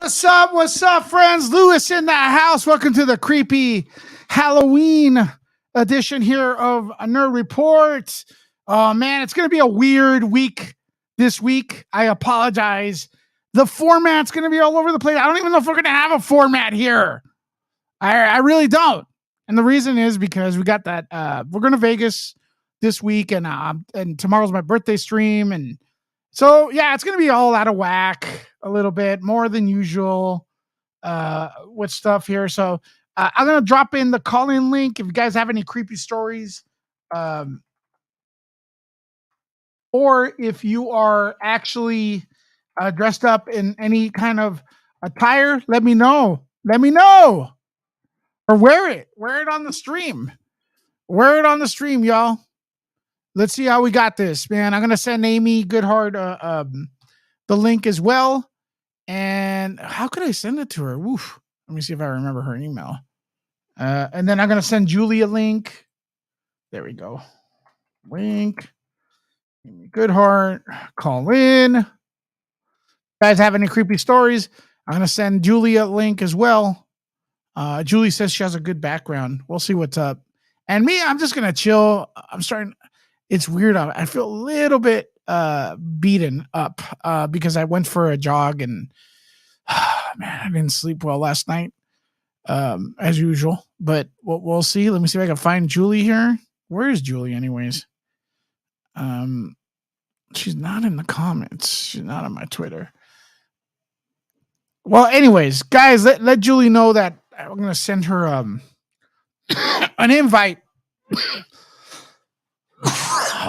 What's up? What's up, friends? Lewis in the house. Welcome to the creepy Halloween edition here of a Nerd Report. Oh man, it's gonna be a weird week this week. I apologize. The format's gonna be all over the place. I don't even know if we're gonna have a format here. I really don't. And the reason is because we got that we're going to Vegas this week, and tomorrow's my birthday stream, and so yeah, it's going to be all out of whack a little bit more than usual with stuff here. So I'm going to drop in the call-in link if you guys have any creepy stories, or if you are actually dressed up in any kind of attire. Let me know. Let me know. Or wear it on the stream. Wear it on the stream, y'all. Let's see how we got this, man. I'm gonna send Amy Goodhart the link as well. And how could I send it to her? Woof. Let me see if I remember her email. And then I'm gonna send Julie a link. There we go. Link. Amy Goodhart. Call in. You guys have any creepy stories? I'm gonna send Julie a link as well. Julie says she has a good background. We'll see what's up. And me, I'm just gonna chill. It's weird. I feel a little bit beaten up because I went for a jog and man, I didn't sleep well last night, as usual. But we'll see. Let me see if I can find Julie here. Where is Julie, anyways? She's not in the comments. She's not on my Twitter. Well, anyways, guys, let Julie know that I'm gonna send her an invite.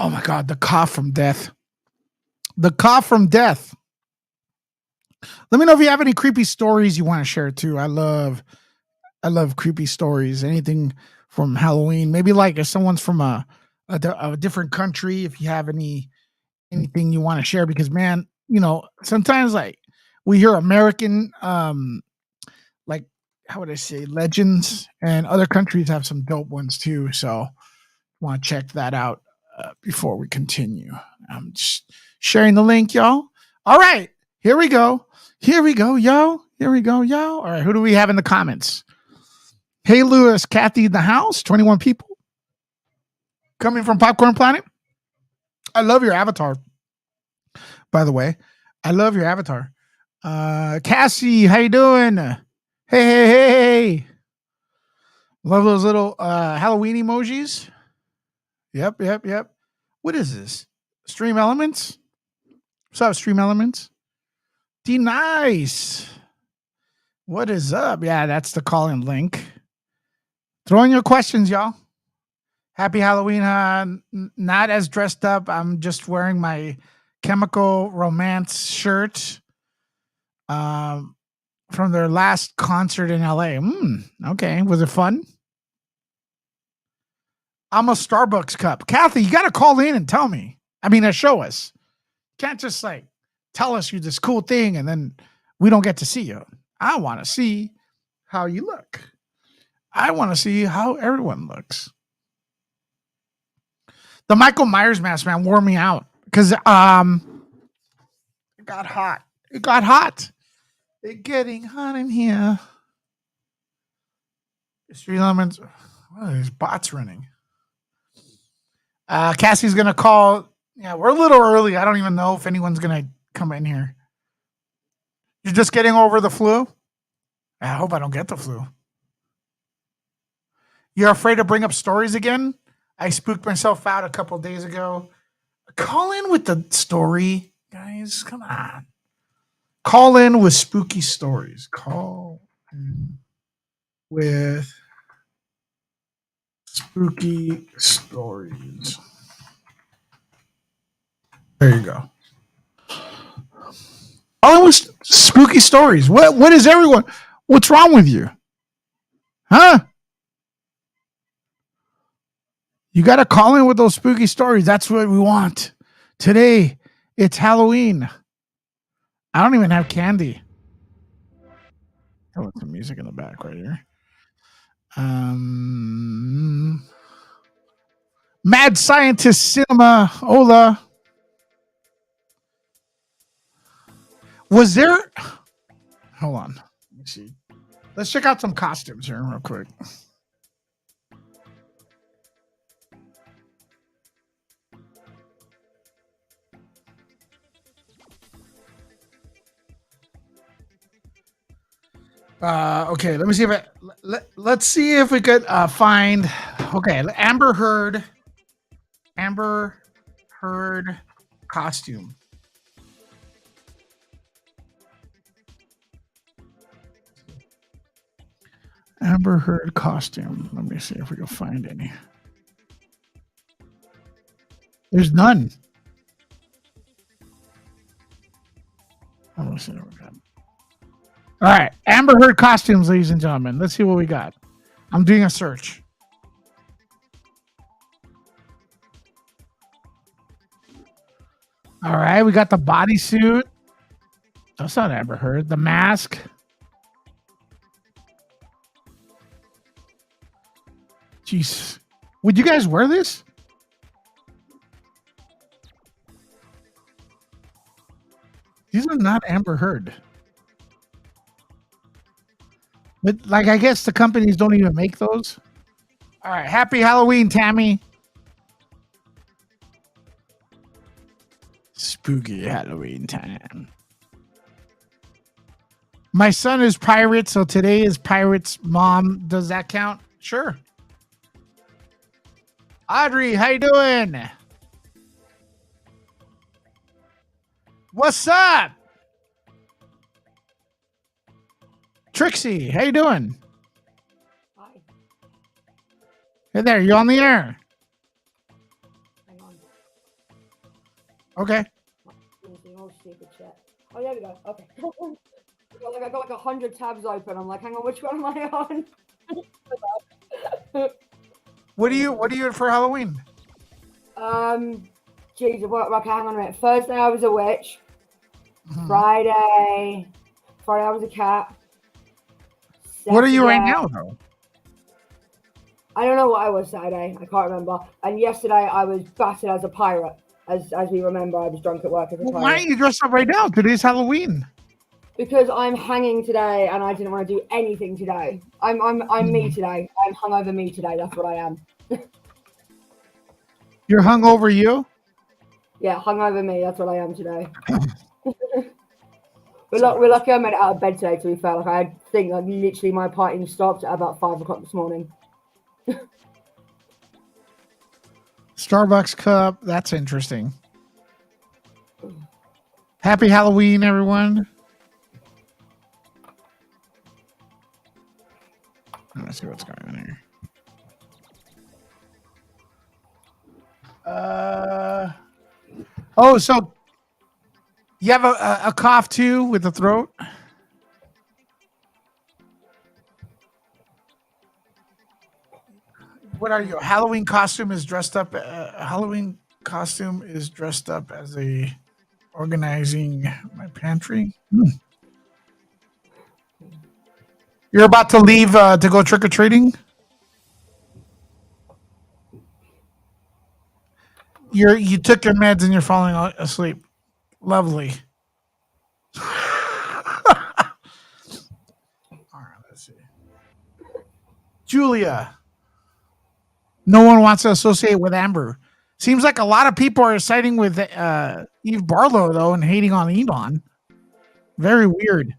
Oh my god, the cough from death. The cough from death. Let me know if you have any creepy stories you want to share too. I love creepy stories. Anything from Halloween. Maybe like if someone's from a different country, if you have anything you want to share, because man, sometimes like we hear American like, how would I say, legends, and other countries have some dope ones too. So want to check that out before we continue. I'm just sharing the link, y'all. All right, here we go. Here we go, yo. Here we go, yo. All right, who do we have in the comments? Hey, Lewis, Kathy in the house, 21 people. Coming from Popcorn Planet. I love your avatar, by the way. I love your avatar. Cassie, how you doing? Hey. Love those little Halloween emojis. Yep. What is this? Stream Elements? What's up, Stream Elements? D-Nice. What is up? Yeah, that's the call-in link. Throw in your questions, y'all. Happy Halloween. Not as dressed up. I'm just wearing my Chemical Romance shirt from their last concert in LA. Okay. Was it fun? I'm a Starbucks cup. Kathy, you got to call in and tell me. Show us. You can't just like tell us you this cool thing and then we don't get to see you. I want to see how you look. I want to see how everyone looks. The Michael Myers mask, man, wore me out because it got hot. It got hot. It's getting hot in here. Street Elements. What are these bots running? Cassie's gonna call. Yeah, we're a little early. I don't even know if anyone's gonna come in here. You're just getting over the flu? I hope I don't get the flu. You're afraid to bring up stories again? I spooked myself out a couple days ago. Call in with the story, guys. Come on. Call in with spooky stories. Call in with spooky stories. There you go. All was spooky stories. What is everyone? What's wrong with you? Huh? You got to call in with those spooky stories. That's what we want. Today, it's Halloween. I don't even have candy. Oh, some music in the back right here. Mad Scientist Cinema. Hola. Was there Hold on. Let me see. Let's check out some costumes here real quick. Okay, let me see if let's see if we could find. Okay, Amber Heard costume. Amber Heard costume. Let me see if we can find any. There's none. Let me see what we got. All right, Amber Heard costumes, ladies and gentlemen. Let's see what we got. I'm doing a search. All right, we got the bodysuit. That's not Amber Heard. The mask. Jeez. Would you guys wear this? These are not Amber Heard. But, like, I guess the companies don't even make those. All right. Happy Halloween, Tammy. Spooky Halloween time. My son is pirate, so today is Pirate's mom. Does that count? Sure. Audrey, how you doing? What's up? Trixie, how you doing? Hi. Hey there, you on the air? Hang on. Okay. Oh, stupid chat. Oh, there we go. Okay. I got like 100 tabs open. I'm like, hang on, which one am I on? What are you for Halloween? Geez, okay, hang on a minute. Thursday I was a witch. Friday I was a cat. Saturday, what are you right now, though? I don't know what I was Saturday. I can't remember. And yesterday I was battered as a pirate. As we remember, I was drunk at work as a pirate. Why are you dressed up right now? Today's Halloween. Because I'm hanging today, and I didn't want to do anything today. I'm me today. I'm hungover me today. That's what I am. You're hungover, you? Yeah, hungover me. That's what I am today. We're lucky I made it out of bed today. To be fair, like I think like literally my partying stopped at about 5 o'clock this morning. Starbucks cup. That's interesting. Happy Halloween, everyone. Let's see what's going on here. Oh, so you have a cough too with the throat? What are you? Halloween costume is dressed up. Halloween costume is dressed up as a organizing my pantry. You're about to leave to go trick or treating. You took your meds and you're falling asleep. Lovely. All right, let's see. Julia. No one wants to associate with Amber. Seems like a lot of people are siding with Eve Barlow though and hating on Elon. Very weird.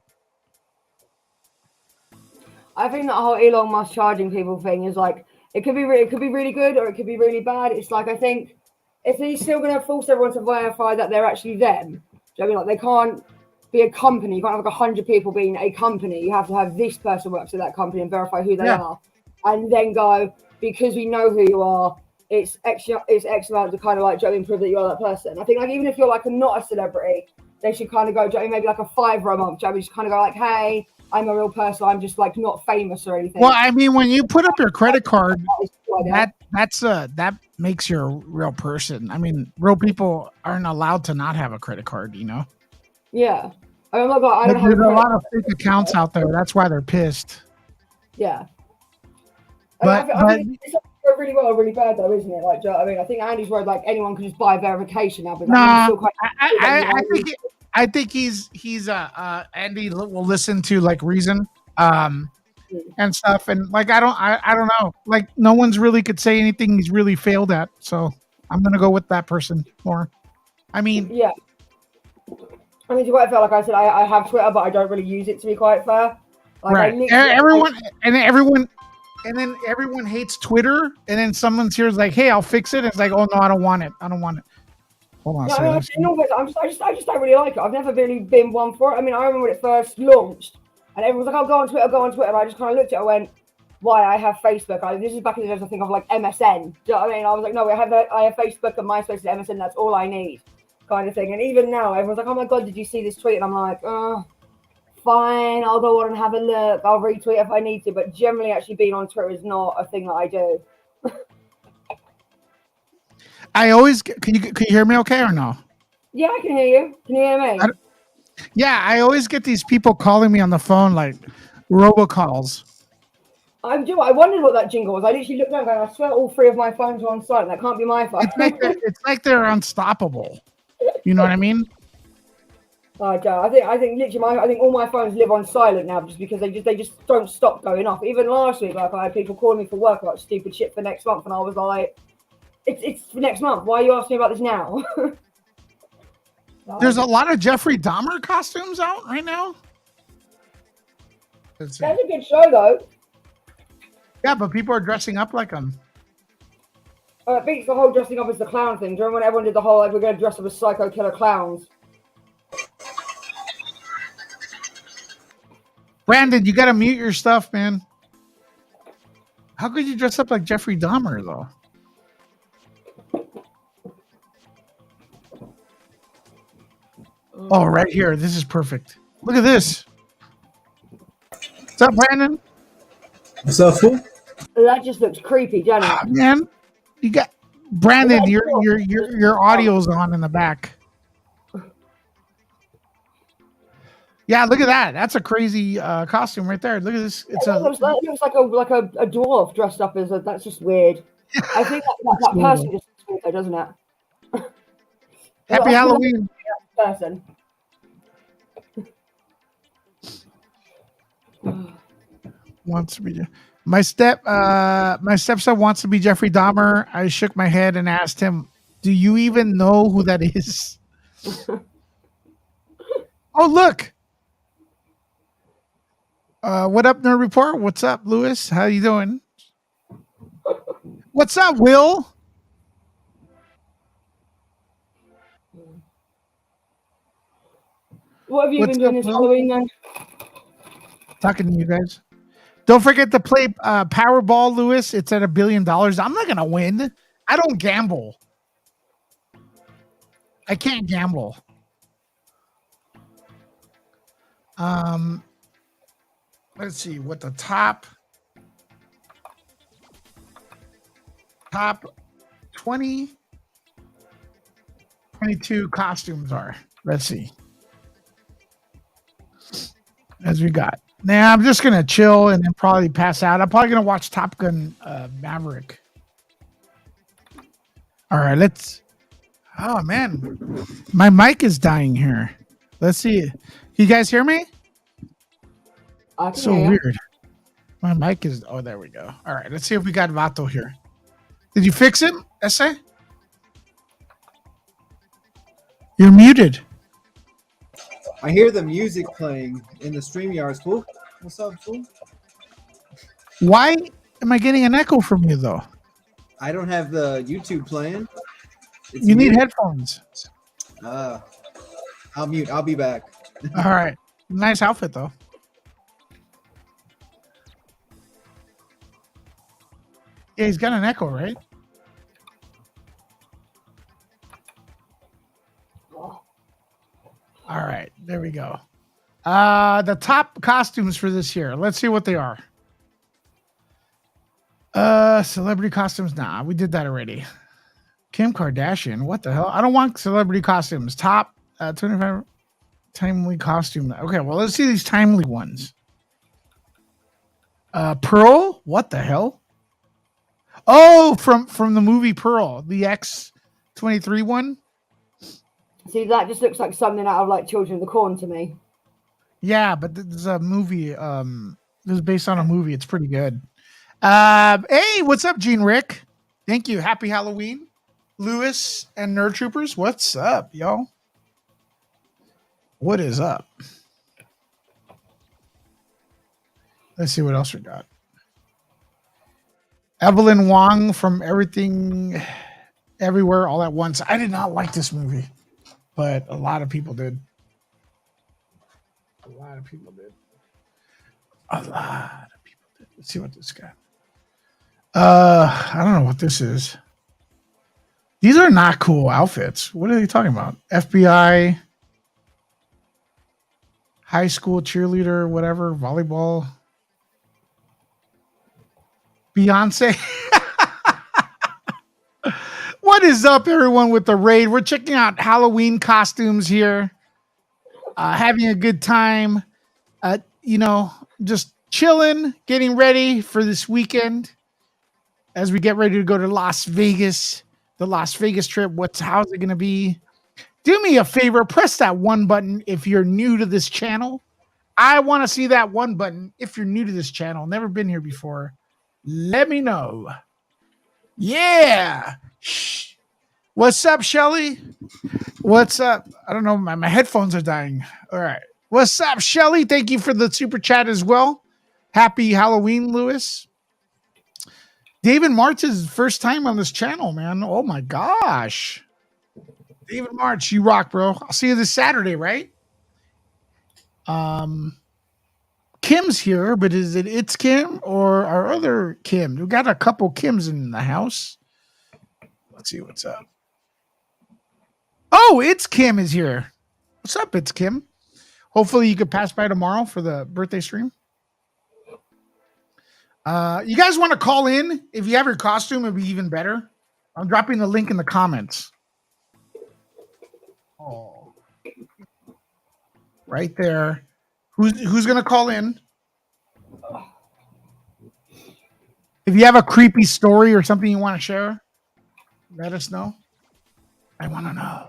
I think that whole Elon Musk charging people thing is like it could be really good or it could be really bad. It's like I think if he's still going to force everyone to verify that they're actually them, do you know what I mean? Like they can't be a company. You can't have like 100 people being a company. You have to have this person works at that company and verify who they are, and then go because we know who you are. It's X amount to kind of like, do you know what I mean, prove that you are that person. I think like even if you're like not a celebrity, they should kind of go, do you know what I mean, maybe like a $5 a month. Do you know what I mean, just kind of go like, hey, I'm a real person. I'm just like not famous or anything. Well, I mean, when you put up your credit card, that makes you a real person. I mean, real people aren't allowed to not have a credit card, you know? Yeah. I mean, look, I don't have There's a lot of fake accounts out there. That's why they're pissed. Yeah. But I think it's really well or really bad though, isn't it? Like, do you know what I mean? I think Andy's worried like anyone can just buy verification now. But nah, I think he's Andy will listen to like Reason and stuff, and like I don't know, like no one's really could say anything he's really failed at, so I'm gonna go with that person more. I mean, Yeah. I mean, to be quite fair, like I said, I have Twitter, but I don't really use it, to be quite fair. Like I right? literally, And then everyone hates Twitter, and then someone's here is like, "Hey, I'll fix it." It's like, "Oh no, I don't want it. I don't want it." Hold on a no, I mean, second. in all this, I just don't really like it. I've never really been one for it. I mean, I remember when it first launched, and everyone was like, "Oh, go on Twitter, go on Twitter." And I just kind of looked at it and went, "Why? I have Facebook." This is back in the days, I think, of like MSN. Do you know what I mean? I was like, "No, I have Facebook and MySpace and MSN. That's all I need," kind of thing. And even now, everyone's like, "Oh my god, did you see this tweet?" And I'm like, fine, I'll go on and have a look. I'll retweet if I need to, but generally, actually being on Twitter is not a thing that I do. I always can you hear me okay or no? Yeah, I can hear you. Can you hear me? Yeah, I always get these people calling me on the phone like robocalls. I do. I wondered what that jingle was. I literally looked down and I swear all three of my phones are on silent. That can't be my phone. It's like they're unstoppable. You know what I mean? I think literally I think all my phones live on silent now just because they just don't stop going off. Even last week, like I had people calling me for work about stupid shit for next month, and I was like, it's for next month. Why are you asking me about this now? There's a lot of Jeffrey Dahmer costumes out right now. That's a good show though. Yeah, but people are dressing up like him. It beats the whole dressing up as the clown thing. Do you remember when everyone did the whole like we're going to dress up as psycho killer clowns? Brandon, you got to mute your stuff, man. How could you dress up like Jeffrey Dahmer, though? Oh, right here. This is perfect. Look at this. What's up, Brandon? What's up, fool? That just looks creepy, doesn't it? Man, you got Brandon. Your audio's on in the back. Yeah, look at that. That's a crazy costume right there. Look at this. It looks like a dwarf dressed up as a. That's just weird. I think that person just looks weird, though, doesn't it? Happy Halloween, person. Wants to be my stepson wants to be Jeffrey Dahmer. I shook my head and asked him, "Do you even know who that is?" Oh, look. What up, Nerd Report? What's up, Lewis? How you doing? What's up, Will? What have you been doing this Halloween, then? Talking to you guys. Don't forget to play Powerball, Lewis. It's at $1 billion. I'm not gonna win. I don't gamble. I can't gamble. Let's see what the top 20, 22 costumes are. Let's see. As we got. Now I'm just gonna chill and then probably pass out. I'm probably gonna watch Top Gun Maverick. All right, let's. Oh man, my mic is dying here. Let's see. You guys hear me? So weird. My mic is. Oh, there we go. All right, let's see if we got Vato here. Did you fix it, Essay? You're muted. I hear the music playing in the StreamYards, fool. What's up, fool? Why am I getting an echo from you, though? I don't have the YouTube playing. You need headphones. I'll mute. I'll be back. All right. Nice outfit, though. Yeah, he's got an echo, right? All right, there we go. The top costumes for this year. Let's see what they are. Celebrity costumes. Nah, we did that already. Kim Kardashian. What the hell? I don't want celebrity costumes. Top 25 timely costume. Okay, well, let's see these timely ones. Pearl. What the hell? Oh, from the movie Pearl, the X-23 one. See, that just looks like something out of like Children of the Corn to me. Yeah, but there's a movie. This is based on a movie. It's pretty good. Hey, what's up, Gene Rick? Thank you. Happy Halloween, Lewis and Nerd Troopers. What's up, yo? What is up? Let's see what else we got. Evelyn Wong from Everything, Everywhere, All at Once. I did not like this movie, but a lot of people did. A lot of people did. A lot of people did. Let's see what this got. I don't know what this is. These are not cool outfits. What are they talking about? FBI, high school cheerleader, whatever, volleyball. Beyonce. What is up, everyone, with the raid? We're checking out Halloween costumes here, having a good time. Just chilling, getting ready for this weekend as we get ready to go to Las Vegas. The Las Vegas trip. How's it going to be? Do me a favor, press that one button if you're new to this channel. I want to see that one button if you're new to this channel, never been here before. Let me know. Yeah. Shh. What's up, Shelly? What's up? I don't know. My headphones are dying. All right. What's up, Shelly? Thank you for the super chat as well. Happy Halloween, Lewis. David March's first time on this channel, man. Oh my gosh. David March, you rock, bro. I'll see you this Saturday, right? Kim's here, but is it's Kim or our other Kim? We got a couple Kims in the house. Let's see what's up. Oh, it's Kim is here. What's up, it's Kim? Hopefully you could pass by tomorrow for the birthday stream. You guys want to call in? If you have your costume, it'd be even better. I'm dropping the link in the comments. Oh, right there. Who's gonna call in? If you have a creepy story or something you want to share, let us know. I want to know.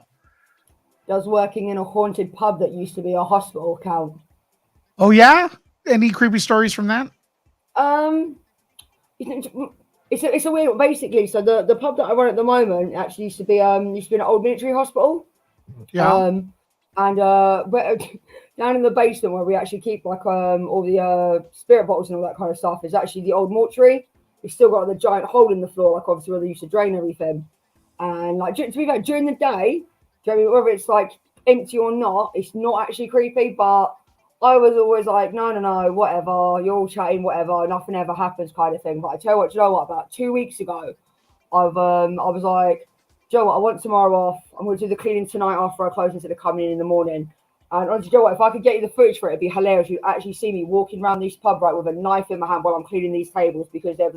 Does working in a haunted pub that used to be a hospital count? Oh yeah? Any creepy stories from that? It's a weird. Basically, so the pub that I run at the moment actually used to be an old military hospital. Yeah. And down in the basement where we actually keep like all the spirit bottles and all that kind of stuff is actually the old mortuary. It's still got the giant hole in the floor, like obviously where they used to drain everything. And like to be fair, during the day, whether it's like empty or not, it's not actually creepy. But I was always like, no, whatever. You're all chatting, whatever. Nothing ever happens, kind of thing. But I tell you what? About 2 weeks ago, I was like, Joe, I want tomorrow off. I'm going to do the cleaning tonight after I close instead of coming in the morning. And I was like, Joe, if I could get you the footage for it, it'd be hilarious. You'd actually see me walking around this pub, right, with a knife in my hand while I'm cleaning these tables because I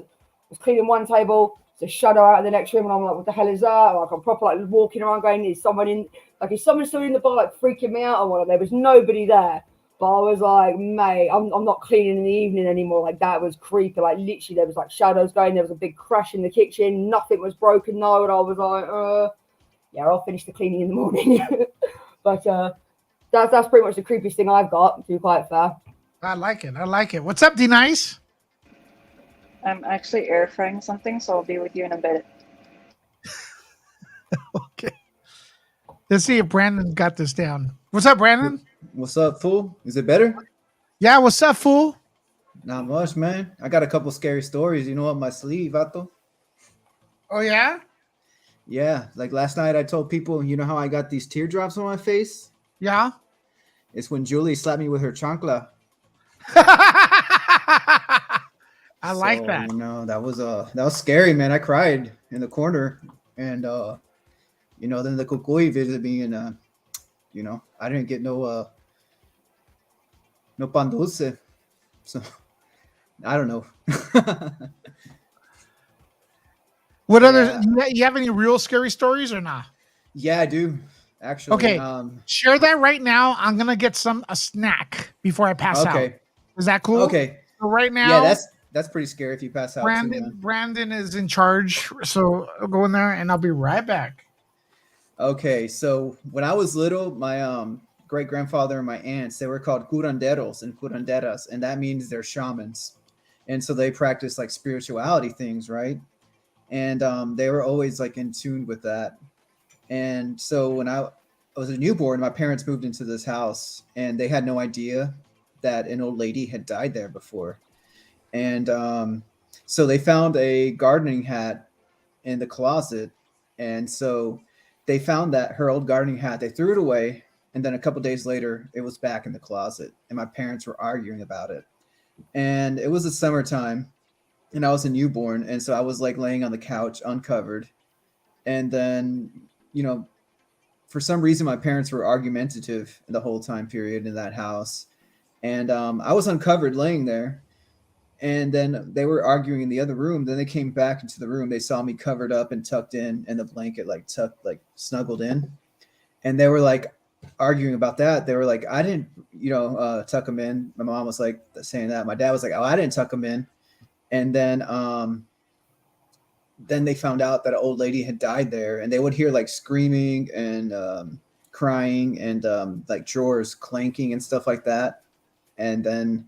was cleaning one table, there's a shadow out in the next room, and I'm like, what the hell is that? Like, I'm proper like walking around going, is someone still in the bar, like freaking me out or whatever? There was nobody there. But I was like, mate, I'm not cleaning in the evening anymore. Like, that was creepy. Like, literally, there was like shadows going. There was a big crash in the kitchen. Nothing was broken, no. And I was like, yeah, I'll finish the cleaning in the morning. But that's pretty much the creepiest thing I've got, to be quite fair. I like it. What's up, D-Nice? I'm actually air frying something, so I'll be with you in a bit. Okay. Let's see if Brandon got this down. What's up, Brandon? What's up, fool? Is it better? Yeah, what's up, fool? Not much, man. I got a couple scary stories, up my sleeve, Vato. Oh, yeah? Yeah, like last night I told people, you know how I got these teardrops on my face? Yeah. It's when Julie slapped me with her chancla. I like that. That was scary, man. I cried in the corner, and then the Kukui visited me, and I didn't get no pan dulce, so I don't know. What other? You have any real scary stories or not? Yeah, I do actually. Okay, share that right now. I'm gonna get a snack before I pass out. Is that cool? Okay. So right now, yeah, that's pretty scary if you pass out. Brandon is in charge, so I'll go in there and I'll be right back. Okay, so when I was little, my great grandfather and my aunts, they were called curanderos and curanderas, and that means they're shamans. And so they practice like spirituality things, right? And they were always like in tune with that. And so when I was a newborn, my parents moved into this house, and they had no idea that an old lady had died there before. And so they found a gardening hat in the closet, and so they found that her old gardening hat. They threw it away, and then a couple days later, it was back in the closet, and my parents were arguing about it. And it was the summertime, and I was a newborn, and so I was like laying on the couch uncovered, and then you know for some reason my parents were argumentative the whole time period in that house, and I was uncovered laying there, and then they were arguing in the other room. Then they came back into the room. They saw me covered up and tucked in the blanket, like tucked, like snuggled in. And they were like arguing about that. They were like, I didn't, tuck them in. My mom was like saying that. My dad was like, oh, I didn't tuck them in. And then they found out that an old lady had died there, and they would hear like screaming and crying and like drawers clanking and stuff like that. And then,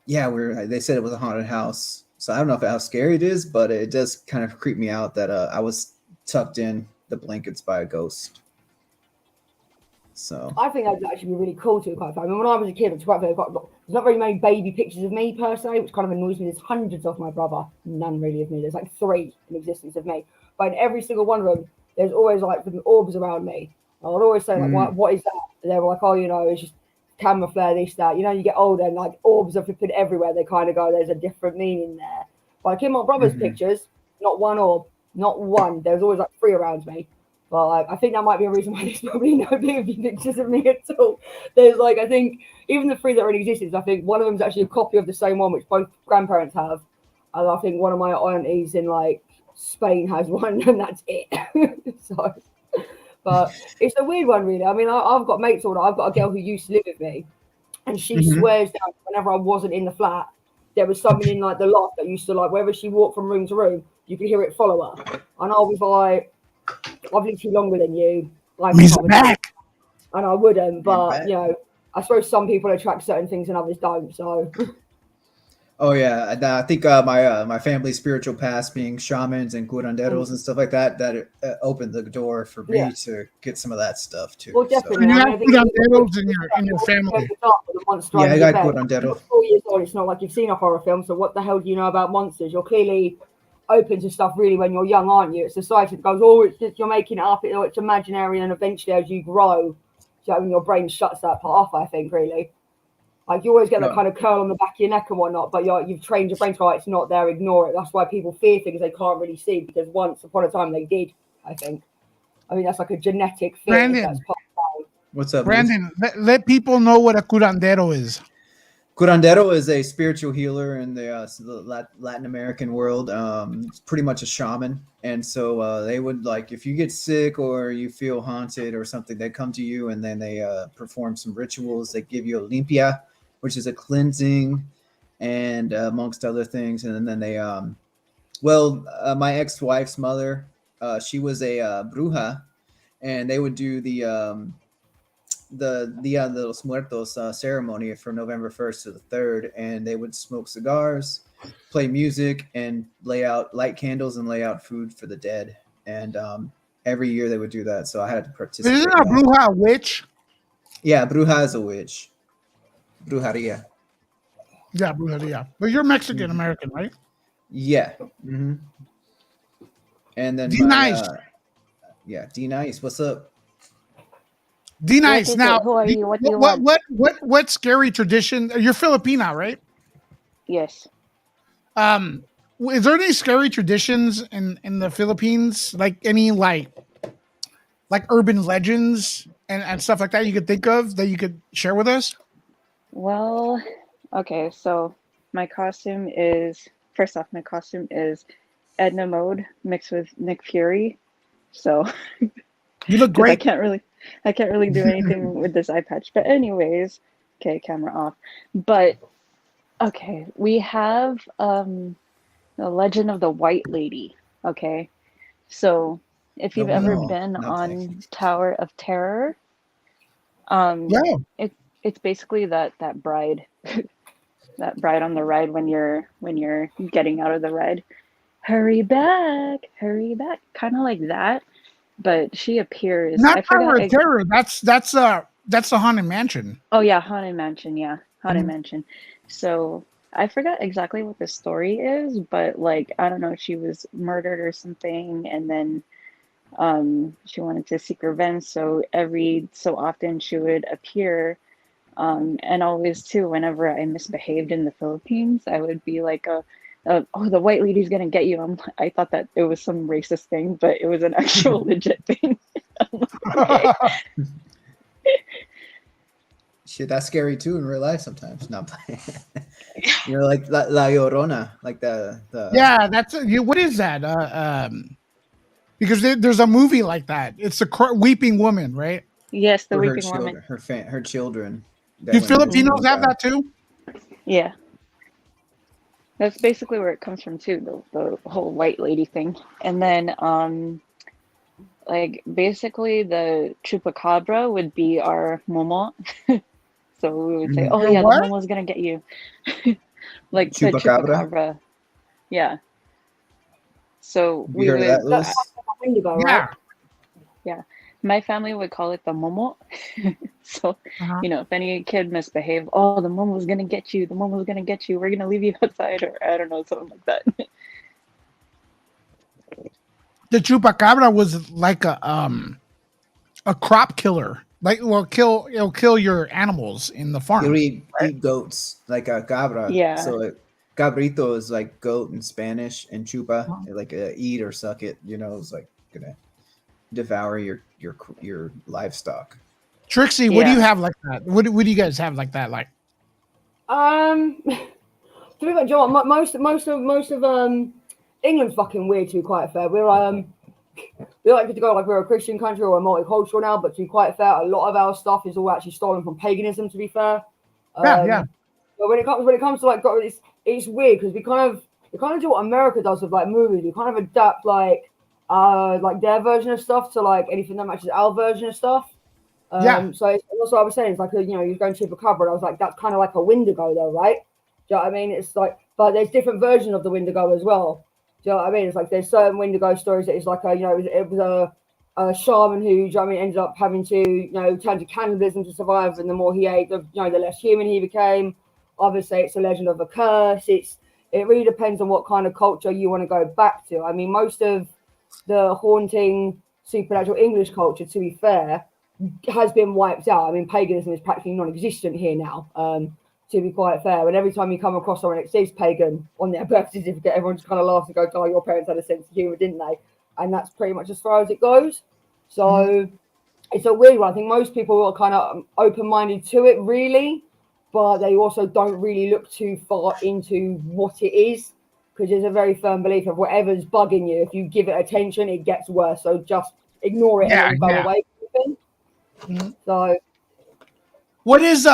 yeah, they said it was a haunted house. So I don't know how scary it is, but it does kind of creep me out that I was tucked in the blankets by a ghost. So I think that'd actually be really cool to quite. I mean, when I was a kid, it's quite. There's not very many baby pictures of me per se, which kind of annoys me. There's hundreds of my brother, none really of me. There's like 3 in existence of me, but in every single one of them, there's always like orbs around me. I would always say like, what is that? And they were like, oh, it's just camouflage, this, that. You get older and like orbs are flipping everywhere. They kind of go, there's a different meaning there. But like in my brother's pictures, not one orb, not one. There's always like 3 around me. But I think that might be a reason why there's probably no baby pictures of me at all. There's like, I think even the 3 that are in existence, I think one of them is actually a copy of the same one, which both grandparents have. And I think one of my aunties in like Spain has one, and that's it. So, but it's a weird one, really. I mean, I've got mates all that. I've got a girl who used to live with me, and she swears that whenever I wasn't in the flat, there was something in like the loft that used to like, wherever she walked from room to room, you could hear it follow her. And I was like, I've lived too longer than you. He's back. And I wouldn't, but I suppose some people attract certain things and others don't. So. Oh yeah, I think my family's spiritual past being shamans and curanderos and stuff like that it opened the door for me to get some of that stuff too. Well, definitely. So. You have curanderos in your family. Yeah, I got curandero. 4 years old. It's not like you've seen a horror film. So what the hell do you know about monsters? You're clearly open to stuff really when you're young, aren't you? It's society that goes, oh, it's just, you're making it up, it's imaginary, and eventually as you grow, your brain shuts that part off, I think, really. Like you always get that kind of curl on the back of your neck and whatnot, but you've trained your brain to go, it's not there, ignore it. That's why people fear things they can't really see, because once upon a time they did, I think. I mean, that's like a genetic fear. Brandon, what's up, Brandon? Let people know what a curandero is. Curandero is a spiritual healer in the Latin American world. It's pretty much a shaman. And so they would, like, if you get sick or you feel haunted or something, they come to you and then they perform some rituals. They give you a limpia, which is a cleansing, and amongst other things. And then they, my ex-wife's mother, she was a bruja, and they would do the Dia de los Muertos ceremony from November 1st to the 3rd, and they would smoke cigars, play music, and light candles and lay out food for the dead. And every year they would do that, so I had to participate. Isn't a bruja a witch? Yeah, bruja is a witch. Brujeria. Yeah, brujeria. But you're Mexican American, right? Yeah. Mm-hmm. And then D-Nice. D-Nice. What's up? D-Nice. Now, who are you? What do you want? What scary tradition? You're Filipina, right? Yes. Is there any scary traditions in the Philippines? Like any like urban legends and stuff like that you could think of that you could share with us? Well, okay, so my costume is Edna Mode mixed with Nick Fury. So You look great. I can't really do anything with this eye patch. But anyways, okay, camera off. But okay, we have the legend of the White Lady. Okay, so If you've Oh, ever no. been No, thank you. on Tower of Terror, Yeah. it's basically that bride, that bride on the ride when you're getting out of the ride. Hurry back, kind of like that. But she appears. Not I Tower forgot. of Terror. That's the Haunted Mansion. Oh yeah, Haunted Mansion. Yeah, Haunted Mhm. Mansion. So I forgot exactly what the story is, but like I don't know, she was murdered or something, and then she wanted to seek revenge. So every so often she would appear, and always too. Whenever I misbehaved in the Philippines, I would be like oh, the white lady's gonna get you. I thought that it was some racist thing, but it was an actual legit thing. I'm like, okay. Shit, that's scary too in real life sometimes. Not playing. You know, like La Llorona, like the Yeah, that's what is that? Because there's a movie like that. It's a weeping woman, right? Yes, the for her weeping woman. children, her children Do that went missing. Filipinos and have died. that too? Yeah, that's basically where it comes from too, the whole white lady thing. And then like basically the chupacabra would be our momo. So we would say, Mhm. "Oh Or yeah, the what? momo's gonna get you." Like the Chupacabra. chupacabra. Yeah. So Have you we heard of that, would, That's Lewis? Indigo, right? Yeah. yeah. My family would call it the momo. So, Uh-huh. if any kid misbehaved, "Oh, the momo's gonna get you. The momo's gonna get you. We're gonna leave you outside," or I don't know, something like that. The chupacabra was like a crop killer. Like, well, it'll kill your animals in the He'll farm. eat goats like a cabra. Yeah. So cabrito is like goat in Spanish, and chupa Uh-huh. like eat or suck it. You know, it's like gonna devour your livestock. Trixie, what do you Yeah. have like that? What do you guys have like that? Like, To be fair, John, most of England's fucking weird. To be quite fair, we like to go like we're a Christian country or a multicultural now, but to be quite fair, a lot of our stuff is all actually stolen from paganism. To be fair, yeah. but when it comes to like God, it's weird because we kind of do what America does with like movies. We kind of adapt like their version of stuff to like anything that matches our version of stuff. Yeah. So that's what I was saying. It's like you're going to a cover, and I was like, that's kind of like a Wendigo, though, right? Do you know what I mean? It's like, but there's different versions of the Wendigo as well. Do you know what I mean? It's like there's certain Wendigo stories that it's like it was a shaman who, do you know what I mean, ended up having to turn to cannibalism to survive, and the more he ate, the less human he became. Obviously, it's a legend of a curse. It really depends on what kind of culture you want to go back to. I mean, most of the haunting supernatural English culture, to be fair, has been wiped out. I mean, paganism is practically non-existent here now. To be quite fair, and every time you come across someone that says pagan on their birth certificate, everyone just kind of laughs and goes, "Oh, your parents had a sense of humor, didn't they?" And that's pretty much as far as it goes. So it's a weird one. I think most people are kind of open-minded to it, really, but they also don't really look too far into what it is because there's a very firm belief of whatever's bugging you. If you give it attention, it gets worse. So just ignore it and Yeah. then go Yeah. away. Mhm. So What is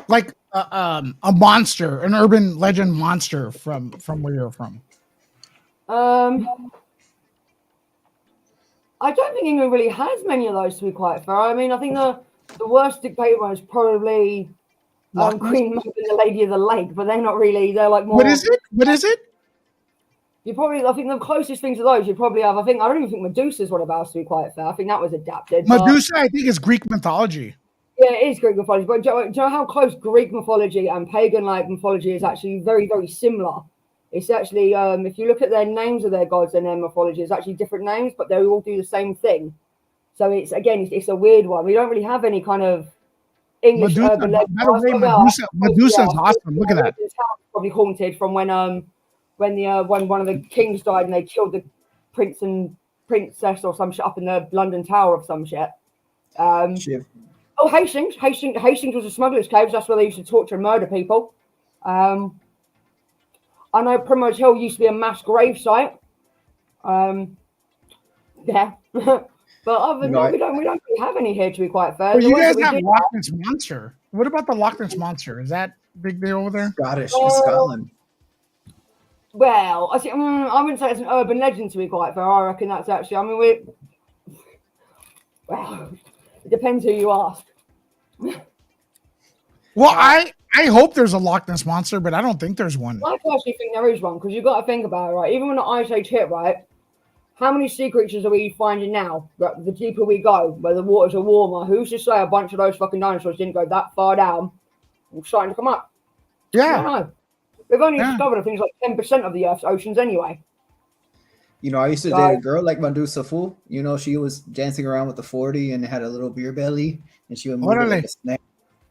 like a monster, an urban legend monster from where you're from? I don't think England really has many of those, to be quite fair. I mean, I think the worst dictator one is probably Loch Ness? Queen Mab and the Lady of the Lake, but they're not really. They're like What is more. it? What is it? I think the closest thing to those you probably have. I don't even think Medusa's one of ours, to be quite fair. I think that was adapted. Medusa, I think, is Greek mythology. Yeah, it is Greek mythology. But do you know how close Greek mythology and pagan like mythology is actually very, very similar? It's actually, if you look at their names of their gods and their mythology, it's actually different names, but they all do the same thing. So it's a weird one. We don't really have any kind of English Medusa. urban legend. By the way, Medusa's awesome. Look at that. This house is probably haunted from when one of the kings died and they killed the prince and princess or some shit up in the London Tower of some shit. Shiv. Oh, Hastings was a smuggler's cave. That's where they used to torture and murder people. I know Primrose Hill used to be a mass grave site. Yeah. But other than that, we don't really have any here, to be quite fair. Well, The you ones guys that have we do Loch Ness Monster. What about the Loch Ness Monster? Is that big deal over there? Scottish in Scotland. Well, I think I wouldn't say it's an urban legend to be quite fair. I reckon that's actually. I mean, well, it depends who you ask. Well, I hope there's a Loch Ness monster, but I don't think there's one. I personally think there is one because you've got to think about it, right? Even when the Ice Age hit, right? How many sea creatures are we finding now? Right, the deeper we go, where the waters are warmer, who's to say a bunch of those fucking dinosaurs didn't go that far down and starting to come up? I Yeah. don't know. We've only Yeah. discovered things like 10% of the Earth's oceans anyway. You know, I used to date a girl like Medusa Fu. You know, she was dancing around with the 40 and had a little beer belly, and she would move it Orale. like a snake.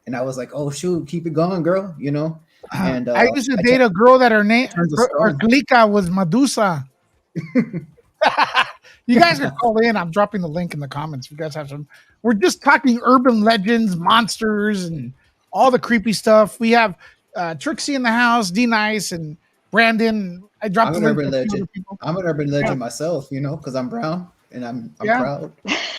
And I was like, "Oh shoot, keep it going, girl!" You know. And I used to date a girl that her name, Turns to her stone. Glika was Medusa. You guys can call in. I'm dropping the link in the comments. If you guys have some. We're just talking urban legends, monsters, and all the creepy stuff. We have Trixie in the house, D Nice, and Brandon. I dropped I'm the an link. urban to a few legend. other people. I'm an urban legend myself, you know, because I'm brown and I'm Yeah. proud.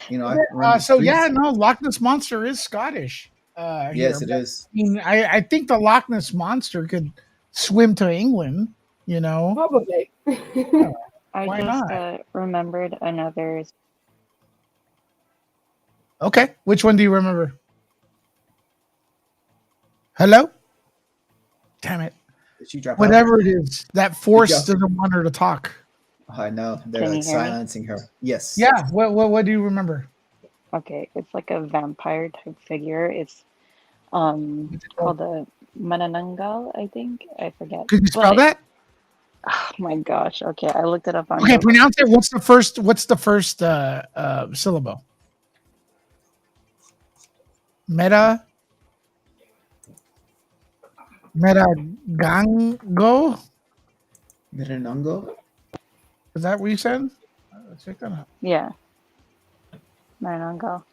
You know, I run the So yeah, streets. no, Loch Ness monster is Scottish. Yes, Here. it is. I mean, I think the Loch Ness monster could swim to England. You know, Probably. I Why just not? remembered another. Okay, which one do you remember? Hello? Damn it. Did she drop out? Whatever it is, that force Yeah. doesn't want her to talk. I know they're Can like you hear me? silencing her. Yes. Yeah. What do you remember? Okay, it's like a vampire type figure. It's What's it called? called a Manananggal, I think. I forget. Could you spell But that? oh my gosh. Okay, I looked it up on Okay, Google. pronounce it. What's the first syllable? Metagango? Miranongo? Is that what you said? Let's check that out. Yeah, Manananggal.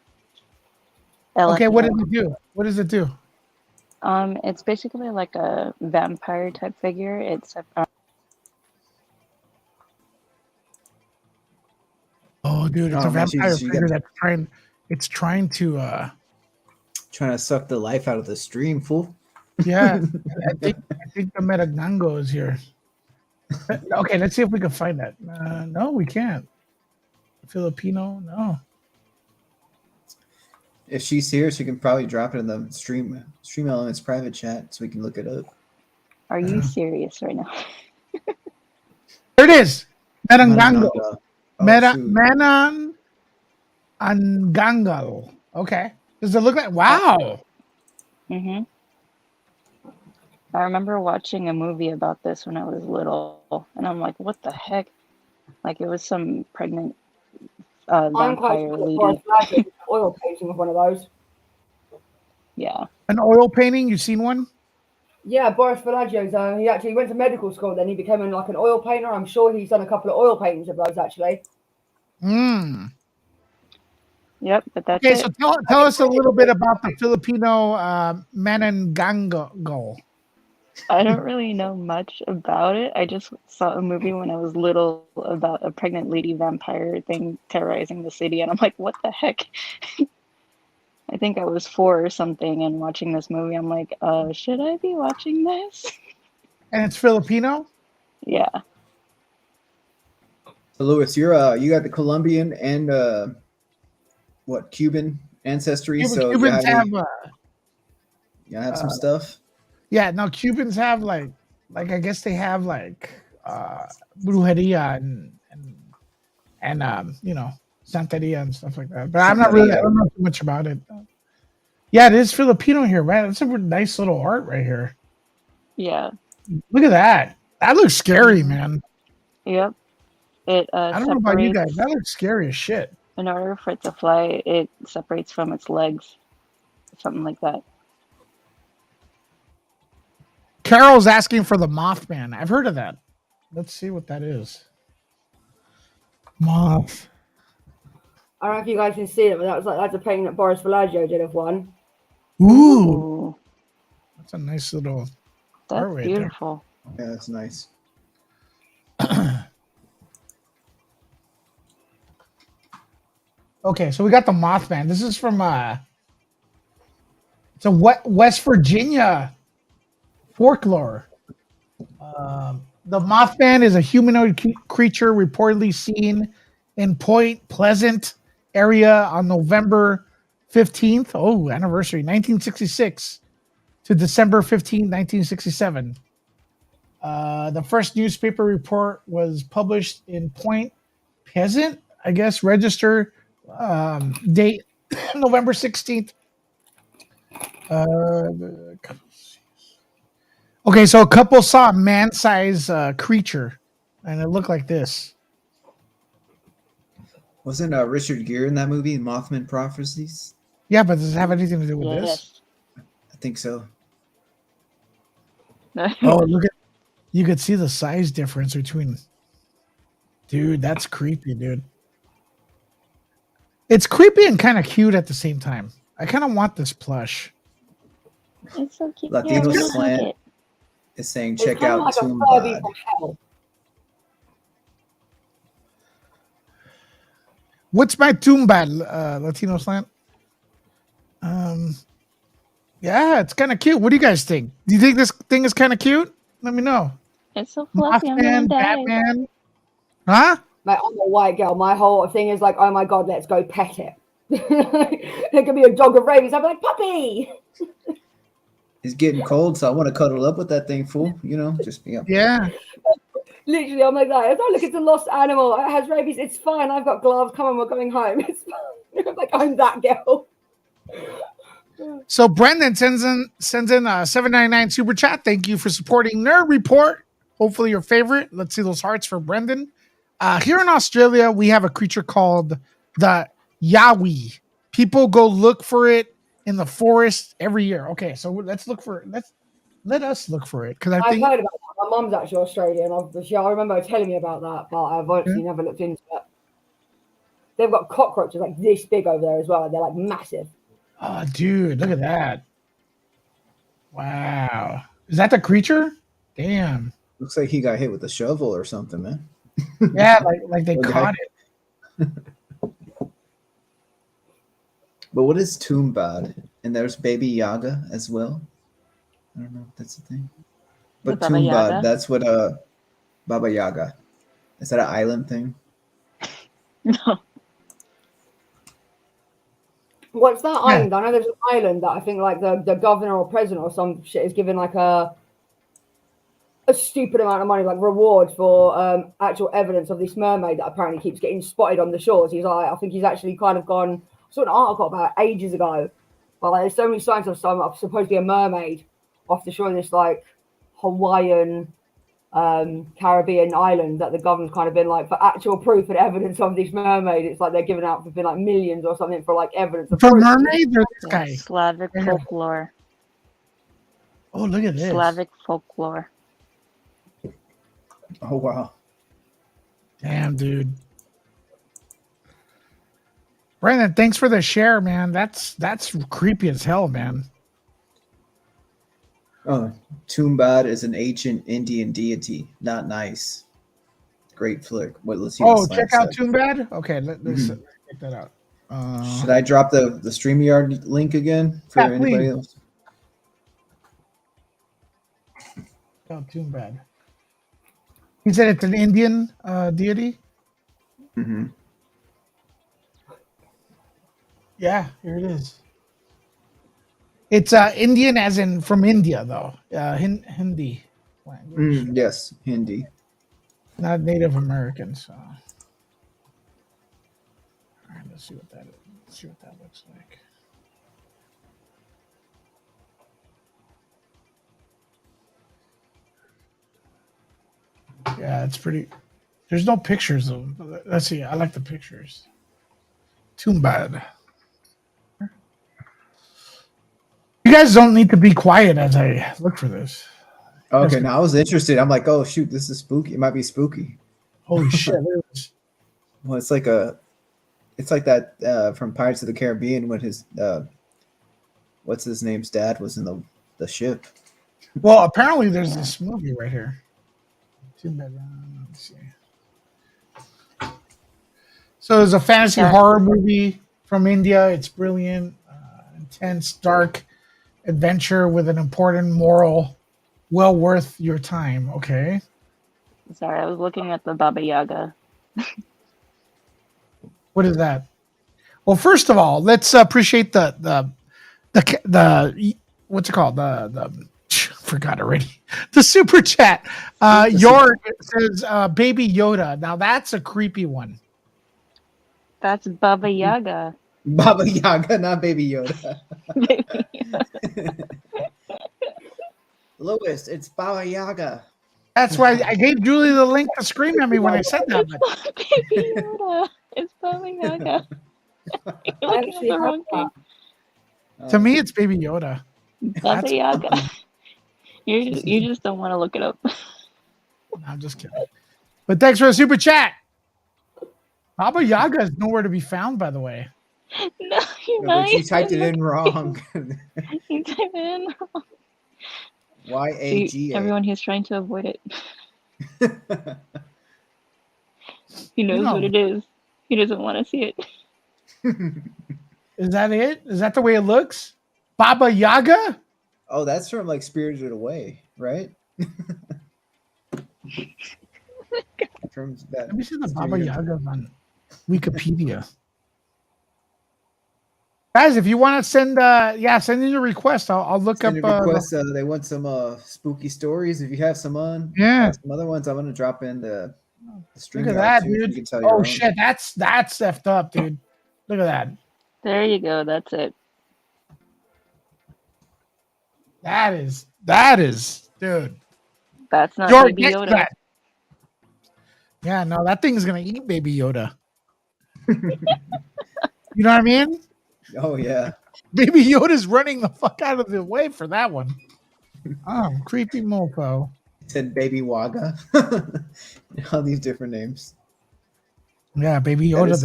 Okay, what LFO. does it do? What does it do? It's basically like a vampire type figure. It's Oh, dude, it's a Oh man, vampire she got figure that's trying. It's trying to. trying to suck the life out of the stream, fool. Yeah, I think the Metagango is here. Okay, let's see if we can find that. No, we can't. Filipino, no. If she's here, she can probably drop it in the stream elements private chat so we can look it up. are you serious right now? There it is. Metagango. Mananongo. Meta shoot. Menan Angangal. Okay. Does it look like wow? Mm-hmm. I remember watching a movie about this when I was little, and I'm like, what the heck? Like, it was some pregnant I'm quite vampire sure that lady. Boris Black did an oil painting of one of those. Yeah. An oil painting? You seen one? Yeah, Boris Bellagio's. He actually went to medical school. Then he became like an oil painter. I'm sure he's done a couple of oil paintings of those actually. Mm. Yep, but that's Okay, it. so tell us a little bit about the Filipino Manangangal. I don't really know much about it. I just saw a movie when I was little about a pregnant lady vampire thing terrorizing the city, and I'm like, what the heck? I think I was 4 or something, and watching this movie, I'm like, should I be watching this? And it's Filipino? Yeah. So Louis, you're you got the Colombian and Cuban ancestry. So Cubans have you have some stuff. yeah, no, Cubans have like I guess they have like brujeria and you know, Santeria and stuff like that. But I don't know too much about it. Yeah, it is Filipino here, man. It's a nice little art right here. Yeah. Look at that. That looks scary, man. Yep. It I don't know about you guys. That looks scary as shit. In order for it to fly, it separates from its legs. Something like that. Carol's asking for the Mothman. I've heard of that. Let's see what that is. Moth. I don't know if you guys can see it, but that's a painting that Boris Bellagio did of one. Ooh. That's a nice little That's art right beautiful. Yeah, that's nice. Okay, so we got the Mothman. This is from it's a West Virginia folklore. The Mothman is a humanoid creature reportedly seen in Point Pleasant area on November 15th. Oh, anniversary, 1966 to December 15th, 1967. The first newspaper report was published in Point Pleasant, I guess, register date November 16th. Okay, so a couple saw a man-sized creature, and it looked like this. Wasn't Richard Gere in that movie, Mothman Prophecies? Yeah, but does it have anything to do with this? Yes. I think so. Oh, look at, you could see the size difference between. Dude, that's creepy, dude. It's creepy and kind of cute at the same time. I kind of want this plush. It's so cute. Latino Yeah, Slant like it. is saying, It's check kind of out like a Tomb Furby Bod. from hell. What's my Tumbad, Latino Slant? Yeah, it's kind of cute. What do you guys think? Do you think this thing is kind of cute? Let me know. It's so fluffy. I'm gonna Mothman, die. Batman. Huh? Like, I'm a white girl. My whole thing is like, oh my god, let's go pet it. There could be a dog of rabies. I'm like, puppy. It's getting cold, so I want to cuddle up with that thing, fool. You know, just Yeah. Literally, I'm like that. Oh, look, it's a lost animal. It has rabies. It's fine. I've got gloves. Come on, we're going home. It's fine. I'm like, I'm that girl. So Brendan sends in a 799 super chat. Thank you for supporting Nerd Report. Hopefully your favorite. Let's see those hearts for Brendan. Here in Australia, we have a creature called the Yowie. People go look for it in the forest every year. Okay, so let us look for it because I've heard about that. My mum's actually Australian. I remember her telling me about that, but I've actually never looked into it. They've got cockroaches like this big over there as well. They're like massive. Oh, dude, look at that! Wow, is that the creature? Damn. looks like he got hit with a shovel or something, man. Yeah, like they Okay. caught it. But what is Tomb Bod? And there's Baby Yaga as well. I don't know if that's a thing. But Baba Tomb Yaga? Bod, that's what Baba Yaga. Is that an island thing? No. What's that island? I know there's an island that I think like the governor or president or some shit is given like a stupid amount of money, like reward for actual evidence of this mermaid that apparently keeps getting spotted on the shores. He's like, I think he's actually kind of gone. I saw an article about it ages ago, but like, there's so many signs of supposedly a mermaid off the shore of this like Hawaiian Caribbean island that the government's kind of been like for actual proof and evidence of this mermaid. It's like they're giving out for like millions or something for like evidence of For proof. mermaids or this guy? Slavic Yeah. folklore. Oh, look at this. Slavic folklore. Oh wow. Damn, dude. Brandon, thanks for the share, man. That's creepy as hell, man. Oh, Tomb Bod is an ancient Indian deity. Not nice. Great flick. Let's see what Oh, Slam check out said. Toombad? Okay, let's check that out. Should I drop the StreamYard link again for Yeah, anybody please. else? Oh, Toombad. He said it's an Indian deity? Mm-hmm. Yeah, here it is. It's Indian as in from India, though. Hindi language. Yes, Hindi. Not Native American, so. All right, let's see what that is. Let's see what that looks like. Yeah, it's pretty. There's no pictures of them. Let's see. I like the pictures. Toombad. You guys don't need to be quiet as I look for this. Okay, now I was interested. I'm like, oh shoot, this is spooky. It might be spooky. Holy shit. Look at this. Well, it's like that from Pirates of the Caribbean when his what's his name's dad was in the ship. Well, apparently there's this movie right here. Toombad. Let's see. So it's a fantasy horror movie from India. It's brilliant, intense, dark adventure with an important moral, well worth your time. Okay. Sorry, I was looking at the Baba Yaga. What is that? Well, first of all, let's appreciate the what's it called? The forgot already. The super chat. York says Baby Yoda. Now that's a creepy one. That's Baba Yaga. Baba Yaga, not Baby Yoda. Louis, it's Baba Yaga. That's why I gave Julie the link to scream at me when I said that. It's Baby Yoda. It's Baba Yaga. You're looking at the wrong thing. To me, it's Baby Yoda. Baba Yaga. You just don't want to look it up. I'm just kidding. But thanks for the super chat. Baba Yaga is nowhere to be found, by the way. No, you're No, but not. you typed it in wrong. You typed it in wrong. YAGA. See, everyone here's trying to avoid it. He knows what it is. He doesn't want to see it. Is that it? Is that the way it looks? Baba Yaga? Oh, that's from like Spirited Away, right? From that. Let me see the Baba Yaga on Wikipedia. Guys, if you want to send send in your request. I'll look Send up a request. They want some spooky stories. If you have some some other ones, I'm gonna drop in the stream. Look at that, too, dude. you can tell Oh shit, that's effed up, dude. Look at that. There you go. That's it. That is, dude. That's not Baby Yoda. That. Yeah, no, that thing's gonna eat Baby Yoda. You know what I mean? Oh yeah. Baby Yoda's running the fuck out of the way for that one. Oh, creepy mofo. Said Baby Waga. All these different names. Yeah, Baby Yoda.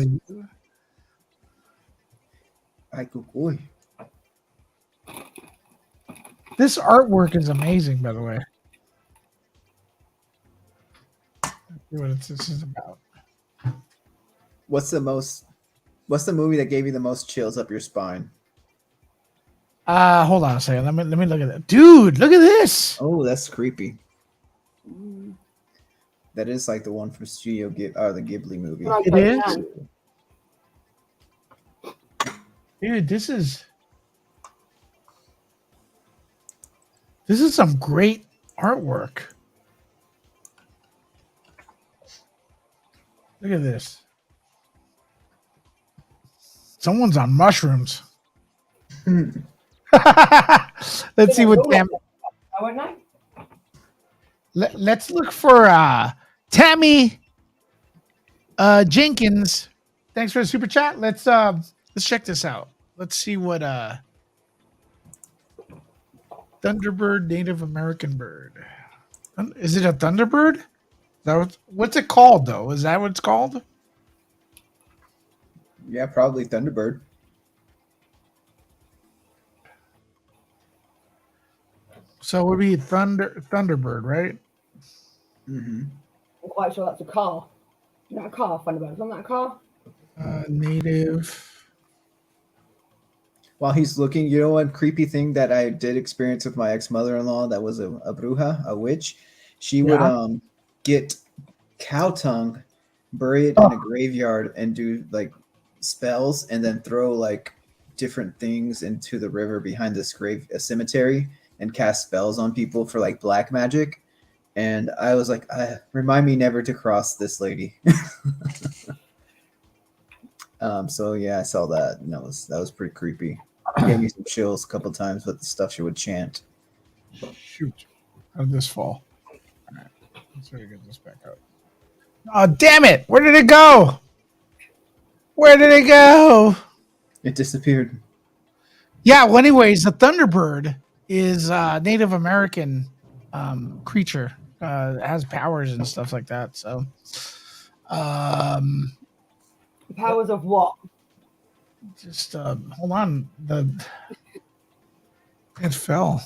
This artwork is amazing, by the way. Let's see what this is about. What's the movie that gave you the most chills up your spine? Hold on a second. Let me look at that. Dude, look at this. Oh, that's creepy. That is like the one from Studio the Ghibli movie. It is. Dude, this is some great artwork. Look at this. Someone's on mushrooms. Let's see what let's look for Tammy Jenkins. Thanks for the super chat. Let's check this out. Let's see what Thunderbird, Native American bird. Is it a Thunderbird? Is that what's it called though? Is that what it's called? Yeah, probably Thunderbird. So it would be Thunderbird, right? Mm-hmm. I'm quite sure that's a car. Is that a car, Thunderbird? Isn't that a car? Native. While he's looking, you know one creepy thing that I did experience with my ex-mother-in-law that was a bruja, a witch. She would get cow tongue, bury it in a graveyard, and do like spells, and then throw like different things into the river behind this cemetery, and cast spells on people for like black magic. And I was like, remind me never to cross this lady. So yeah, I saw that, and that was pretty creepy. It gave me some chills a couple times with the stuff she would chant. Shoot, how did this fall? All right, let's try to get this back out. Oh damn it! Where did it go? Where did it go? It disappeared. Yeah. Well, anyways, the Thunderbird is a Native American creature. Has powers and stuff like that. So, Powers of what? just hold on. It fell.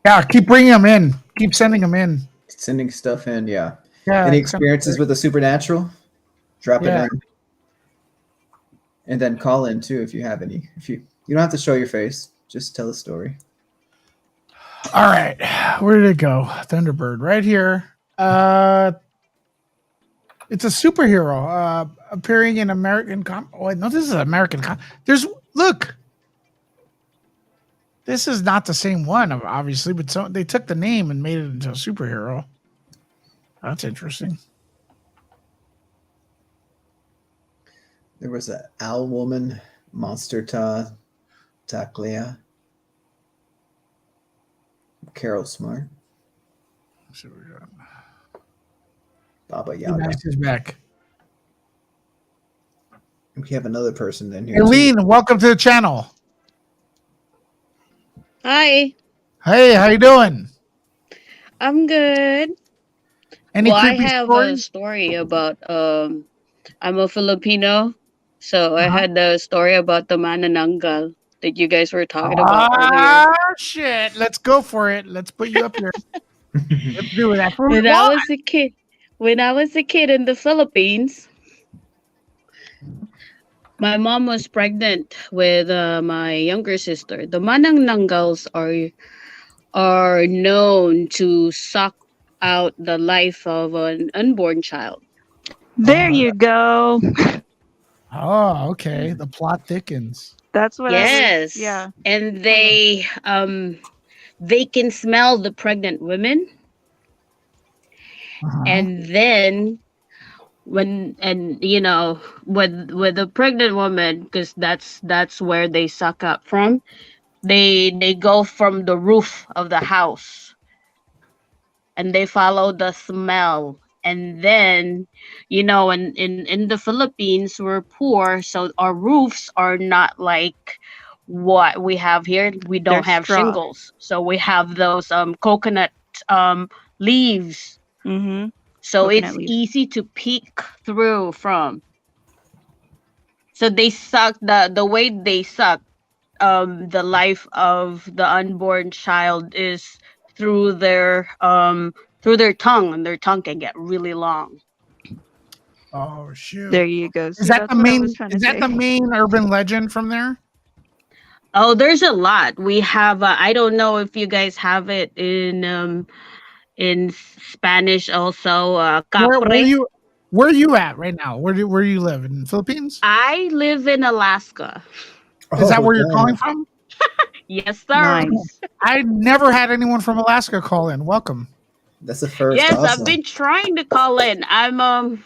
Yeah, keep bringing them in. Keep sending them in. Sending stuff in, yeah. Yeah. Any experiences with the supernatural? Drop it in. And then call in too if you have any. If you don't have to show your face, just tell a story. All right, where did it go? Thunderbird, right here. It's a superhero appearing in American Oh, no, this is American There's look. This is not the same one, obviously, but they took the name and made it into a superhero. That's interesting. There was an owl woman, monster Taclea. Carol Smart. So we got Baba Yaga. Nice is back. We have another person in here. Eileen, welcome to the channel. Hi, Hey, how you doing? I'm good. Any Well, I creepy have a stories? story about I'm a Filipino, so I Uh-huh. had the story about the manananggal that you guys were talking about earlier. Shit. Let's go for it. Let's put you up here. Let's do it. That's When I why. was a kid, when I was a kid in the Philippines, my mom was pregnant with my younger sister. The manananggals are known to suck out the life of an unborn child. There you go. Oh, okay. The plot thickens. That's what I was. Yes. Yeah. And they can smell the pregnant women. Uh-huh. And then with the pregnant woman, because that's where they suck up from, they go from the roof of the house and they follow the smell. And then, in the Philippines, we're poor, so our roofs are not like what we have here. We They're don't have straw. shingles, so we have those coconut leaves. Mm-hmm. So Coconut it's leaves. easy to peek through from. So they suck the way they suck the life of the unborn child is through their tongue, and their tongue can get really long. Oh shoot. There you go. Is See, that that's the what I main was trying to is that say. the main urban legend from there? Oh, there's a lot. We have I don't know if you guys have it in Spanish also, Where capre. where you at right now? Where do you live? In the Philippines? I live in Alaska. Is that where you're damn. calling from? Yes, sir. Nice. I never had anyone from Alaska call in. Welcome. That's the first. Yes, Awesome. I've been trying to call in. I'm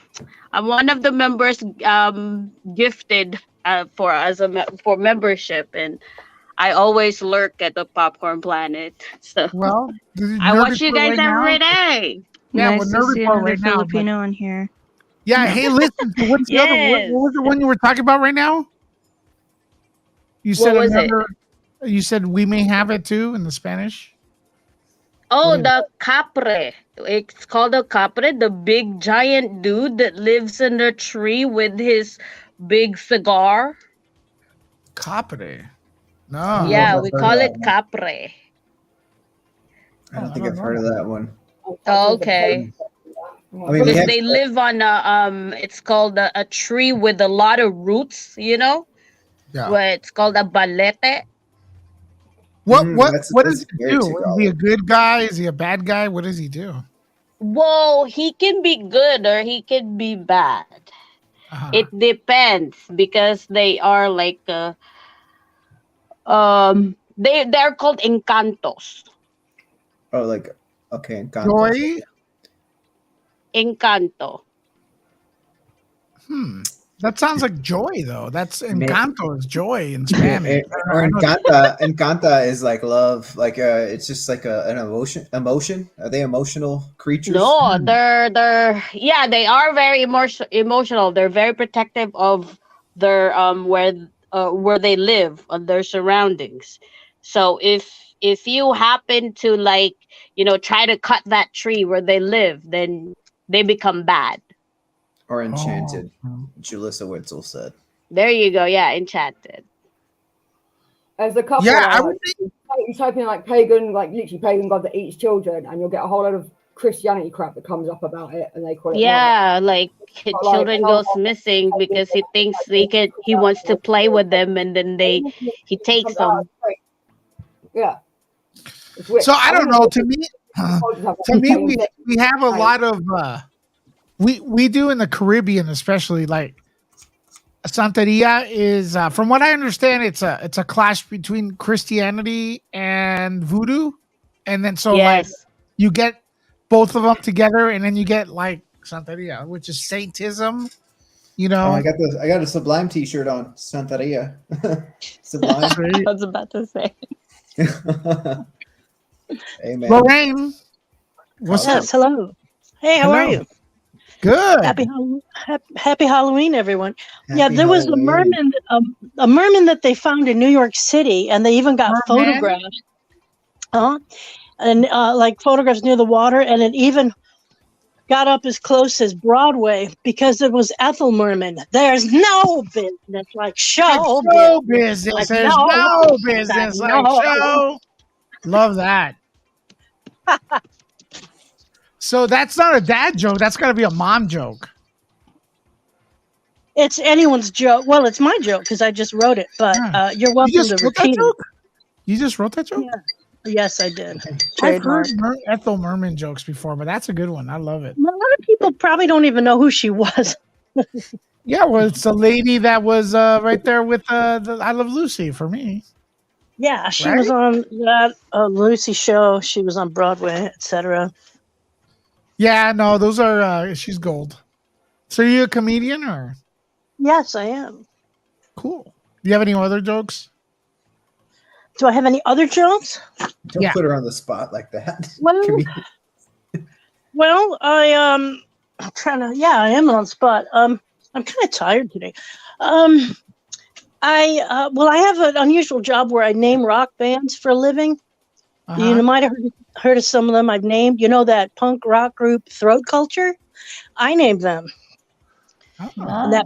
one of the members gifted for membership, and I always lurk at the Popcorn Planet. So Well, I watch you guys every day. Yeah, Nice well, to Nerd see Report another right now. But Filipino on here. yeah, hey, listen. So what's the other? What Yes. was the one you were talking about right now? You said What was it? another. You said we may have it too in the Spanish. Oh, What is the capre. It's called a capre, the big giant dude that lives in a tree with his big cigar. Capre. No. Yeah, I've we heard call of it that capre. I don't I think don't I've know heard of that. that one. Oh, okay. I mean, we Because have. they live on it's called a tree with a lot of roots, Yeah. Where it's called a balete. What That's does he very do? Is he a Tagalog. good guy? Is he a bad guy? What does he do? Well, he can be good or he can be bad. Uh-huh. It depends because they are like they're called encantos. Oh, like okay, Encantos. Joy. Encanto. That sounds like joy, though. That's encanto is joy in Yeah, Spanish. or encanta is like love, like it's just like an emotion. Are they emotional creatures? No, they're they are very emotional. They're very protective of their where they live on their surroundings. So if you happen to try to cut that tree where they live, then they become bad. Or enchanted. Oh. Julissa Witzel said. There you go. Yeah, enchanted. There's a couple. Yeah, I Like, would you type in like pagan, like literally pagan god that eats children, and you'll get a whole lot of Christianity crap that comes up about it, and they call it. Yeah, like But, children goes missing because he thinks he wants to play with them, and then he takes them. Yeah. It's weird. So I don't know. To me, we we have a lot of we do in the Caribbean, especially like Santeria is from what I understand, it's a clash between Christianity and voodoo, and then so like Yes. you get both of them together, and then you get like Santeria, which is Saintism. You Oh, know, I got a Sublime T-shirt on Santeria. Sublime. I was about to say. Amen. Lorraine, what's up? Yes, hello. Hey, how are Hello. you? Good. Happy Halloween, everyone. Yeah, Happy there was Halloween. a merman that they found in New York City, and they even got Merman? photographs. And like photographs near the water, and it even got up as close as Broadway because it was Ethel Merman. There's no business like show Show business. business. Like, There's no, no business like no. show. Love that. So that's not a dad joke. That's got to be a mom joke. It's anyone's joke. Well, it's my joke because I just wrote it, but Yeah. you're You welcome just to wrote that repeat it. joke? You just wrote that joke? Yeah. Yes, I did. I've heard Trademark. Ethel Merman jokes before, but that's a good one. I love it. A lot of people probably don't even know who she was. Yeah, well, it's the lady that was right there with the I Love Lucy for me. Yeah, she Right? was on that Lucy show. She was on Broadway, etc. Yeah, no, those are she's gold. So are you a comedian or Yes, I am. cool? Do you have any other jokes? Do I have any other jokes? Don't Yeah. put her on the spot like that. Well, I'm trying to. Yeah, I am on spot. I'm kind of tired today. I have an unusual job where I name rock bands for a living. Uh-huh. You might have heard of some of them I've named. You know that punk rock group Throat Culture? I named them. Oh. And that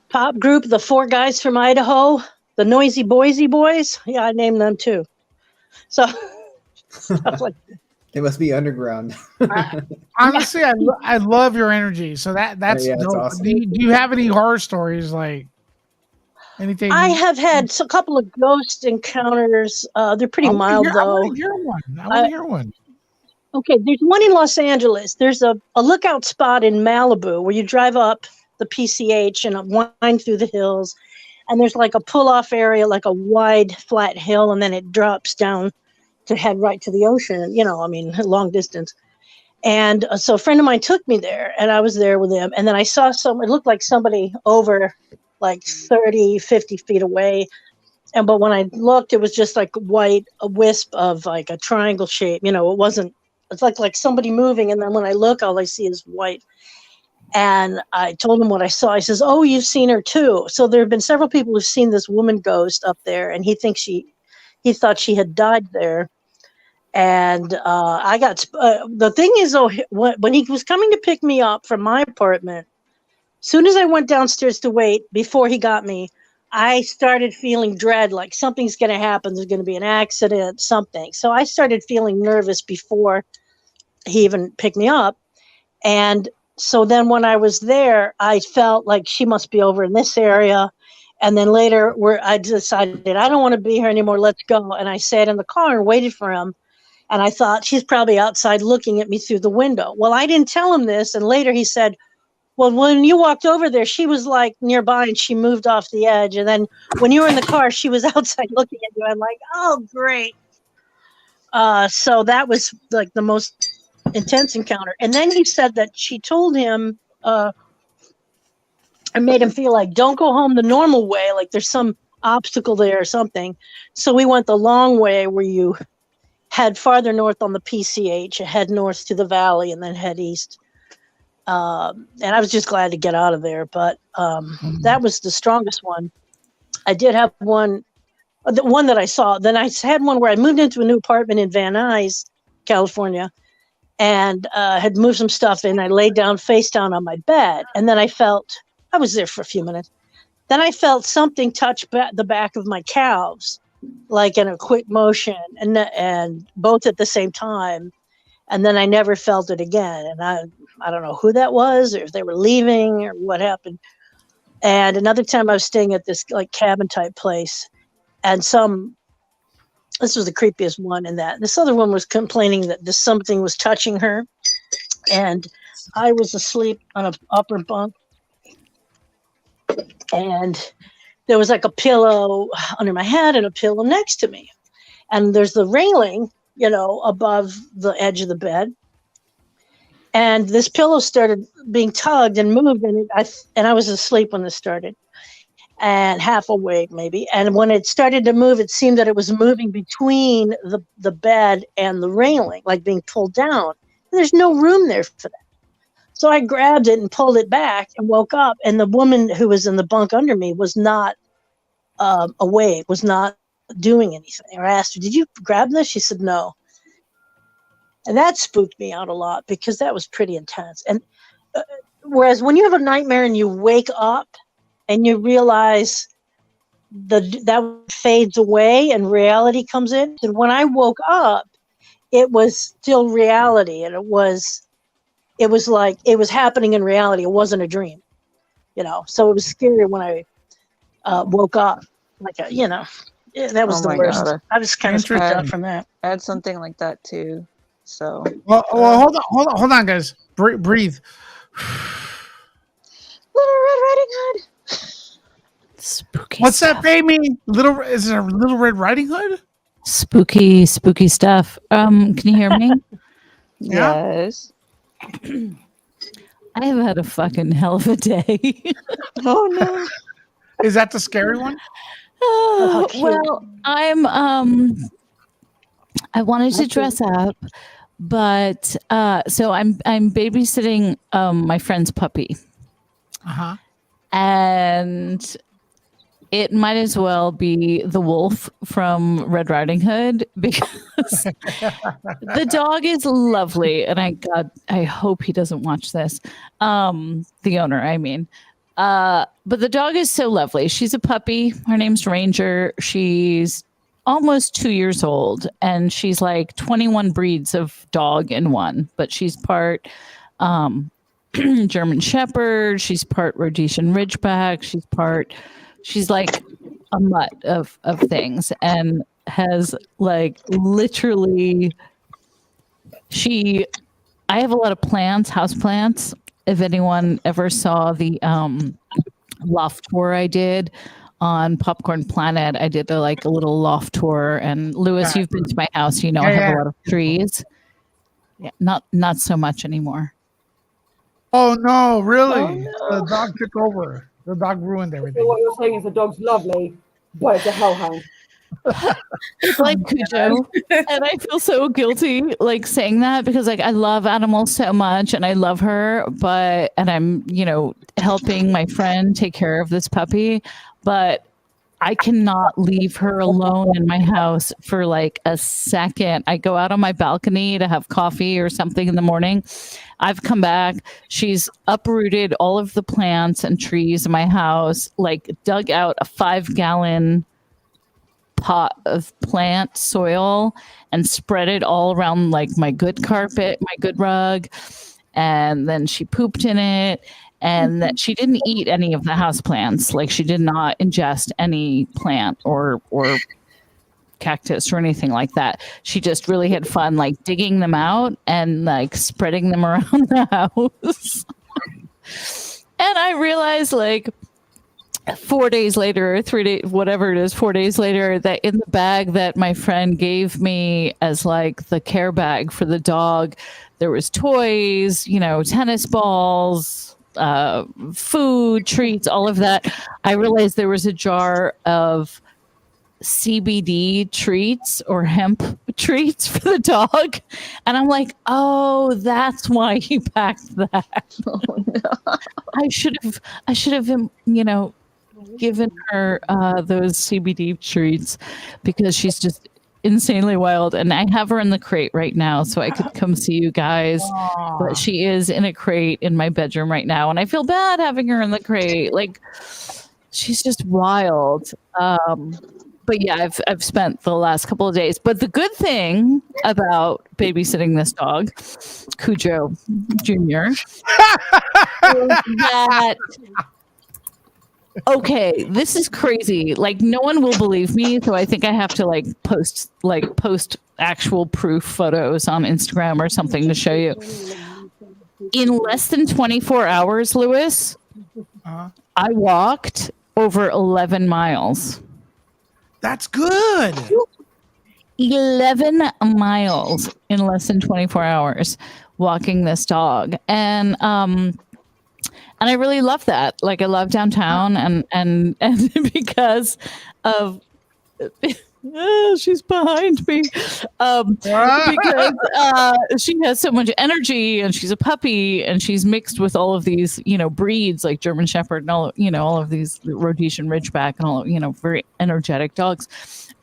pop group, the Four Guys from Idaho, the Noisy Boise Boys. Yeah, I named them too. So stuff like They must be underground. Honestly, I love your energy. So that's Yeah, that's dope. awesome. Do you have any horror stories like anything? I have had a couple of ghost encounters. They're pretty mild I though. want to hear one. I want to hear one. Okay, there's one in Los Angeles. There's a lookout spot in Malibu where you drive up the PCH and wind through the hills. And there's like a pull-off area, like a wide, flat hill, and then it drops down to head right to the ocean. Long distance. And so a friend of mine took me there, and I was there with him. And then I saw it looked like somebody over like 30, 50 feet away. But when I looked, it was just like a wisp of like a triangle shape. It's like somebody moving. And then when I look, all I see is white. And I told him what I saw. He says, "Oh, you've seen her too." So there have been several people who've seen this woman ghost up there, and he thought she had died there. And the thing is, though, when he was coming to pick me up from my apartment, soon as I went downstairs to wait before he got me, I started feeling dread, like something's going to happen. There's going to be an accident, something. So I started feeling nervous before he even picked me up. And so then when I was there, I felt like she must be over in this area. And then later I decided I don't want to be here anymore. Let's go. And I sat in the car and waited for him. And I thought she's probably outside looking at me through the window. Well, I didn't tell him this. And later he said, "Well, when you walked over there, she was like nearby and she moved off the edge. And then when you were in the car, she was outside looking at you." I'm like, "Oh, great." So that was like the most intense encounter. And then he said that she told him and made him feel like, don't go home the normal way, like there's some obstacle there or something. So we went the long way where you head farther north on the PCH, head north to the valley, and then head east. And I was just glad to get out of there. But that was the strongest one. I did have one, the one that I saw. Then I had one where I moved into a new apartment in Van Nuys, California, and had moved some stuff in. I laid down face down on my bed, and then I was there for a few minutes. Then I felt something touch the back of my calves, like in a quick motion, and both at the same time. And then I never felt it again. And I don't know who that was, or if they were leaving, or what happened. And another time I was staying at this like cabin type place, and some This was the creepiest one in that. This other one was complaining that something was touching her. And I was asleep on an upper bunk. And there was like a pillow under my head and a pillow next to me. And there's the railing, above the edge of the bed. And this pillow started being tugged and moved. And I was asleep when this started. And half awake maybe. And when it started to move, it seemed that it was moving between the bed and the railing, like being pulled down. And there's no room there for that. So I grabbed it and pulled it back and woke up. And the woman who was in the bunk under me was not awake, was not doing anything. I asked her, "Did you grab this?" She said, "No." And that spooked me out a lot because that was pretty intense. And whereas when you have a nightmare and you wake up, and you realize that fades away and reality comes in. And when I woke up, it was still reality. And it was like it was happening in reality. It wasn't a dream, So it was scary when I woke up. Like, that was the worst. God. I was kind of freaked out from that. I had something like that too. So. Well, hold on, guys. Breathe. Little Red Riding Hood. Spooky. What's stuff. that, baby? Is it a Little Red Riding Hood? Spooky stuff. Can you hear me? Yeah. Yes. I have had a fucking hell of a day. Oh no. Is that the scary one? Well, I wanted to dress up, but so I'm babysitting my friend's puppy. Uh-huh. And it might as well be the wolf from Red Riding Hood because the dog is lovely. And I hope he doesn't watch this. The owner, I mean. But the dog is so lovely. She's a puppy. Her name's Ranger. She's almost 2 years old. And she's like 21 breeds of dog in one. But she's part German Shepherd. She's part Rhodesian Ridgeback. She's like a mutt of things and has like literally I have a lot of plants, house plants. If anyone ever saw the loft tour I did on Popcorn Planet, I did a little loft tour. And Louis, you've been to my house, I have a lot of trees. Yeah, not so much anymore. Oh no, really? Oh, no. The dog took over. The dog ruined So everything. what you're saying is the dog's lovely, but it's a hellhound. It's like Cujo, and I feel so guilty saying that because I love animals so much and I love her, and I'm helping my friend take care of this puppy, but I cannot leave her alone in my house for a second. I go out on my balcony to have coffee or something in the morning. I've come back. She's uprooted all of the plants and trees in my house, dug out a 5-gallon pot of plant soil and spread it all around my good carpet, my good rug. And then she pooped in it. And that she didn't eat any of the house plants. She did not ingest any plant or cactus or anything like that. She just really had fun digging them out and spreading them around the house. And I realized 4 days later, 3 days, whatever it is, 4 days later, that in the bag that my friend gave me as the care bag for the dog, there was toys, tennis balls, food, treats, all of that. I realized there was a jar of CBD treats or hemp treats for the dog. And I'm like, oh, that's why he packed that. Oh, no. I should have, given her those CBD treats because she's just insanely wild. And I have her in the crate right now so I could come see you guys. Aww. But she is in a crate in my bedroom right now. And I feel bad having her in the crate. She's just wild. But yeah, I've spent the last couple of days. But the good thing about babysitting this dog, Cujo Jr., is that Okay, this is crazy. Like no one will believe me, so I think I have to post actual proof photos on Instagram or something to show you. In less than 24 hours, Lewis, Uh, I walked over 11 miles. that's good. 11 miles in less than 24 hours walking this dog. And I really love that. Like I love downtown and because of she's behind me. Because she has so much energy and she's a puppy and she's mixed with all of these, breeds like German Shepherd and all of these Rhodesian Ridgeback and all, very energetic dogs.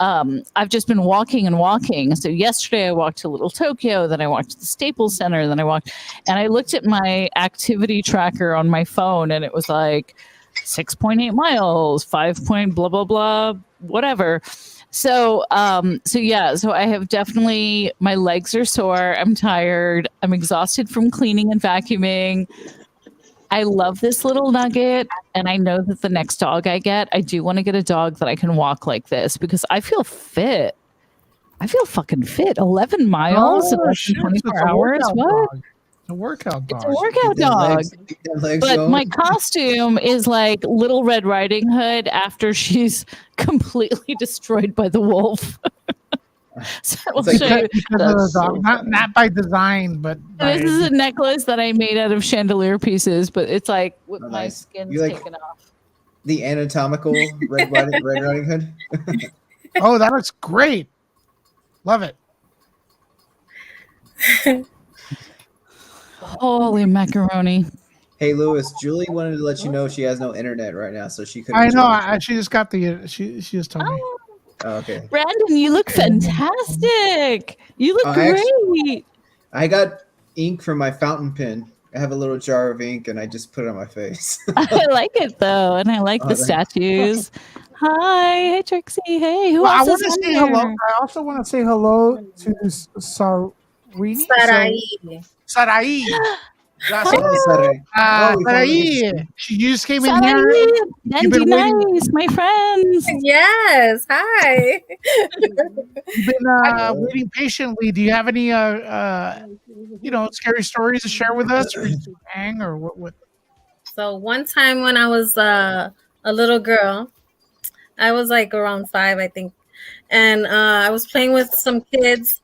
I've just been walking and walking. So yesterday I walked to Little Tokyo, then I walked to the Staples Center, then and I looked at my activity tracker on my phone and it was like 6.8 miles, 5 point blah, blah, blah, whatever. So I have definitely, my legs are sore. I'm tired. I'm exhausted from cleaning and vacuuming. I love this little nugget. And I know that the next dog I get, I do want to get a dog that I can walk like this because I feel fit. I feel fucking fit. 11 miles in less than 24 hours. What? A workout dog. It's a workout dog. But my costume is like Little Red Riding Hood after she's completely destroyed by the wolf. So I will show you. Not by design, but this is a necklace that I made out of chandelier pieces, but it's like with my skin taken off. The anatomical Red Riding Hood. Oh, that looks great. Love it. Holy macaroni. Hey, Lewis, Julie wanted to let you know she has no internet right now, so she couldn't. I know. She just got she just told me. Oh, okay. Brandon, you look fantastic. You look great. I got ink from my fountain pen. I have a little jar of ink, and I just put it on my face. I like it, though, and I like the statues. Hi. Hey, Trixie. Hey. Who else I want to is say here? hello. I also want to say hello to Sarini. Sarai. Sarai. She just came in here. You've been nice, my friends. Yes. Hi. You've been waiting patiently. Do you have any scary stories to share with us, or just hang, or what? So one time when I was a little girl, I was like around 5, I think, and I was playing with some kids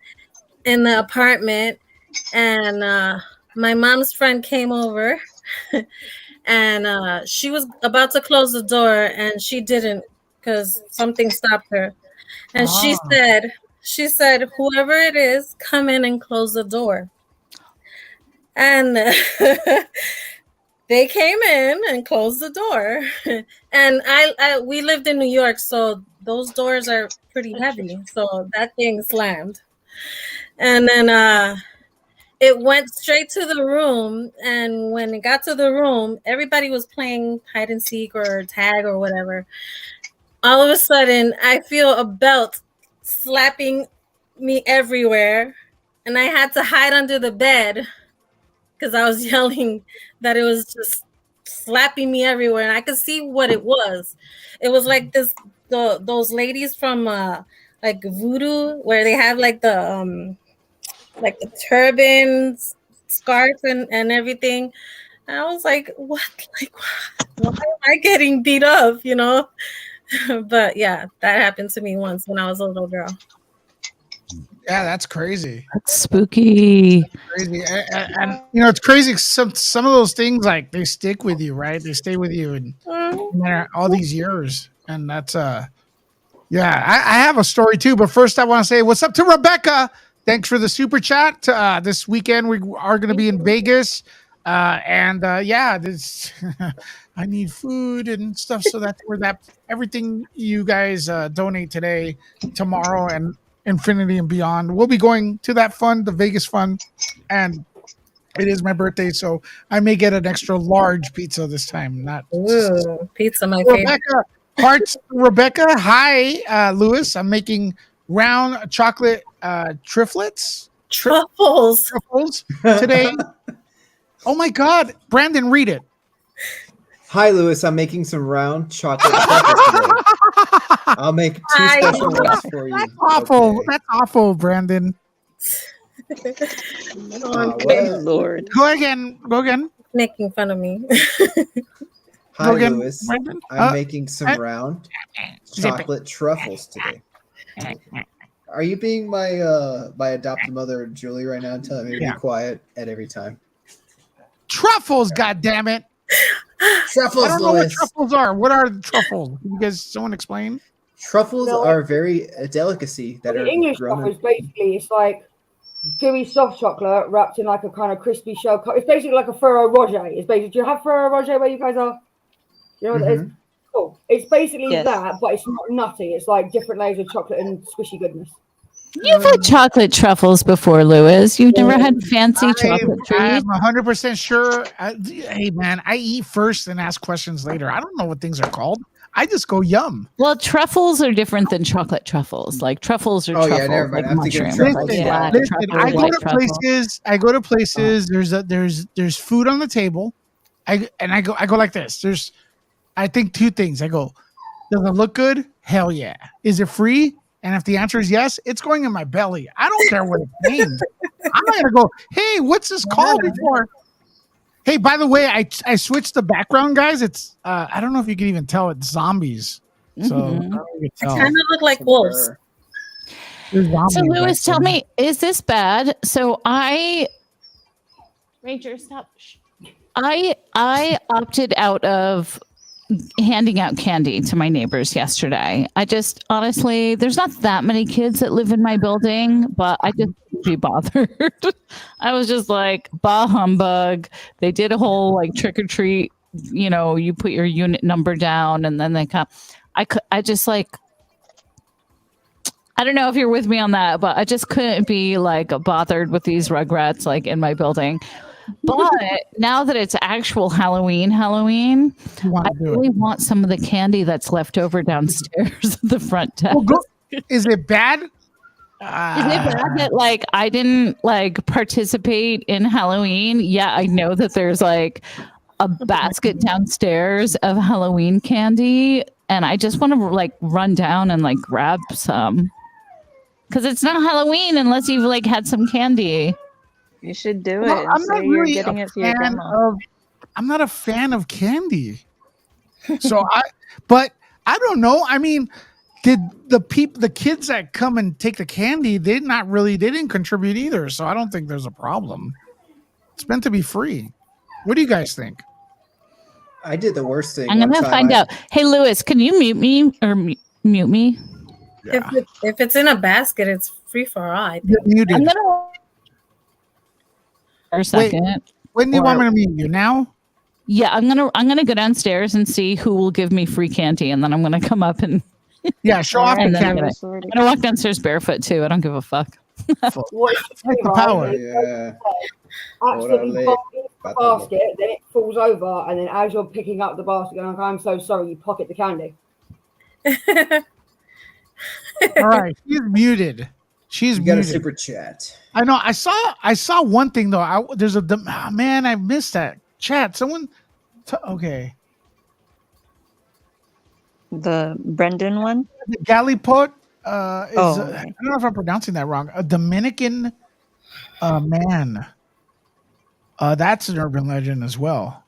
in the apartment, and my mom's friend came over and she was about to close the door and she didn't because something stopped her. And she said, whoever it is, come in and close the door. And they came in and closed the door. And we lived in New York, so those doors are pretty heavy. So that thing slammed. And then it went straight to the room, and when it got to the room, everybody was playing hide and seek or tag or whatever. All of a sudden, I feel a belt slapping me everywhere, and I had to hide under the bed because I was yelling that it was just slapping me everywhere, and I could see what it was. It was like those ladies from like voodoo, where they have like the turbans, scarf, and everything. And I was like, what? Like, why am I getting beat up, But yeah, that happened to me once when I was a little girl. Yeah, that's crazy. That's spooky. Crazy. And it's crazy. Some of those things, like, they stick with you, right? They stay with you and all these years. And that's I have a story too. But first I want to say what's up to Rebecca. Thanks for the super chat. This weekend we are going to be in Vegas, this I need food and stuff, so that's where everything you guys donate today, tomorrow, and infinity and beyond. We'll be going to that fund, the Vegas fund, and it is my birthday, so I may get an extra large pizza this time. Pizza, my favorite. Rebecca, hi, Lewis. I'm making round chocolate truffles today. Oh my God, Brandon, read it. Hi, Lewis. I'm making some round chocolate truffles today. I'll make 2 Hi. special ones for you. That's awful. Okay. That's awful, Brandon. Oh, Good What? lord. Go again. Go again. making fun of me. Hi, again, Lewis. Brandon. I'm making some round Zip it. chocolate truffles today. Are you being my adopted mother, Julie, right now, telling me to Yeah. be quiet at every time? Truffles, goddammit. I Truffles, don't know what Lewis. truffles are. What are the truffles? You guys, someone explain? Truffles No, are a delicacy that the are English grown. stuff is basically it's like gooey soft chocolate wrapped in like a kind of crispy shell. It's basically like a Ferrero Rocher. It's basically. Do you have Ferrero Rocher where you guys are? Do you know what it is? Mhm. Cool. It's basically Yes. that, but it's not nutty. It's like different layers of chocolate and squishy goodness. You've had chocolate truffles before, Lewis. You've never had fancy chocolate I'm treats. 100% sure. Hey, man, I eat first and ask questions later. I don't know what things are called. I just go yum. Well, truffles are different than chocolate truffles. Like truffles are Oh, yeah, truffles, never mind. like I have to give mushrooms, truffles like to black that. Listen, truffles, I go white to truffles. places. I go to places. There's food on the table. I go like this. There's, I think 2 things. I go, does it look good? Hell yeah. Is it free? And if the answer is yes, it's going in my belly. I don't care what it's named. I'm not gonna go, hey, what's this called before? Hey, by the way, I switched the background, guys. It's I don't know if you can even tell it's zombies. So I Mhm. don't know if you can Kind tell. of look like wolves. There's So, zombies Lewis, back tell there. me, is this bad? So, Ranger, stop. Shh. I opted out of handing out candy to my neighbors yesterday. I just honestly, there's not that many kids that live in my building, but I just couldn't be bothered. I was just like, bah humbug. They did a whole like trick or treat. You know, you put your unit number down, and then they come. I just like. I don't know if you're with me on that, but I just couldn't be like bothered with these rugrats like in my building. But now that it's actual Halloween, You want I to do really it? want some of the candy that's left over downstairs at the front desk. Well, is it bad? Is it bad that like I didn't like participate in Halloween? Yeah, I know that there's like a basket downstairs of Halloween candy, and I just want to like run down and like grab some because it's not Halloween unless you've like had some candy. You should do it Well, and I'm say not you're really getting a it for your fan grandma. of. I'm not a fan of candy. So but I don't know. I mean, did the kids that come and take the candy, they didn't contribute either. So I don't think there's a problem. It's meant to be free. What do you guys think? I did the worst thing I'm one gonna time. find out. Hey, Lewis, can you mute me or mute me? Yeah. If it's in a basket, it's free for all. I think. You're muted. I'm gonna for a second. When do you or- want me to mute you? Now? Yeah, I'm gonna go downstairs and see who will give me free candy, and then I'm gonna come up and Yeah, show off the And then candy. I'm gonna walk downstairs barefoot too. I don't give a fuck. What is Like the right, power. is Yeah. absolutely Orale, pop into the pato. basket, then it falls over, and then as you're picking up the basket, you're like, I'm so sorry, you pocket the candy. All right, she's muted. She's You got a muted. super chat. I know. I saw one thing though. There's man. I missed that chat. Someone. Okay. The Brendan one? The Gallipot is. Oh, okay. I don't know if I'm pronouncing that wrong. A Dominican man. That's an urban legend as well.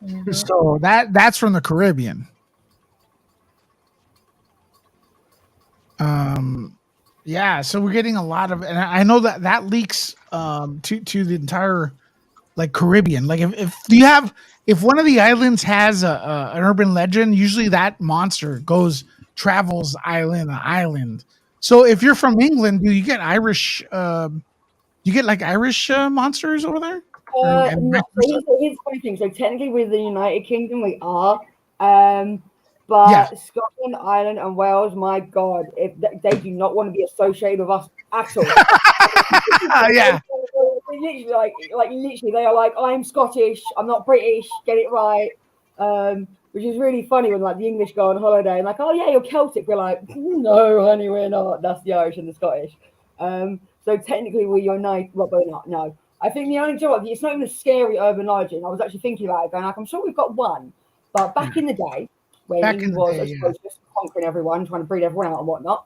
Mhm. So that's from the Caribbean. Yeah, so we're getting a lot of, and I know that leaks to the entire like Caribbean. Like if do you have, if one of the islands has an urban legend, usually that monster travels island to island. So if you're from England, do you get Irish? You get like Irish monsters over there? And No, vice so versa? here's the funny thing. So technically, with the United Kingdom, we are. But Yeah. Scotland, Ireland, and Wales, my God, if they do not want to be associated with us at all. Yeah. They literally, like literally, they are like, I'm Scottish, I'm not British, get it right. Which is really funny when like the English go on holiday and like, oh yeah, you're Celtic. We're like, no, honey, we're not. That's the Irish and the Scottish. So technically, we're united, but we're not. No, I think the only job, it's not even a scary urban legend. I was actually thinking about it, going like, I'm sure we've got one. But back in the day, when Back he in the was, day, I suppose, just conquering everyone, trying to breed everyone out and whatnot,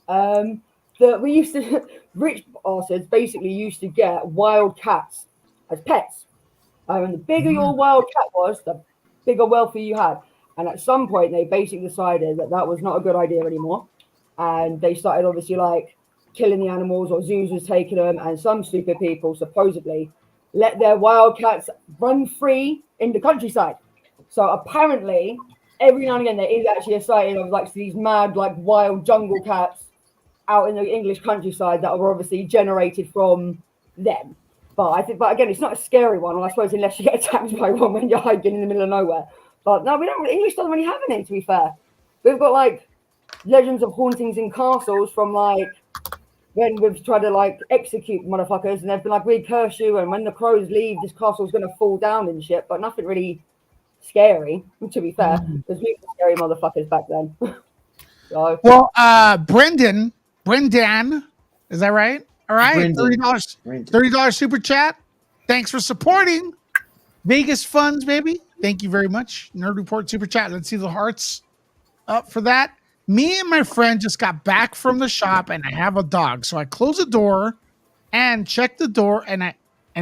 that we used to, rich bastards basically used to get wild cats as pets. And the bigger your wild cat was, the bigger wealthy you had. And at some point, they basically decided that that was not a good idea anymore. And they started obviously like killing the animals, or zoos was taking them. And some stupid people supposedly let their wild cats run free in the countryside. So apparently, every now and again, there is actually a sighting of like these mad, like wild jungle cats out in the English countryside that were obviously generated from them. But I think, but again, it's not a scary one, I suppose, unless you get attacked by one when you're hiking in the middle of nowhere. But no, we don't. English doesn't really have any, to be fair. We've got like legends of hauntings in castles from like when we've tried to like execute motherfuckers, and they've been like, "We curse you," and when the crows leave, this castle's gonna fall down and shit. But nothing really scary, to be fair, because we were scary motherfuckers back then. So, Well, Brendan, is that right? All right, Brendan. $30 super chat. Thanks for supporting Vegas Funds, baby. Thank you very much. Nerd Report super chat. Let's see the hearts up for that. Me and my friend just got back from the shop, and I have a dog, so I close the door and check the door, and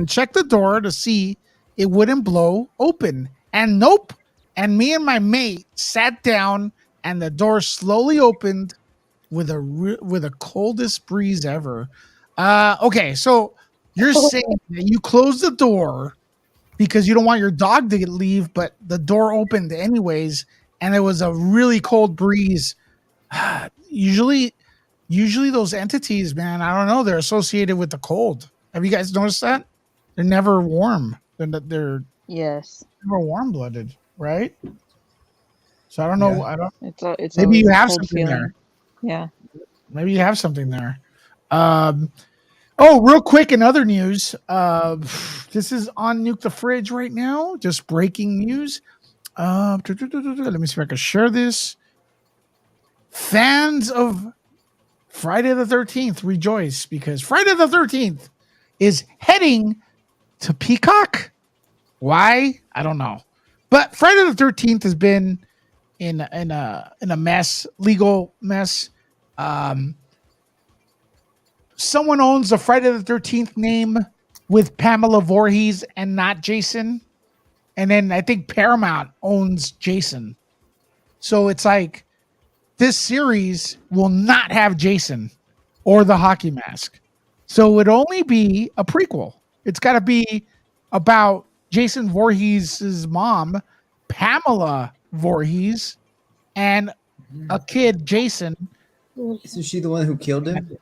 check the door to see it wouldn't blow open. And nope. And me and my mate sat down, and the door slowly opened with a coldest breeze ever. Okay, so you're saying that you closed the door because you don't want your dog to leave, but the door opened anyways, and it was a really cold breeze. Usually those entities, man, I don't know, they're associated with the cold. Have you guys noticed that? They're never warm. They're Yes. never warm-blooded, right? So I don't know. Yeah. I don't. It's Maybe you always a have cold something there. feeling. Yeah. Maybe you have something there. Oh, real quick in other news. This is on Nuke the Fridge right now. Just breaking news. Let me see if I can share this. Fans of Friday the 13th rejoice because Friday the 13th is heading to Peacock. Why? I don't know. But Friday the 13th has been in a mess, legal mess. Someone owns the Friday the 13th name with Pamela Voorhees and not Jason. And then I think Paramount owns Jason. So it's like this series will not have Jason or the hockey mask. So it would only be a prequel. It's got to be about Jason Voorhees' mom, Pamela Voorhees, and a kid, Jason. Isn't she the one who killed him?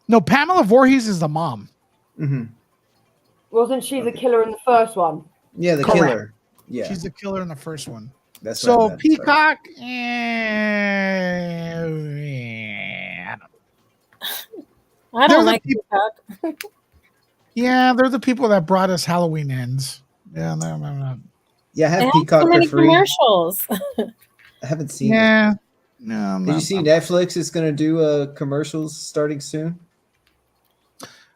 No, Pamela Voorhees is the mom. Mm-hmm. wasn't she the killer in the first one? Yeah, the Correct. killer. Yeah, She's the killer in the first one. that's what I So meant, Peacock, I They're don't the like people- Peacock. yeah, they're the people that brought us Halloween Ends. Yeah, no. yeah. I They have have Peacock too for many free. commercials. I haven't seen it. Yeah, no. I'm Did you not- see I'm- Netflix is going to do commercials starting soon?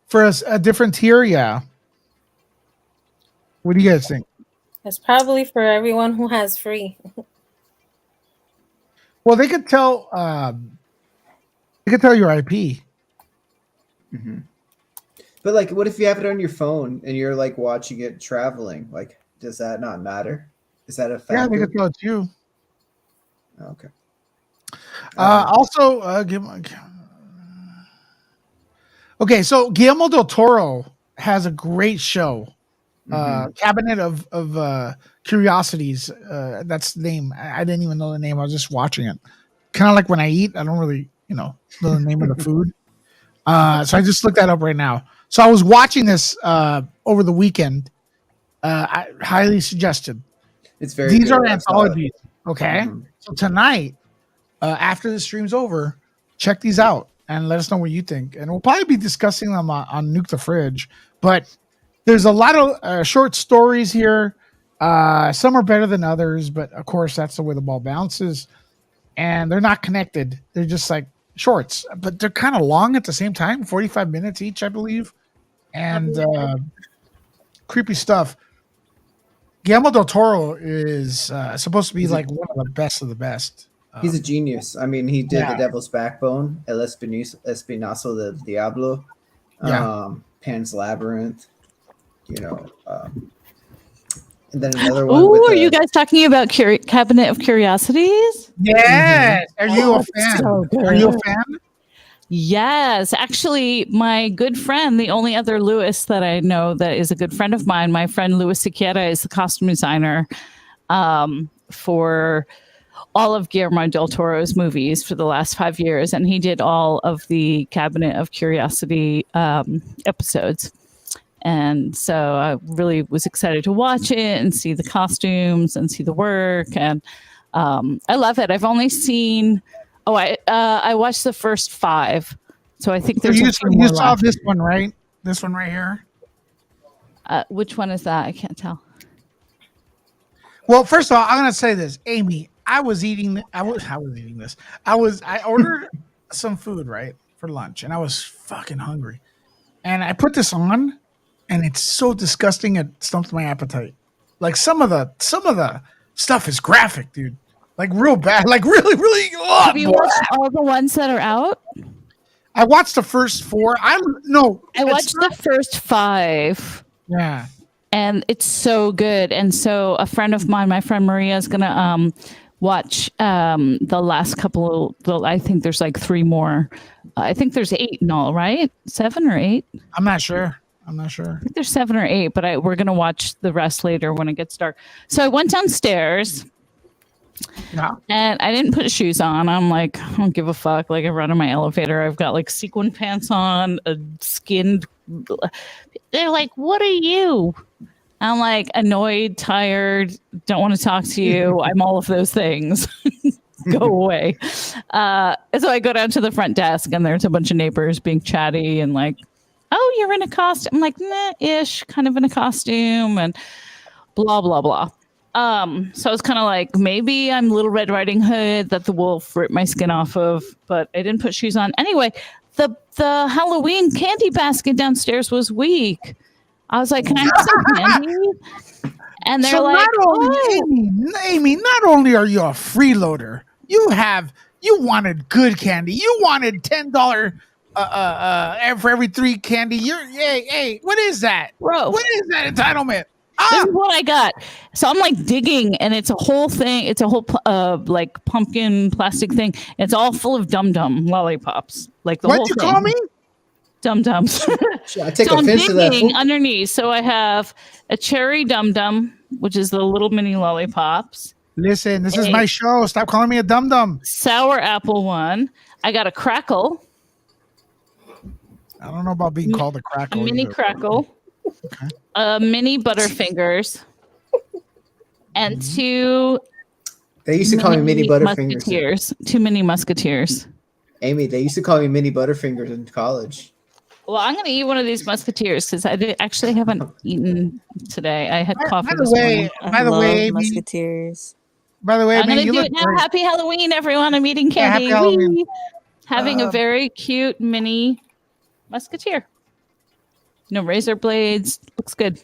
for a different tier? Yeah. What do you guys think? It's probably for everyone who has free. Well, they could tell. They could tell your IP. Mm-hmm. But like, what if you have it on your phone and you're like watching it traveling? Like, does that not matter? Is that a Yeah, factor? they could tell it's you. Okay. Also, okay, so Guillermo del Toro has a great show, Cabinet of Curiosities. That's the name. I didn't even know the name. I was just watching it. Kind of like when I eat, I don't really, know the name of the food. So I just looked that up right now. So I was watching this over the weekend. I highly suggested. It's very. These good. are I saw it. anthologies. Okay, Mhm. so tonight, after the stream's over, check these out and let us know what you think. And we'll probably be discussing them on Nuke the Fridge. But there's a lot of short stories here. Some are better than others, but of course that's the way the ball bounces. And they're not connected. They're just like shorts, but they're kind of long at the same time, 45 minutes each, I believe. And creepy stuff. Guillermo del Toro is supposed to be like one of the best. He's a genius. I mean, he did Yeah. The Devil's Backbone, El Espinazo del Diablo, Pan's Labyrinth, you know, and then another one. Oh, are you guys talking about Cabinet of Curiosities? Yes. Are you a fan? So good. Are you a fan? Yes, actually, my good friend, the only other Louis that I know that is a good friend of mine, my friend Louis Siqueira, is the costume designer for all of Guillermo del Toro's movies for the last 5 years, and he did all of the Cabinet of Curiosity episodes. And so I really was excited to watch it and see the costumes and see the work, and I love it. I've only seen. I watched the first 5, so I think there's. You a few more saw left. this one, right? This one right here. Which one is that? I can't tell. Well, first of all, I'm gonna say this, Amy. I was eating. I was eating this. I ordered some food right for lunch, and I was fucking hungry, and I put this on, and it's so disgusting it stumped my appetite. Like some of the stuff is graphic, dude. Like real bad, like really, really. Have you watched all the ones that are out? I watched the first 4. I watched the first 5. Yeah, and it's so good. And so a friend of mine, my friend Maria, is gonna watch the last couple. I think there's like 3 more. I think there's 8 in all, right? 7 or 8? I'm not sure. I think there's 7 or 8, but we're gonna watch the rest later when it gets dark. So I went downstairs. Yeah. And I didn't put shoes on. I'm like, I don't give a fuck. Like I run in my elevator. I've got like sequin pants on, a skinned. They're like, what are you? I'm like annoyed, tired, don't want to talk to you. I'm all of those things. Go away. So I go down to the front desk and there's a bunch of neighbors being chatty and like, oh, you're in a costume. I'm like, nah-ish, kind of in a costume and blah, blah, blah. So it's kind of like maybe I'm Little Red Riding Hood that the wolf ripped my skin off of, but I didn't put shoes on. Anyway, the Halloween candy basket downstairs was weak. I was like, can I have some candy? And they're like, Amy, not only are you a freeloader, you wanted good candy. You wanted $10 for every 3 candy. Hey, what is that? Bro. What is that entitlement? This is what I got. So I'm like digging, and it's a whole thing. It's a whole like pumpkin plastic thing. It's all full of Dum Dum lollipops. Like the whole thing. What'd you call me? Dum Dums. I take offense to that. Underneath. So I have a cherry Dum Dum, which is the little mini lollipops. Listen, this is my show. Stop calling me a Dum Dum. Sour apple one. I got a crackle. I don't know about being called a crackle. A mini either. crackle. Okay. Mini Butterfingers. And 2. They used to call me Mini Butterfingers. Musketeers. 2 mini Musketeers. Amy, they used to call me Mini Butterfingers in college. Well, I'm going to eat one of these Musketeers because I actually haven't eaten today. I had coffee this morning. By the way, Musketeers. By the way, I'm going to you do look it now. great. Happy Halloween, everyone. I'm eating candy. happy Halloween. Whee! Having a very cute mini Musketeer. No razor blades. Looks good.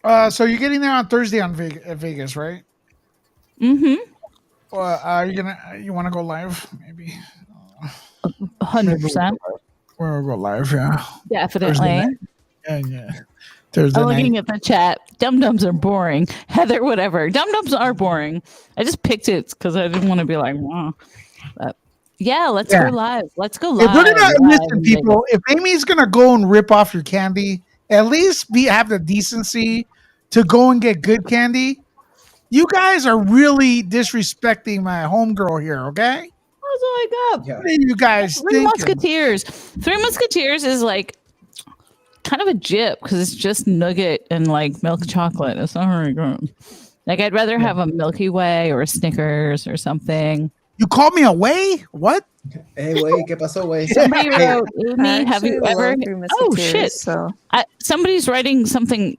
So you're getting there on Thursday at Vegas, right? Mm-hmm. You want to go live? Maybe 100%. We'll go live. Yeah, Definitely. yeah. Thursday I'm looking night. at the chat. Dum Dums are boring. Heather, whatever. Dum Dums are boring. I just picked it because I didn't want to be like, wow. But yeah, let's go live. Let's go live. If we're gonna listen, people, if Amy's gonna go and rip off your candy, at least have the decency to go and get good candy. You guys are really disrespecting my homegirl here, okay? That's all I got. Yeah. What are you guys 3 thinking? Musketeers. 3 Musketeers is like kind of a jip because it's just nugget and like milk chocolate. It's not very good. Like I'd rather have a Milky Way or a Snickers or something. You called me away? What? Hey, wait, ¿qué pasó, güey? Somebody wrote, Amy, I have you actually ever? love 3 Oh Musketeers, shit! So Somebody's writing something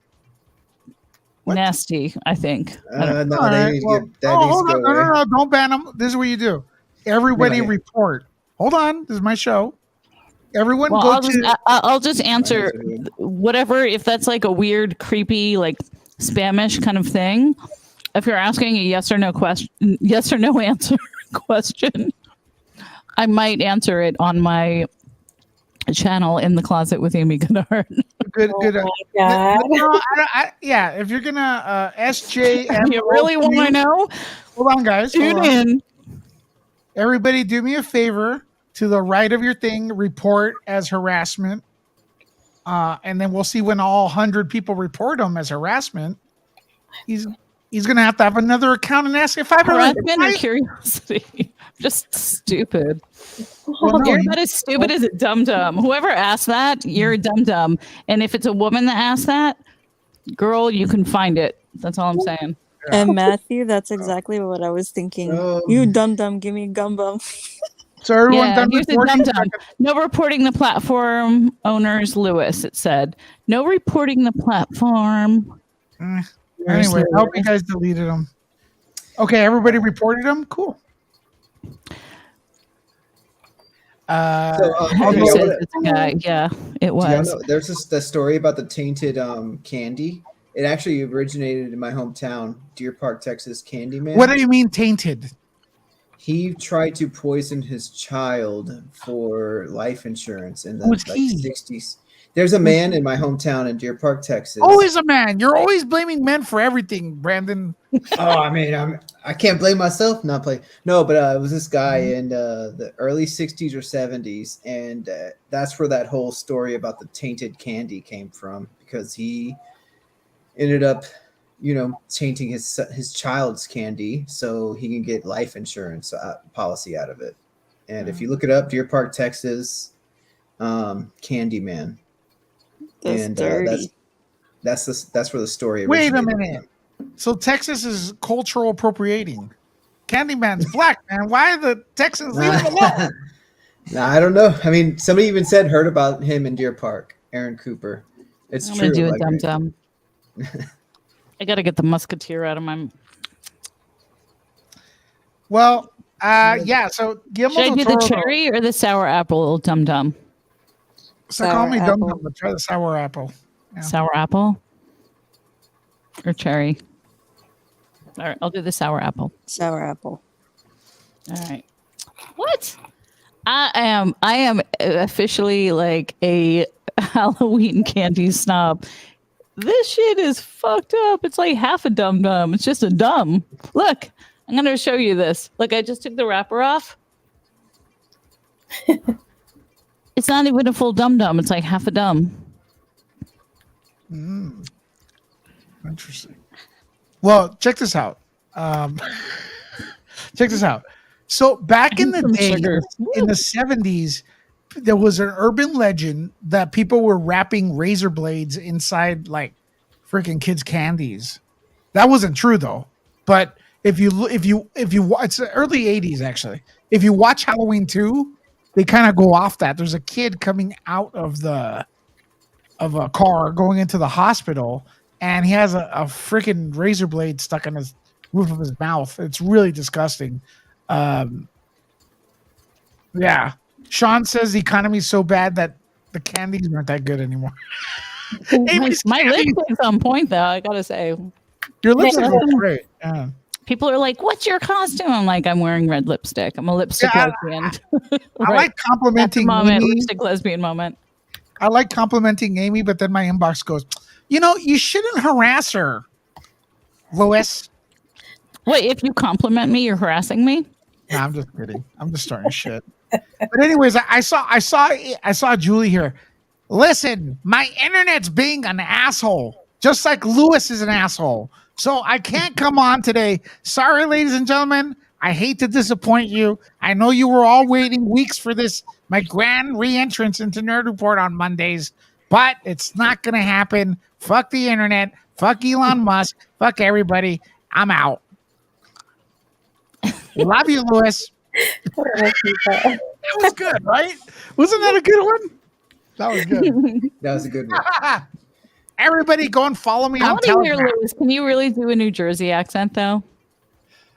What? nasty. I think. I don't- No, All that right, needs well, to get, that needs to go away. no, don't ban them. This is what you do. Everybody Yeah. report. Hold on, this is my show. Everyone Well, go I'll to. just answer whatever. If that's like a weird, creepy, like Spamish kind of thing. If you're asking a yes or no answer question, I might answer it on my channel In the Closet with Amy Goodhart. Good. Oh my God. Yeah, if you're gonna SJ, You really want to know? Hold on, guys. Hold Tune on. in. Everybody, do me a favor. To the right of your thing, report as harassment, and then we'll see when all 100 people report him as harassment. He's gonna have to have another account and ask if I've Harassment or curiosity? Just stupid. Well, no, You're about as stupid as a dum-dum. Whoever asked that, you're a dum-dum. And if it's a woman that asked that, girl, you can find it. That's all I'm saying. And Matthew, that's exactly what I was thinking. You dum dum, give me gum bum. So everyone done here's the reporting? dum-dum. No reporting the platform owners, Lewis, it said. No reporting the platform. Anyway, I hope you guys deleted them. Okay, everybody reported them? Cool. It's a guy. Yeah, it was. There's the story about the tainted candy. It actually originated in my hometown, Deer Park, Texas. Candyman. What do you mean tainted? He tried to poison his child for life insurance in the Who's he? 60s. There's a man in my hometown in Deer Park, Texas. Always a man. You're always blaming men for everything, Brandon. Oh, I mean, I can't blame myself. Not play. No, but it was this guy in the early 60s or 70s, and that's where that whole story about the tainted candy came from, because he ended up, tainting his child's candy so he can get life insurance policy out of it. And if you look it up, Deer Park, Texas, Candyman. That's dirty. That's where the story. Wait a minute. So Texas is cultural appropriating. Candyman's black, man. Why are the Texans leaving him alone? Nah, I don't know. I mean, somebody even heard about him in Deer Park. Aaron Cooper. It's I'm true. gonna do a dum-dum. I gotta get the musketeer out of my. Well, yeah. So Guillermo Should I do del the Toro- cherry or the sour apple dum-dum? So call me Sour dum apple. dum, but try the sour apple. Yeah. Sour apple or cherry? All right, I'll do the sour apple. Sour apple. All right. What? I am officially like a Halloween candy snob. This shit is fucked up. It's like half a dum dum. It's just a dumb. Look, I'm gonna show you this. Look, I just took the wrapper off. It's not even a full dum dum. It's like half a dum. Interesting. Well, check this out. Check this out. So back in the Some day, sugar. in the 70s, there was an urban legend that people were wrapping razor blades inside like freaking kids' candies. That wasn't true though. But if you it's the early 80s actually. If you watch Halloween 2, they kind of go off that. There's a kid coming out of a car going into the hospital, and he has a freaking razor blade stuck in his roof of his mouth. It's really disgusting. Yeah. Sean says the economy's so bad that the candies aren't that good anymore. My lipstick's on point though, I gotta say. Your lipstick looks great. Yeah. People are like, "What's your costume?" I'm like, "I'm wearing red lipstick. I'm a lipstick lesbian." I like complimenting moment, Amy. lipstick lesbian moment. I like complimenting Amy, but then my inbox goes, you shouldn't harass her, Lois. Wait, if you compliment me, you're harassing me? No, I'm just kidding. I'm just starting shit. But anyways, I saw Julie here. Listen, my internet's being an asshole, just like Lewis is an asshole. So I can't come on today. Sorry, ladies and gentlemen. I hate to disappoint you. I know you were all waiting weeks for this, my grand re-entrance into Nerd Report on Mondays, but it's not going to happen. Fuck the internet. Fuck Elon Musk. Fuck everybody. I'm out. Love you, Lewis. That was good, right? Wasn't that a good one? That was good. That was a good one. Everybody go and follow me I on want to hear Telegram. Lewis. Can you really do a New Jersey accent though?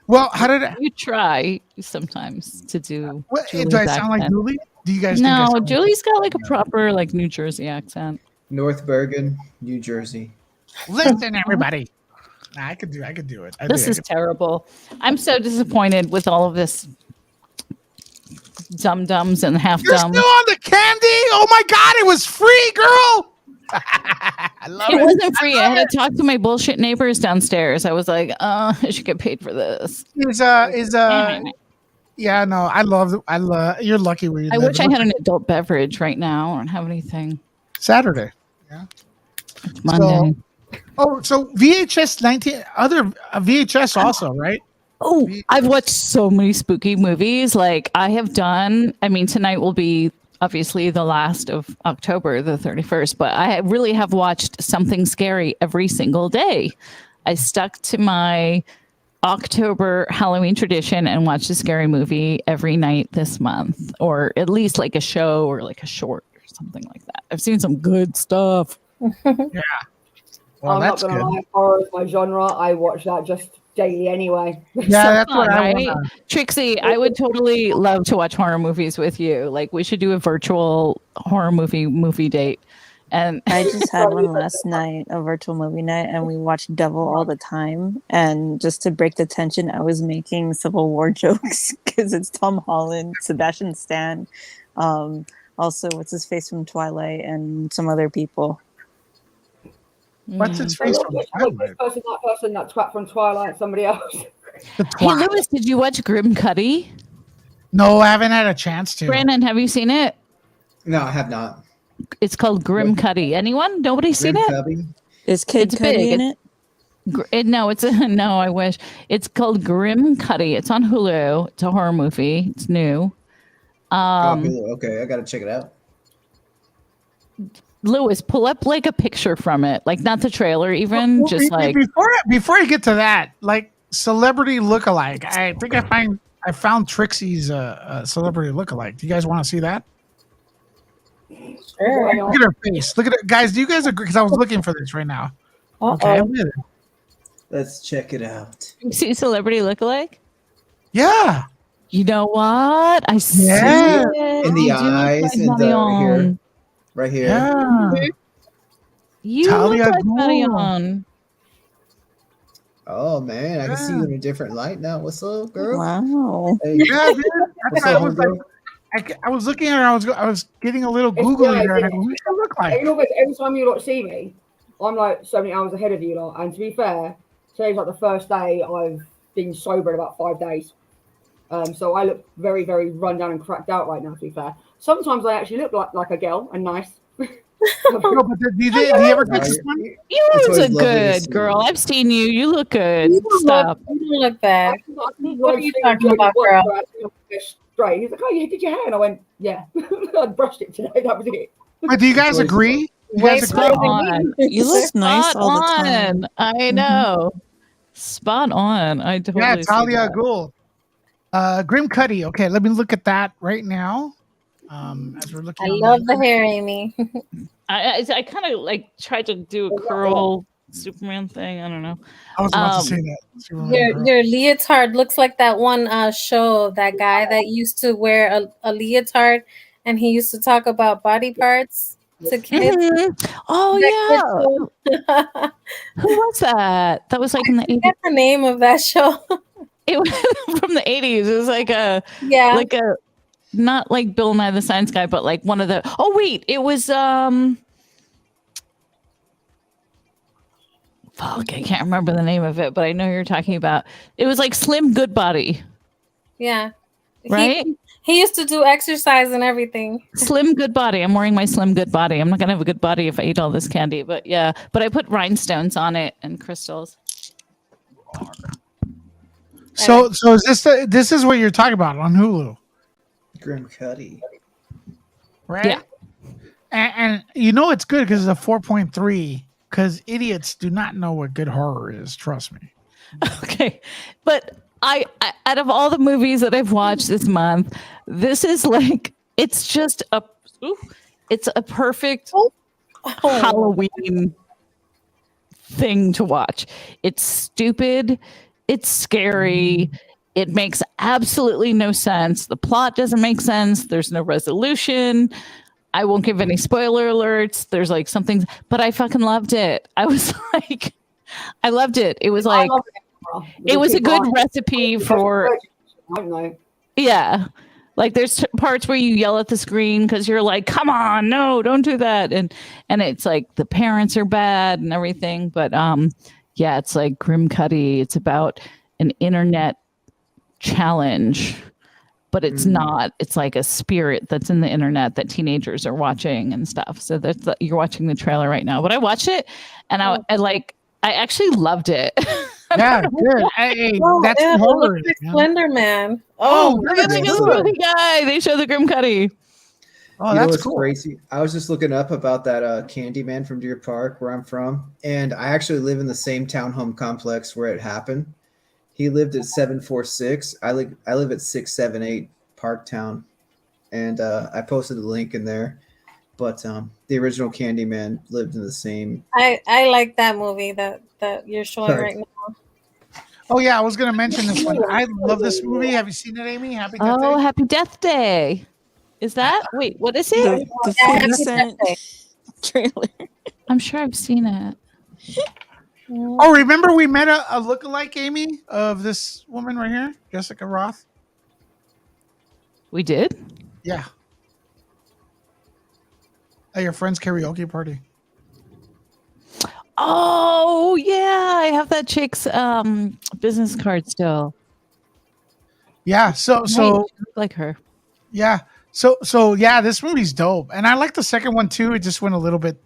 Well, how did I? You try sometimes to do. What, do Julie's I sound like accent. Julie? Do you guys? think I No, sound like- Julie's got like a proper like New Jersey accent. North Bergen, New Jersey. Listen, everybody. Nah, I could do it. This is terrible. I'm so disappointed with all of this dum-dums and You're half-dums. still on the candy? Oh my god, it was free, girl. I love it. It wasn't free. I had to talk to my bullshit neighbors downstairs. I was like, I should get paid for this. Yeah, no, I love you're lucky where you I live. wish I had an adult beverage right now. I don't have anything. Saturday. Yeah. It's Monday. So VHS 19 other VHS also, right? Oh, I've watched so many spooky movies. Like I have done. I mean, tonight will be obviously the last of October, the 31st, but I really have watched something scary every single day. I stuck to my October Halloween tradition and watched a scary movie every night this month, or at least like a show or like a short or something like that. I've seen some good stuff. Yeah. Well, I'm not that's gonna good. lie, horror is my genre. I watch that just daily anyway. Yeah, that's fun, what I right? want. Trixie, I would totally love to watch horror movies with you. Like we should do a virtual horror movie date. And I just had one last night, a virtual movie night, and we watched Devil all the time. And just to break the tension, I was making Civil War jokes because it's Tom Holland, Sebastian Stan, also what's his face from Twilight, and some other people. What's its face from Twilight? That person, that twat from Twilight, somebody else. Hey, Lewis, did you watch Grim Cuddy? No, I haven't had a chance to. Brandon, have you seen it? No, I have not. It's called Grim Cuddy. Anyone? Nobody's seen it? Cubby? Is Kid It's Cudi big. in it? No, it's no. I wish it's called Grim Cuddy. It's on Hulu. It's a horror movie. It's new. Okay, I gotta check it out. Lewis, pull up like a picture from it, like not the trailer, even Well, just like before I get to that, like celebrity lookalike. I think I found Trixie's celebrity lookalike. Do you guys want to see that? Sure. Look at her face. Look at it, guys. Do you guys agree? Because I was looking for this right now. Okay, look at it. Let's check it out. you see celebrity lookalike. Yeah. You know what? I see Yeah. it. In the You do look eyes like and Marion. right here. Yeah. You Talia look like Ghul. Marion. Oh man, I can see you in a different light now. What's up, girl? Wow. Hey, Yeah, dude. That's what's what I up, was like. homegirl? I was looking at her. I was getting a little It's googly nice, there. And I yeah. go, who does she look like? You know, every time you lot see me, I'm like so many hours ahead of you lot. And to be fair, today's like the first day I've been sober in about 5 days. So I look very, very run down and cracked out right now, to be fair. Sometimes I actually look like a girl and nice. No, but do you ever get this one? You It's was a always lovely to good see girl. you. I've seen you. You look good. You don't Stop. look, you don't look bad. What are you talking about, girl? Straight. He's like, oh, you did your hair? And I went, yeah. I brushed it today. That was it. Wait, do you guys agree? You guys agree? Spot on. You look nice Spot all the time. on. I know. Spot on. I totally Yeah, see Talia that. Ghul. Grim Cuddy. Okay, let me look at that right now. As we're looking. I on love the hair, Amy. I kind of like tried to do a curl Superman thing. I don't know. I was about to say that. Superman Your girl. your leotard looks like that one show, that guy that used to wear a leotard and he used to talk about body parts to kids. Mhm. Oh That yeah. Who was that? That was like in the 80s. What's the name of that show? It was from the 80s. It was like a Yeah. like a not like Bill Nye the Science Guy, but like one of the it was fuck, I can't remember the name of it, but I know who you're talking about. It was like Slim Goodbody, Yeah. right? He used to do exercise and everything. Slim Goodbody. I'm wearing my Slim Goodbody. I'm not gonna have a good body if I eat all this candy, but yeah. But I put rhinestones on it and crystals. So is this is what you're talking about on Hulu, Grim Cuddy. right? Yeah. And you know it's good because it's a 4.3. Because idiots do not know what good horror is. Trust me. Okay, but I out of all the movies that I've watched this month, this is like it's just it's a perfect Halloween thing to watch. It's stupid, it's scary, it makes absolutely no sense. The plot doesn't make sense. There's no resolution. I won't give any spoiler alerts. There's like something, but I fucking loved it. I was like, I loved it. It was like, it was a good recipe for, yeah. Like there's parts where you yell at the screen because you're like, come on, no, don't do that. And it's like the parents are bad and everything. But yeah, it's like Grim Cuddy. It's about an internet challenge, but it's not. It's like a spirit that's in the internet that teenagers are watching and stuff. So that's you're watching the trailer right now. But I watched it and I actually loved it. Yeah, good. Hey, that's yeah, horror. like Slender Man. Oh, look at this movie guy. They show the Grim Cuddy. Oh, You know that's what's cool. crazy? I was just looking up about that Candyman from Deer Park, where I'm from, and I actually live in the same townhome complex where it happened. He lived at 746. I live at 678 Parktown, and I posted a link in there. But the original Candyman lived in the same. I like that movie that you're showing right now. Oh yeah, I was gonna mention this one. I love this movie. Have you seen it, Amy? Happy Death Day? Happy Death Day. Is that? Wait, what is it? The 50 Cent trailer. I'm sure I've seen it. Oh, remember we met a lookalike, Amy, of this woman right here, Jessica Roth? We did? Yeah. At your friend's karaoke party. Oh yeah, I have that chick's business card still. Yeah, so Right, she looked like her. yeah. So yeah, this movie's dope. And I like the second one too. It just went a little bit,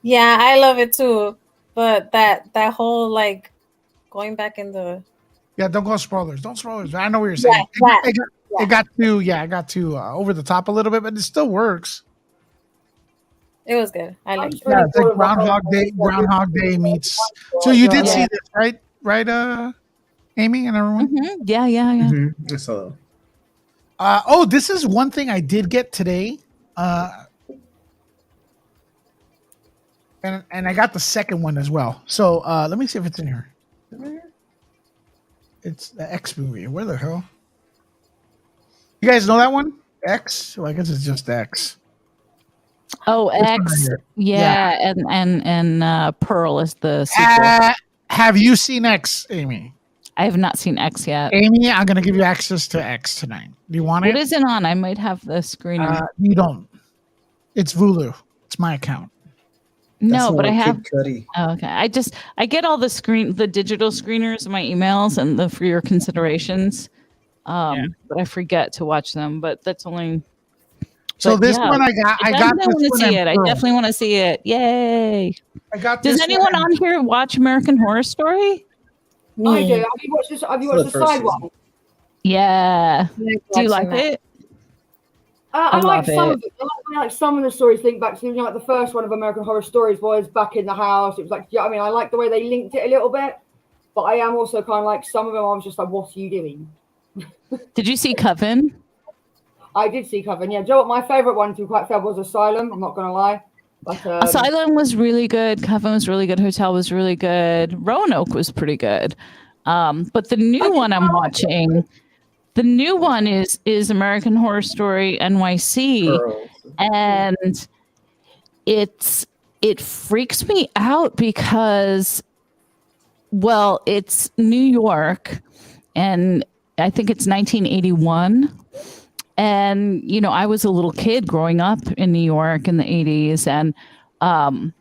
Yeah, I love it too. But that whole like going back in the Yeah, don't go spoilers. Don't spoilers. I know what you're saying. It got too over the top a little bit, but it still works. it was good. I liked it. Yeah, it's like Groundhog Day meets. So you did see this, right? Right, Amy and everyone? Yeah. Mm-hmm. So, this is one thing I did get today. And I got the second one as well. So let me see if it's in here. It's the X movie. Where the hell? You guys know that one? X? Well, I guess it's just X. Oh, X. Yeah. And Pearl is the sequel. Have you seen X, Amy? I have not seen X yet. Amy, I'm going to give you access to X tonight. Do you want it? What is it on? I might have the screen. You don't. It's Hulu. It's my account. No, but I have. Cuddy. Oh, okay. I get all the digital screeners in my emails and the for your considerations. But I forget to watch them. But that's only. So this one I got. I definitely want to see it. I definitely want to see it. Yay! I got. Does anyone on here watch American Horror Story? I do. Have you watched this? Have you watched the side one? Yeah. Do you like it? I like love some it. of it. I like some of the stories. Think back to like the first one of American Horror Stories was back in the house. It was like, I mean, I like the way they linked it a little bit, but I am also kind of like some of them. I was just like, what are you doing? Did you see Coven? I did see Coven. Yeah, do you know what my favorite one to be quite fair was Asylum. I'm not gonna lie. But, Asylum was really good. Coven was really good. Hotel was really good. Roanoke was pretty good. But the new one I'm watching. The new one is American Horror Story NYC, and it freaks me out because, well, it's New York, and I think it's 1981, and I was a little kid growing up in New York in the 80s, and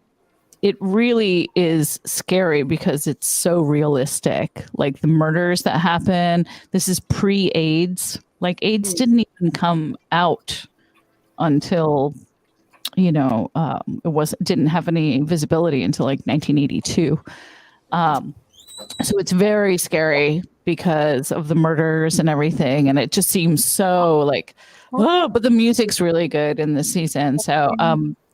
it really is scary because it's so realistic. Like the murders that happen. This is pre-AIDS. Like AIDS didn't even come out until, it didn't have any visibility until like 1982. So it's very scary because of the murders and everything. And it just seems so like, but the music's really good in this season. So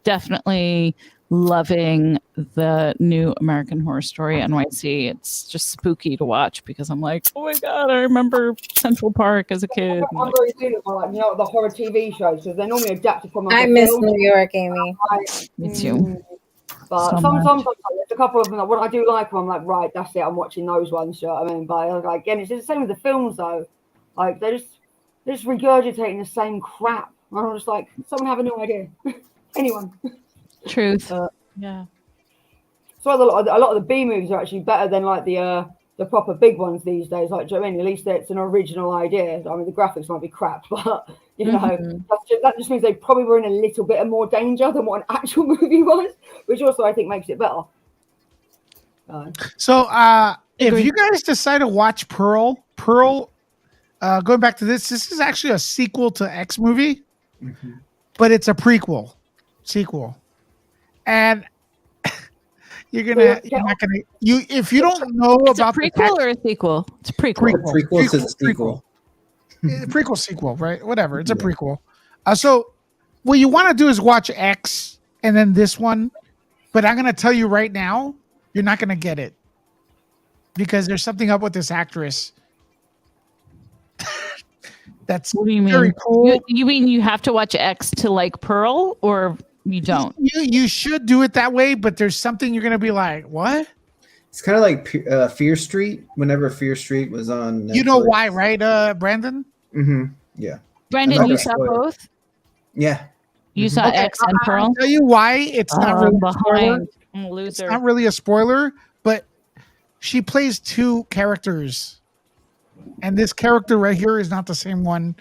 definitely loving the new American Horror Story NYC. It's just spooky to watch because I'm like, oh my god, I remember Central Park as a kid. I'm very good at like the horror TV shows because they're normally adapted from. I miss New York, Amy. Me too. But sometimes there's a couple of them that when I do like them, I'm like, right, that's it. I'm watching those ones. You know what I mean? But again, it's the same with the films though. Like they're just regurgitating the same crap. And I'm just like, someone have a new idea. Anyone. Truth. Yeah. So a lot of the B movies are actually better than like the proper big ones these days. Like, do you know what I mean? At least it's an original idea. I mean, the graphics might be crap, but you know, that just means they probably were in a little bit of more danger than what an actual movie was, which also I think makes it better. So if you guys decide to watch Pearl, going back to this is actually a sequel to X movie, but it's a sequel. And you're not gonna if you don't know It's about a prequel or a sequel? It's a prequel. Prequel to the sequel. Prequel sequel, right? Whatever. It's a prequel. So what you want to do is watch X and then this one, but I'm gonna tell you right now, you're not gonna get it because there's something up with this actress. That's what do you mean? Very cool. You mean you have to watch X to like Pearl, or you don't? You should do it that way, but there's something you're gonna be like, what? It's kind of like Fear Street. Whenever Fear Street was on Netflix. You know why, right, Brandon? Yeah. Brandon, you saw both? Yeah. You saw X and Pearl? I'll tell you why it's not really a spoiler. Loser. It's not really a spoiler, but she plays two characters. And this character right here is not the same one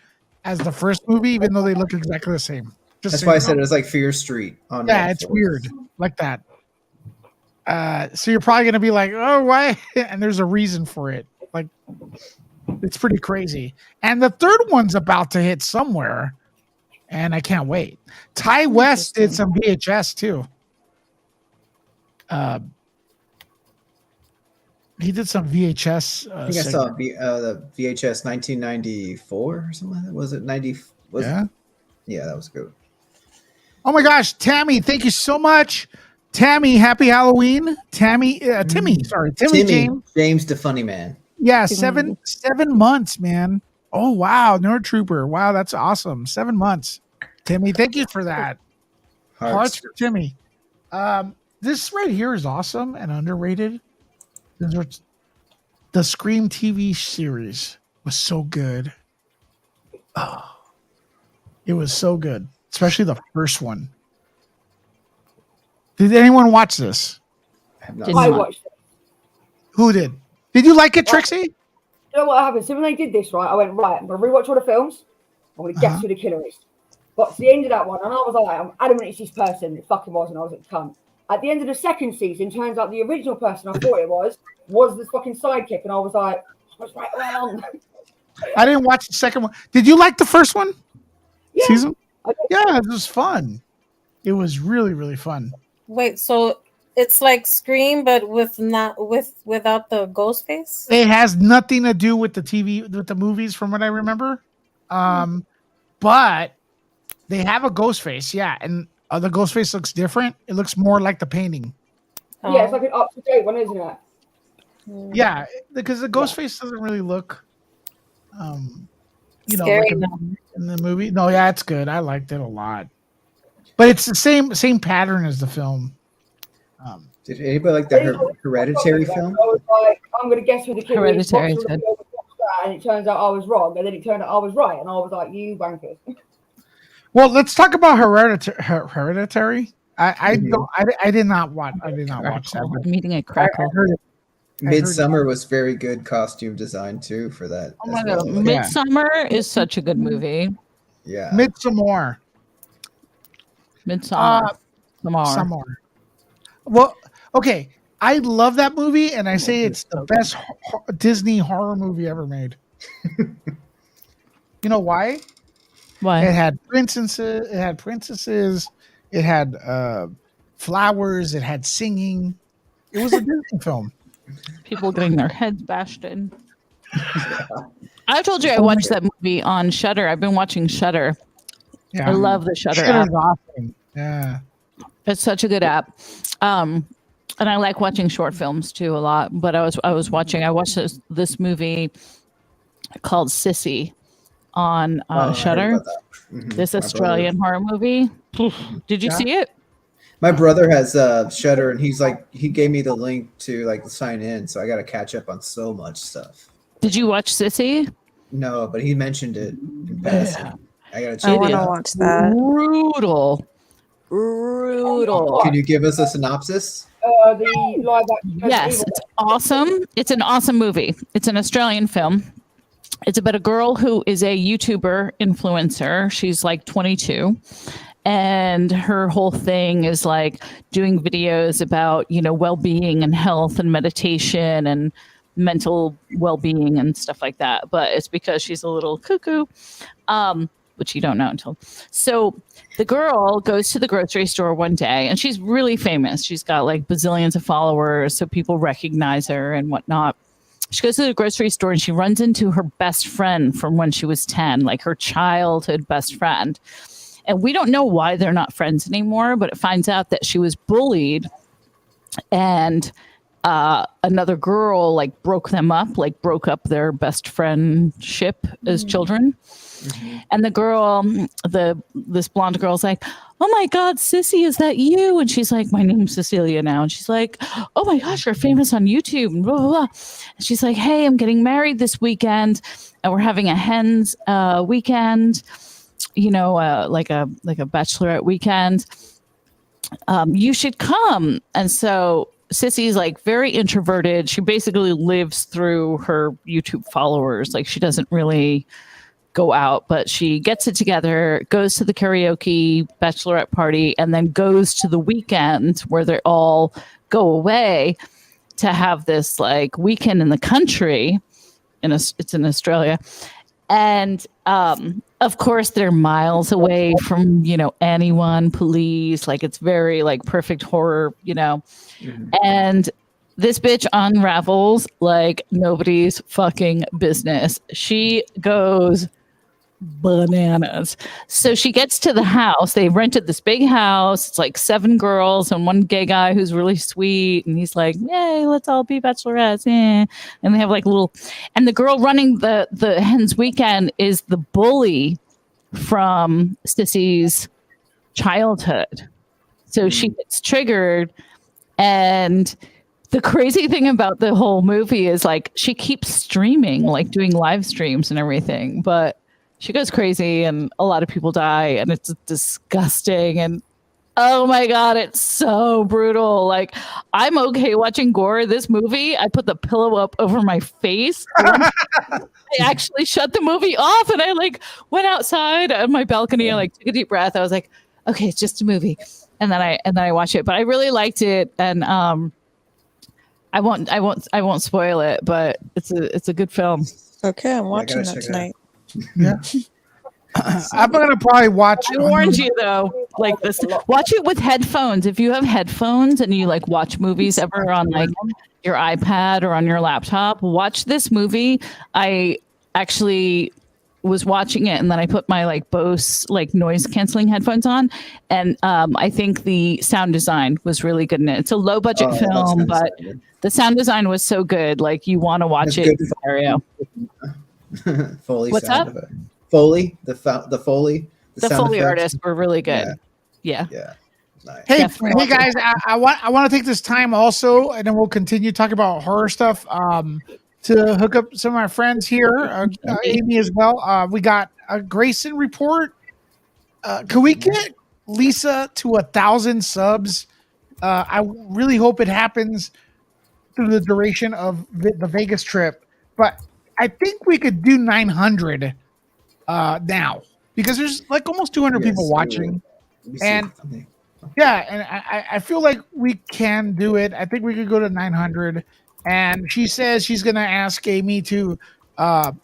as the first movie, even though they look exactly the same. That's why I said it was like Fear Street on Netflix. It's weird like that. So you're probably going to be like, oh, why? And there's a reason for it. Like, it's pretty crazy. And the third one's about to hit somewhere. And I can't wait. Ty West did some VHS too. He did some VHS. I think I saw the VHS 1994 or something like that. Was it 90? Yeah, that was good. Oh my gosh, Tammy, thank you so much. Tammy, happy Halloween. Timmy James the funny man. Yeah, 7 months, man. Oh wow, Nerd Trooper. Wow, that's awesome. 7 months. Timmy, thank you for that. Hearts for Timmy. This right here is awesome and underrated. The Scream TV series was so good. Oh, it was so good, especially the first one. Did anyone watch this? I watched it. Who did? Did you like it, Trixie? You know what happened? So when they did this, right, I went, right, I'm going to rewatch all the films. I'm going to guess who the killer is. Got to the end of that one, and I was like, I'm adamant it's this person. It fucking wasn't. I was like, cunt. At the end of the second season, turns out the original person I thought it was this fucking sidekick, and I was like, I was right along. I didn't watch the second one. Did you like the first one? Yeah. Season? Yeah, it was fun. It was really, really fun. Wait, so it's like Scream, but without the ghost face? It has nothing to do with the movies, from what I remember. But they have a ghost face, yeah, and the ghost face looks different. It looks more like the painting. Yeah, it's like an up-to-date one, isn't it? Yeah, because the ghost face doesn't really look, scary like in the movie. No, yeah, it's good. I liked it a lot, but it's the same pattern as the film. Did anybody like the Hereditary film? I was like, I'm going to guess who the killer is. Hereditary is good. And it turns out I was wrong, and then it turned out I was right, and I was like, you wankers. Well, let's talk about Hereditary. I did not watch that. I'm eating a crackle. Midsummer was very good costume design too for that. Oh my god, Midsummer is such a good movie. Yeah, Midsommar. Well, okay. I love that movie, and I say it's the best Disney horror movie ever made. You know why? Why? It had princesses. It had flowers. It had singing. It was a Disney film. People getting their heads bashed in. I told you I watched that movie on Shudder. I've been watching Shudder. Yeah. I love the Shudder app. Awesome. Yeah, it's such a good app. And I like watching short films too a lot. But I watched this movie called Sissy on Shudder. This Australian horror movie. Did you see it? My brother has Shudder, and he gave me the link to sign in, so I got to catch up on so much stuff. Did you watch Sissy? No, but he mentioned it in passing. I gotta I check want it to out. watch that. Brutal. Can you give us a synopsis? The live action Yes, Evil it's awesome. It's an awesome movie. It's an Australian film. It's about a girl who is a YouTuber influencer. She's like 22. And her whole thing is like doing videos about, well-being and health and meditation and mental well-being and stuff like that. But it's because she's a little cuckoo, which you don't know until. So the girl goes to the grocery store one day and she's really famous. She's got like bazillions of followers, so people recognize her and whatnot. She goes to the grocery store and she runs into her best friend from when she was 10, like her childhood best friend. And we don't know why they're not friends anymore, but it finds out that she was bullied and another girl like broke them up, like broke up their best friendship as children. And the girl, this blonde girl's like, "Oh my God, Sissy, is that you?" And she's like, "My name's Cecilia now." And she's like, "Oh my gosh, you're famous on YouTube." And blah, blah, blah. And she's like, "Hey, I'm getting married this weekend and we're having a hens weekend, like a bachelorette weekend. You should come." And so Sissy's like very introverted. She basically lives through her YouTube followers. Like she doesn't really go out, but she gets it together, goes to the karaoke bachelorette party, and then goes to the weekend where they all go away to have this like weekend in the country. It's in Australia. And of course, they're miles away from, anyone, police. Like it's very like perfect horror, And this bitch unravels like nobody's fucking business. She goes bananas. So she gets to the house. They rented this big house. It's like 7 girls and one gay guy who's really sweet. And he's like, "Yay, let's all be bachelorettes." And they have like and the girl running the hens weekend is the bully from Sissy's childhood. So she gets triggered. And the crazy thing about the whole movie is like she keeps streaming, like doing live streams and everything, but she goes crazy and a lot of people die and it's disgusting. And oh my God, it's so brutal. Like I'm okay watching gore. This movie, I put the pillow up over my face. I actually shut the movie off and I like went outside on my balcony and like took a deep breath. I was like, okay, it's just a movie. And then I watched it, but I really liked it. And I won't spoil it, but it's a good film. Okay, I'm watching that tonight. Yeah. I'm gonna probably watch. I warned you though, like this. Watch it with headphones. If you have headphones and you like watch movies ever on like your iPad or on your laptop, watch this movie. I actually was watching it and then I put my like Bose like noise canceling headphones on, and I think the sound design was really good in it. It's a low budget film, but the sound design was so good. Like you want to watch it in stereo. Foley. What's sound up? of it. Foley, the Foley. The Foley artists were really good. Yeah. Nice. Hey guys, I want to take this time also, and then we'll continue talking about horror stuff. To hook up some of my friends here, Amy as well. We got a Grayson report. Can we get Lisa to 1,000 subs? I really hope it happens through the duration of the Vegas trip, but I think we could do 900 now because there's like almost 200 people watching, and I feel like we can do it. I think we could go to 900. And she says she's going to ask Amy to, for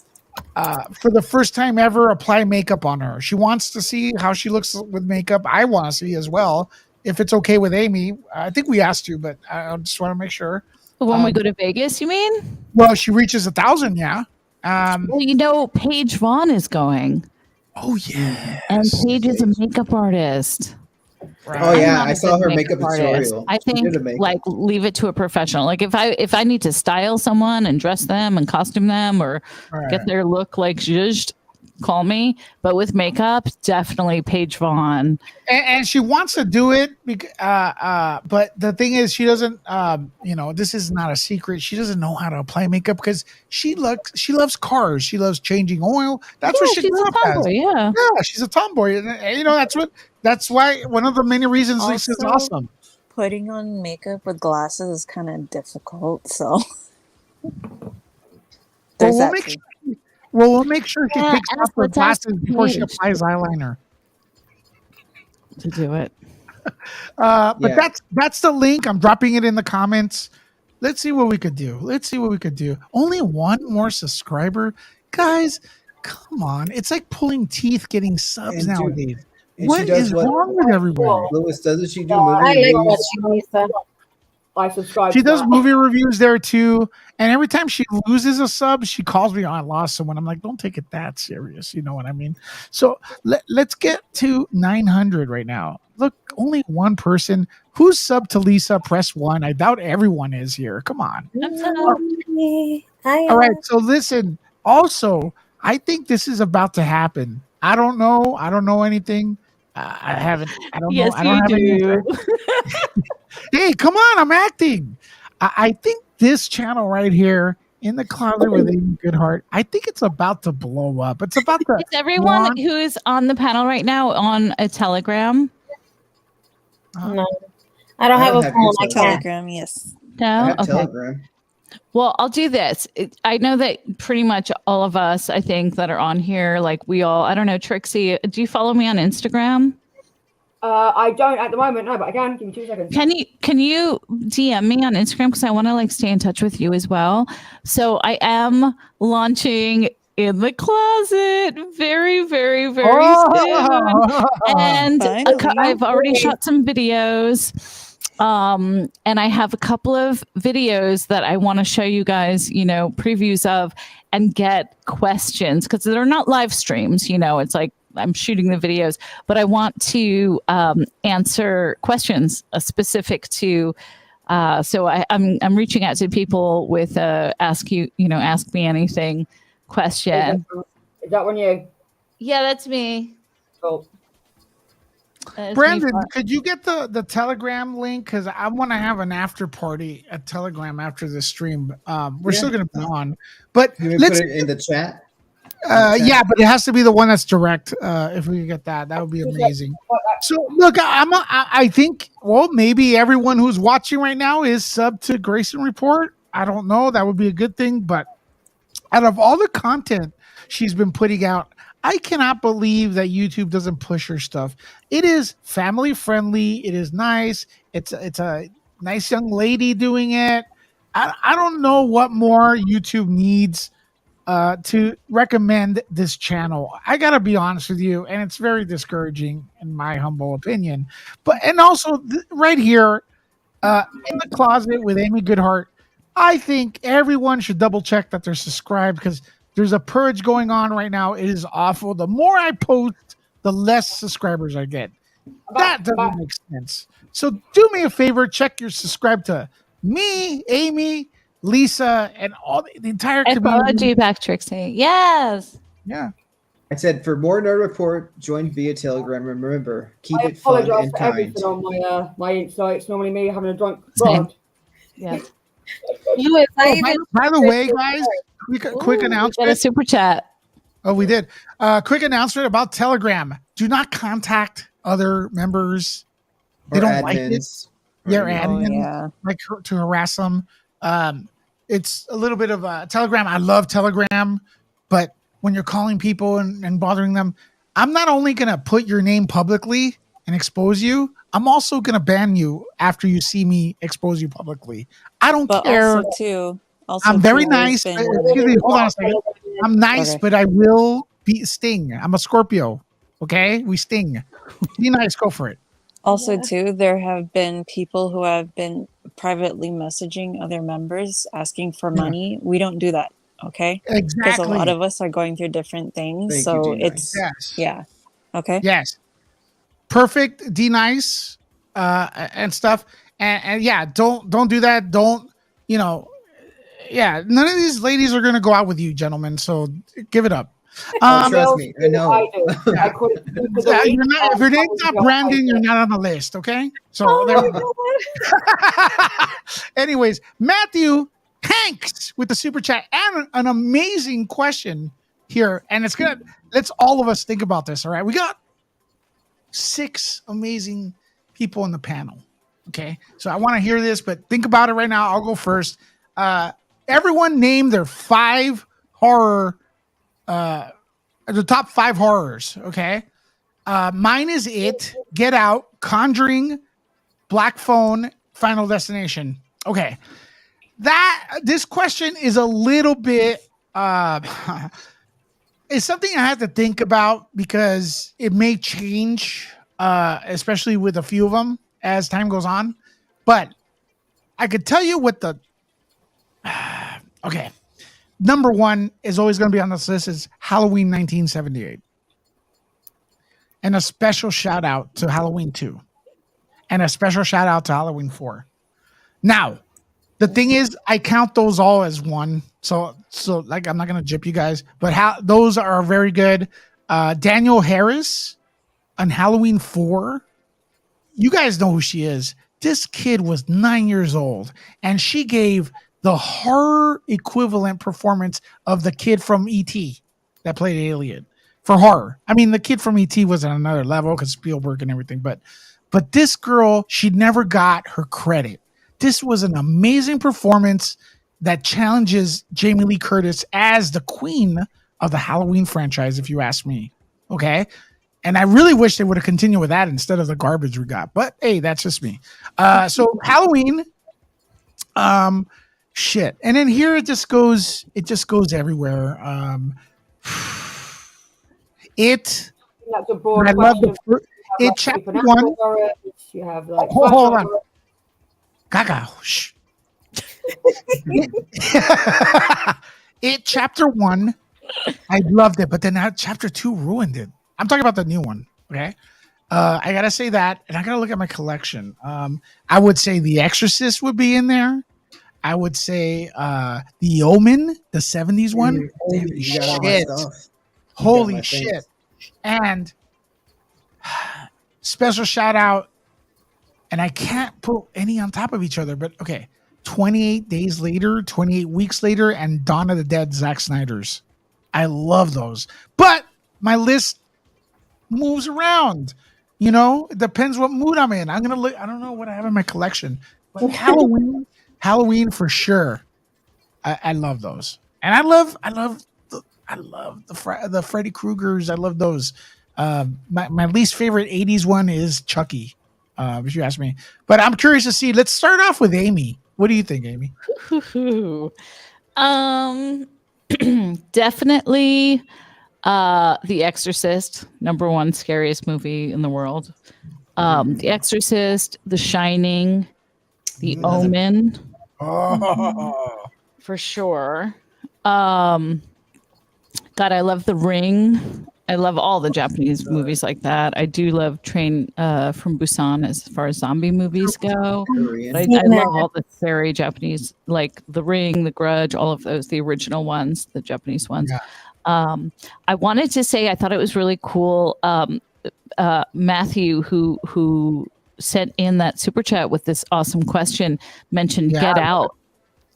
the first time ever, apply makeup on her. She wants to see how she looks with makeup. I want to see as well, if it's okay with Amy. I think we asked to, but I just want to make sure. When we go to Vegas, you mean? Well, she reaches 1,000, yeah. Well, Paige Vaughn is going. Oh, yeah. And Paige is a makeup artist. Right. Oh yeah, I saw her makeup tutorial. I think like leave it to a professional. Like if I need to style someone and dress them and costume them or get their look like zhuzhed, call me. But with makeup, definitely Paige Vaughn. And she wants to do it, but the thing is, she doesn't. This is not a secret. She doesn't know how to apply makeup because she loves cars. She loves changing oil. That's what she she's a tomboy. Yeah, she's a tomboy. And, that's why one of the many reasons Lisa's awesome. Putting on makeup with glasses is kind of difficult. So we'll make sure she picks up her glasses before she applies eyeliner. To do it. But that's the link. I'm dropping it in the comments. Let's see what we could do. Only one more subscriber. Guys, come on. It's like pulling teeth getting subs nowadays. What is wrong with everybody? Lois, doesn't she do movie I like reviews? Lisa. I subscribe. She to does that. movie reviews there too. And every time she loses a sub, she calls me, I lost someone. I'm like, don't take it that serious. You know what I mean? So let's get to 900 right now. Look, only one person. Who's sub to Lisa? Press 1. I doubt everyone is here. Come on. All right. So listen, also, I think this is about to happen. I don't know anything. I don't yes, know. I don't have do. Hey, come on, I'm acting. I think this channel right here in the closet with Amy Goodheart, I think it's about to blow up. It's about to. Is everyone who is on the panel right now on a Telegram? No, I don't have a phone. I can't. Telegram, yes. No, I have okay. Telegram. Well, I'll do this. I know that pretty much all of us, I think, that are on here, like we all, I don't know, Trixie, do you follow me on Instagram? I don't at the moment, no, but I can. Give me 2 seconds. Can you DM me on Instagram because I want to like stay in touch with you as well. So I am launching In the Closet very, very, very soon, and I've already shot some videos. And I have a couple of videos that I want to show you guys, previews of and get questions because they're not live streams, it's like I'm shooting the videos, but I want to answer questions specific to. So I'm reaching out to people with ask me anything question. Is that one you? Yeah, that's me. Cool. Brandon, could you get the Telegram link? Because I want to have an after party at Telegram after the stream. We're still going to be on, but let's put it in the chat. Yeah, but it has to be the one that's direct. If we could get that would be amazing. So look, I think maybe everyone who's watching right now is sub to Grayson Report. I don't know. That would be a good thing. But out of all the content she's been putting out, I cannot believe that YouTube doesn't push her stuff. It is family friendly. It is nice. It's a nice young lady doing it. I don't know what more YouTube needs to recommend this channel. I gotta be honest with you, and it's very discouraging in my humble opinion. And also right here in the closet with Amy Goodheart, I think everyone should double check that they're subscribed because there's a purge going on right now. It is awful. The more I post, the less subscribers I get. That doesn't make sense. So do me a favor, check your subscribe to me, Amy, Lisa, and all the entire community. I followed you back, Trixie. Yes. Yeah. I said for more Nerd Report, join via Telegram. Remember, keep it fun and kind. Everything on my Insta. It's normally me having a drunk. Yes. By the way, guys, quick announcement. Got a super chat. Oh, we did. Quick announcement about Telegram. Do not contact other members. They don't like it. They're admins like to harass them. It's a little bit of a Telegram. I love Telegram, but when you're calling people and bothering them, I'm not only going to put your name publicly and expose you, I'm also going to ban you after you see me expose you publicly. I don't care. I'm very nice. Excuse me, hold on a second. I'm nice, but I will sting. I'm a Scorpio. Okay? We sting. Be nice. Go for it. Also, too, there have been people who have been privately messaging other members asking for money. We don't do that, okay? Exactly. Because a lot of us are going through different things. Okay? Yes. Perfect, D-Nice, and stuff. And yeah, don't do that. Don't, none of these ladies are going to go out with you, gentlemen. So give it up. Trust Girls me, do I know. what I do. I call it Soup of the Yeah, Week. you're not, if your name's not Brandon, you're not on the list. Okay. So there we go. Anyways, Matthew Hanks with the super chat and an amazing question here, and it's gonna let's all of us think about this. All right, we got 6 amazing people on the panel. Okay, so I want to hear this, but think about it right now. I'll go first. Everyone name their 5 horror, the top 5 horrors. Okay, mine is It, Get Out, Conjuring, Black Phone, Final Destination. Okay, this question is a little bit. It's something I have to think about because it may change, especially with a few of them as time goes on. But I could tell you what the okay. Number 1 is always going to be on this list is Halloween 1978. And a special shout out to Halloween 2. And a special shout out to Halloween 4. Now, the thing is, I count those all as one. So like, I'm not going to jip you guys, but those are very good. Daniel Harris on Halloween 4. You guys know who she is. This kid was 9 years old, and she gave the horror equivalent performance of the kid from E.T. that played Alien for horror. I mean, the kid from E.T. was on another level because Spielberg and everything, but this girl, she never got her credit. This was an amazing performance that challenges Jamie Lee Curtis as the queen of the Halloween franchise, if you ask me. Okay. And I really wish they would have continued with that instead of the garbage we got. But hey, that's just me. So Halloween, shit. And then here it just goes everywhere. That's a broad I love question. It chapter 1. You have like Hold on. Gaga. Shh. It chapter 1, I loved it, but then chapter 2 ruined it. I'm talking about the new one. Okay. I gotta say that, and I gotta look at my collection. I would say The Exorcist would be in there. I would say The Omen, the 70s one. Holy shit. Holy shit. And special shout out, and I can't put any on top of each other, but okay. 28 days later, 28 weeks later, and Dawn of the Dead, Zack Snyder's. I love those. But my list moves around. You know, it depends what mood I'm in. I'm gonna look. I don't know what I have in my collection, but Halloween for sure. I love those, and I love the Freddy Kruegers. I love those. My least favorite '80s one is Chucky, if you ask me. But I'm curious to see. Let's start off with Amy. What do you think, Amy? Definitely The Exorcist, number 1 scariest movie in the world. The Exorcist, The Shining, The Omen. For sure. God, I love The Ring. I love all the Japanese movies like that. I do love Train from Busan as far as zombie movies go. But I love all the scary Japanese, like The Ring, The Grudge, all of those, the original ones, the Japanese ones. Yeah. I wanted to say I thought it was really cool. Matthew, who sent in that super chat with this awesome question, mentioned Get Out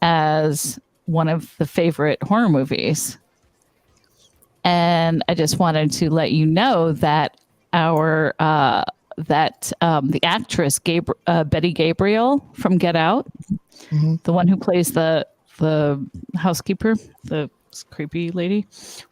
as one of the favorite horror movies. And I just wanted to let you know that the actress Betty Gabriel from Get Out, the one who plays the housekeeper, the creepy lady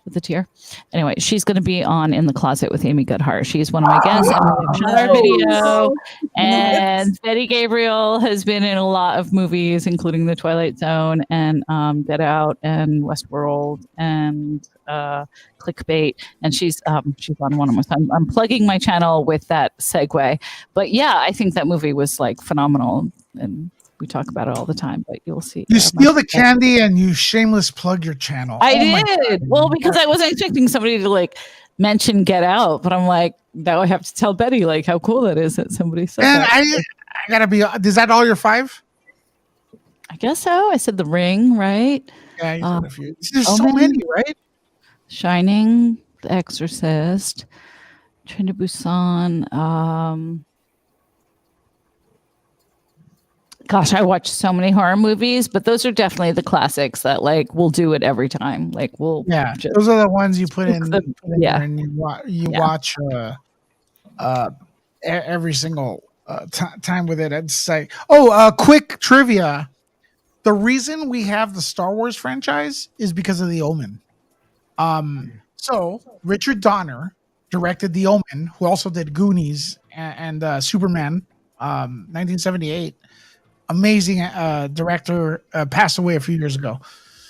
with the tear. Anyway, she's going to be on In the Closet with Amy Goodhart. She's one of my guests on our video. And Betty Gabriel has been in a lot of movies, including The Twilight Zone and Get Out and Westworld and Clickbait. And she's on one of my. I'm plugging my channel with that segue. But yeah, I think that movie was like phenomenal, and we talk about it all the time, but you'll see. You steal the candy and you shameless plug your channel. I did. Well, because I wasn't expecting somebody to like mention Get Out, but I'm like, now I have to tell Betty like how cool that is that somebody said and that. I gotta be. Is that all your 5? I guess so. I said The Ring, right? Yeah, you said a few. There's so many, right? Shining, The Exorcist, Train to Busan. Gosh, I watch so many horror movies, but those are definitely the classics that like we'll do it every time. Like we'll just, those are the ones you put in, there yeah. and you watch every single time with it. It's like, quick trivia. The reason we have the Star Wars franchise is because of The Omen. So Richard Donner directed The Omen, who also did Goonies and Superman, 1978. Amazing director, passed away a few years ago.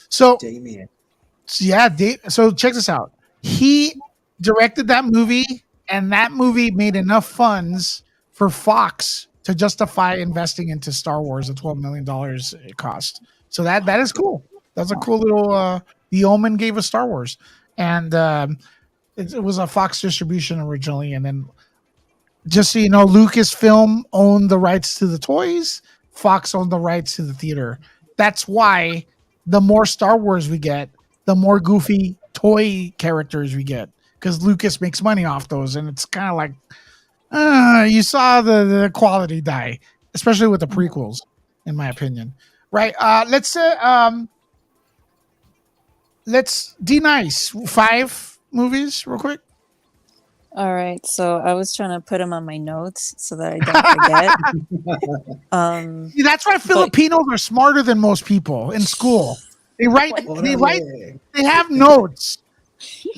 So, Damien. so check this out. He directed that movie, and that movie made enough funds for Fox to justify investing into Star Wars at $12 million it cost. So that is cool. That's a cool little. The Omen gave us Star Wars, and it was a Fox distribution originally, and then just so you know, Lucasfilm owned the rights to the toys. Fox owned the rights to the theater. That's why the more Star Wars we get, the more goofy toy characters we get, because Lucas makes money off those, and it's kind of like you saw the quality die, especially with the prequels, in my opinion. Right? Let's D-Nice 5 movies real quick. All right, so I was trying to put them on my notes so that I don't forget. See, that's why Filipinos are smarter than most people in school. They write. They have notes.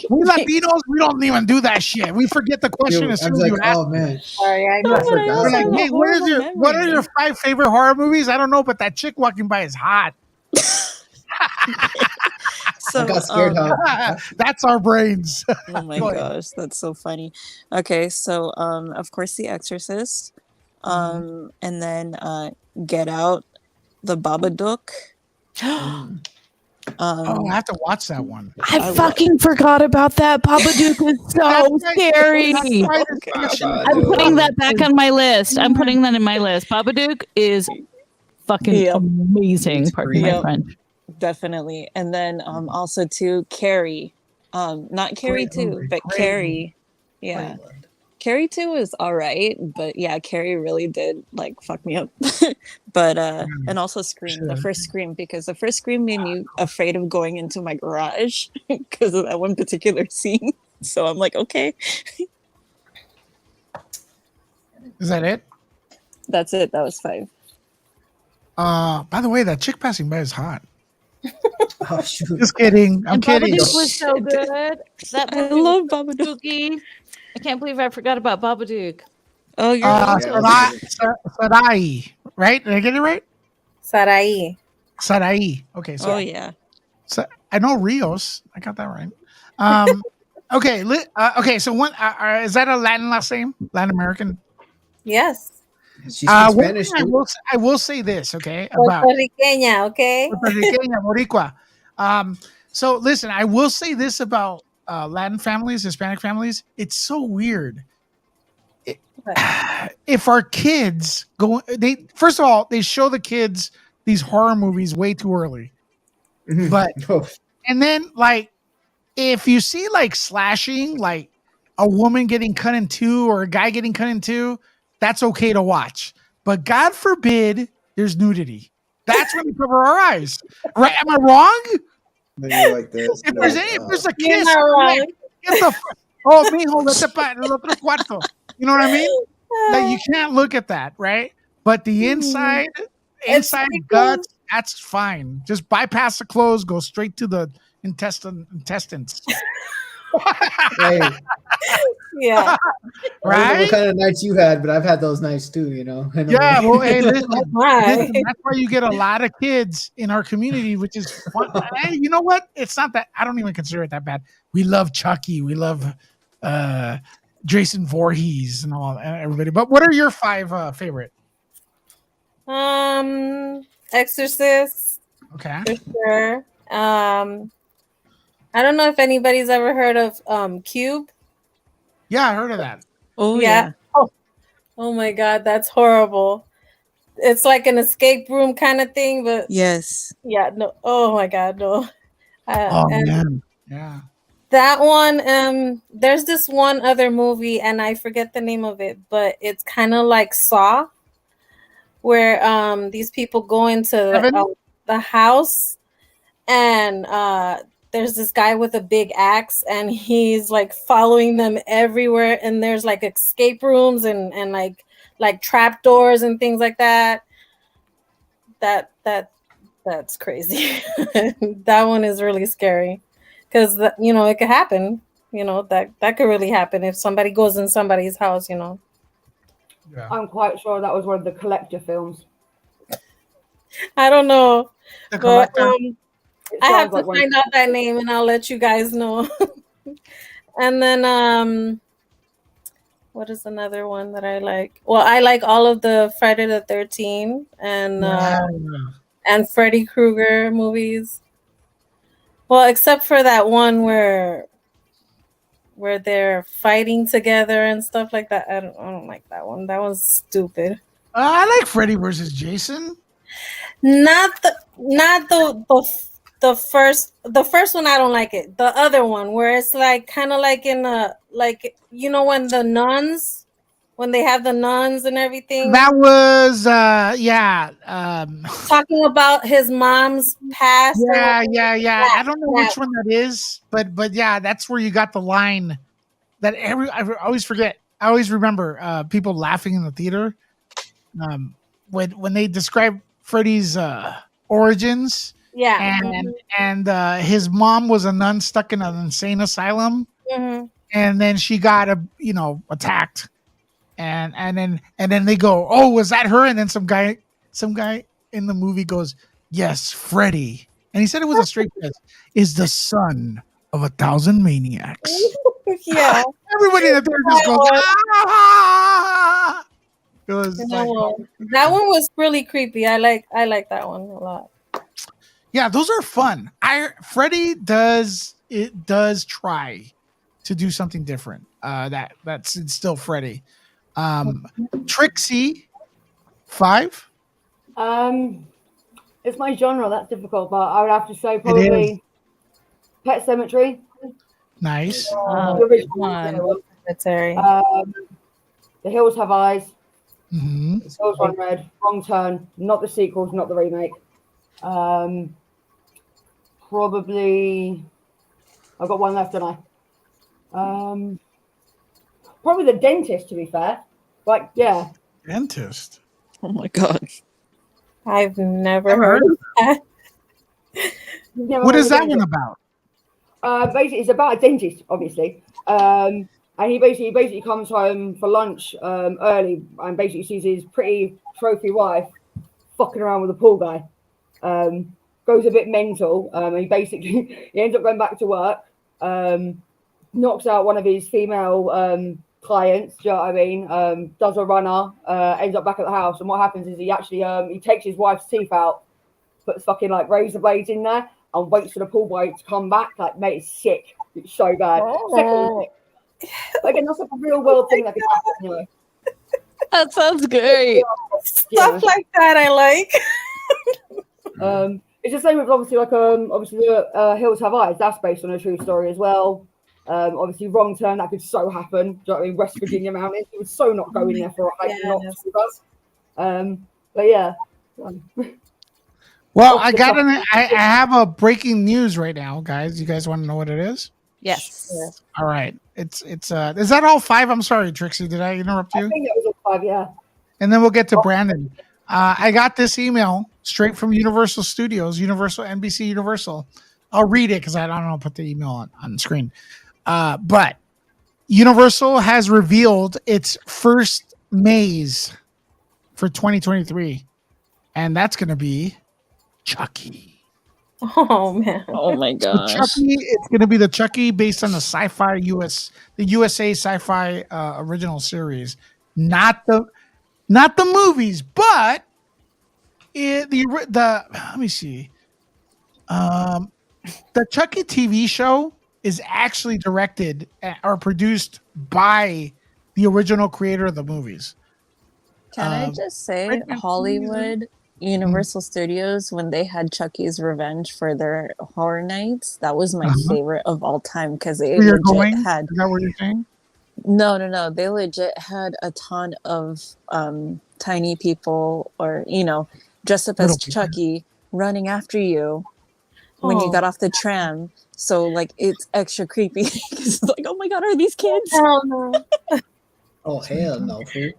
We Latinos, we don't even do that shit. We forget the question as soon as you ask. Oh man, Sorry, I I forgot. We're like, hey, what are your 5 favorite horror movies? I don't know, but that chick walking by is hot. So, I got scared. That's our brains. Oh my gosh, that's so funny. Okay, so of course The Exorcist, and then Get Out, The Babadook. I have to watch that one. I fucking forgot about that. Babadook is so scary. I'm putting that back on my list. I'm putting that in my list. Babadook is fucking amazing. Pardon my French. Definitely. And then also too Carrie. Not Carrie 2, but Carrie. Yeah. Carrie 2 is all right, but yeah, Carrie really did like fuck me up. But and also Scream, the first Scream, because the first Scream made me afraid of going into my garage because of that one particular scene. So I'm like, okay. Is that it? That's it. That was 5. By the way, that chick passing by is hot. Oh, shoot. Just kidding. I'm kidding. Babadook was so good. That I love Babadook. I can't believe I forgot about Babadook. Oh, you're Sarai, right? Did I get it right? Sarai. Okay. Oh yeah. So I know Rios. I got that right. Okay. Okay. So is that a Latin last name? Latin American? Yes. She speaks Spanish. I will say this, okay? Puerto Riqueña, okay? Puerto Riqueña, Boricua. So listen, I will say this about Latin families, Hispanic families. It's so weird. If our kids go, first of all, they show the kids these horror movies way too early. But and then like if you see like slashing, like a woman getting cut in 2 or a guy getting cut in 2, that's okay to watch. But God forbid there's nudity. That's when we cover our eyes. Right? Am I wrong? Like this. If there's a kiss, mijo, vete pa el otro cuarto. You know what I mean? Like you can't look at that, right? But the inside guts, that's fine. Just bypass the clothes, go straight to the intestines. Hey. Yeah. Right? I don't know what kind of nights you had, but I've had those nights too, you know. Yeah, well, hey, listen, that's why you get a lot of kids in our community, which is fun. Hey, you know what? It's not that, I don't even consider it that bad. We love Chucky, we love Jason Voorhees and all everybody. But what are your 5 favorite? Exorcist. Okay. For sure. I don't know if anybody's ever heard of Cube. Yeah, I heard of that. Oh yeah. Oh my God, that's horrible. It's like an escape room kind of thing, but yes. Yeah, no. Oh my God, no. Man. Yeah. That one, there's this one other movie, and I forget the name of it, but it's kind of like Saw, where these people go into the house, and there's this guy with a big axe, and he's like following them everywhere, and there's like escape rooms and like trap doors and things like that. That's crazy. That one is really scary because it could happen. That could really happen if somebody goes in somebody's house. Yeah. I'm quite sure that was one of the Collector films. I don't know, The but Collector? I have to find out that name and I'll let you guys know. And then what is another one that I like? Well, I like all of the Friday the 13th and Freddy Krueger movies. Well, except for that one where they're fighting together and stuff like that. I don't like that one. That one's stupid. I like Freddy versus Jason. Not the first one. I don't like it. The other one where it's like kind of like in a when the nuns, when they have the nuns and everything. That was talking about his mom's past. Yeah. I don't know which one that is, but yeah, that's where you got the line that I always forget. I always remember people laughing in the theater when they describe Freddy's origins. Yeah, and his mom was a nun stuck in an insane asylum, mm-hmm. and then she got attacked, and then they go, "Oh, was that her?" And then some guy in the movie goes, "Yes, Freddy," and he said it was a straight face, is the son of 1,000 maniacs. Yeah, everybody in the theater just goes, "Ah!" It was that one was really creepy. I like that one a lot. Yeah, those are fun. Freddy does try to do something different. That's still Freddy. Trixie, 5. It's my genre. That's difficult, but I would have to say probably Pet Sematary. Nice. The original Cemetery. The Hills Have Eyes. Mm-hmm. Hills Run Red. Wrong Turn. Not the sequels. Not the remake. Probably I've got one left, don't I? Probably The Dentist, to be fair. Like, yeah. Dentist. Oh my god. I've never heard of that. What is that one about? Basically, it's about a dentist, obviously. And he basically comes home for lunch early and basically sees his pretty trophy wife fucking around with a pool guy. Goes a bit mental. And he ends up going back to work. Knocks out one of his female clients. Do you know what I mean? Does a runner. Ends up back at the house. And what happens is he actually he takes his wife's teeth out, puts fucking like razor blades in there, and waits for the pool boy to come back. Like, mate, it's sick. It's so bad. Again, that's like a real world thing that could happen anyway. That sounds great. Stuff like that I like. It's the same with obviously the Hills Have Eyes. That's based on a true story as well. Obviously, Wrong Turn, that could so happen. Do you know what I mean? West Virginia Mountains. It would so not go in there for a hike. But yeah. Well, I have a breaking news right now, guys. You guys want to know what it is? Yes. All right. It's is that all 5? I'm sorry, Trixie. Did I interrupt you? I think it was all 5, yeah. And then we'll get to Brandon. I got this email straight from Universal Studios, NBC Universal. I'll read it because I don't know, put the email on the screen. But Universal has revealed its first maze for 2023. And that's going to be Chucky. Oh, man. Oh my gosh. So Chucky, it's going to be the Chucky based on the USA sci-fi original series. Not the movies, but let me see. The Chucky TV show is actually directed or produced by the original creator of the movies. Can I just say Hollywood Universal Studios, when they had Chucky's Revenge for their horror nights, that was my Uh-huh. favorite of all time because it Where you're legit going? had Is that what you're saying? no. They legit had a ton of tiny people, or dressed up as Little people. Chucky running after you when you Oh. got off the tram. So like it's extra creepy. It's like, oh my god, are these kids? Hell no. Oh hell no, fool.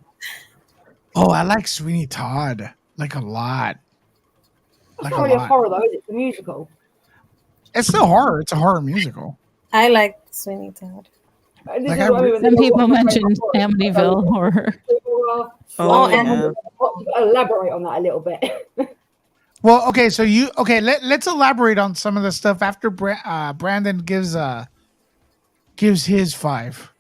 Oh, I like Sweeney Todd like a lot. That's Like not a really a lot. horror though, is it? It's a musical. It's still horror. It's a horror musical. I like Sweeney Todd. This Like is I what I mean re- when Some they go people watch a mentioned horror. Amityville horror. Oh, Slasher. yeah. Elaborate on that a little bit. Well, okay, so let's elaborate on some of the stuff after Brandon gives his 5.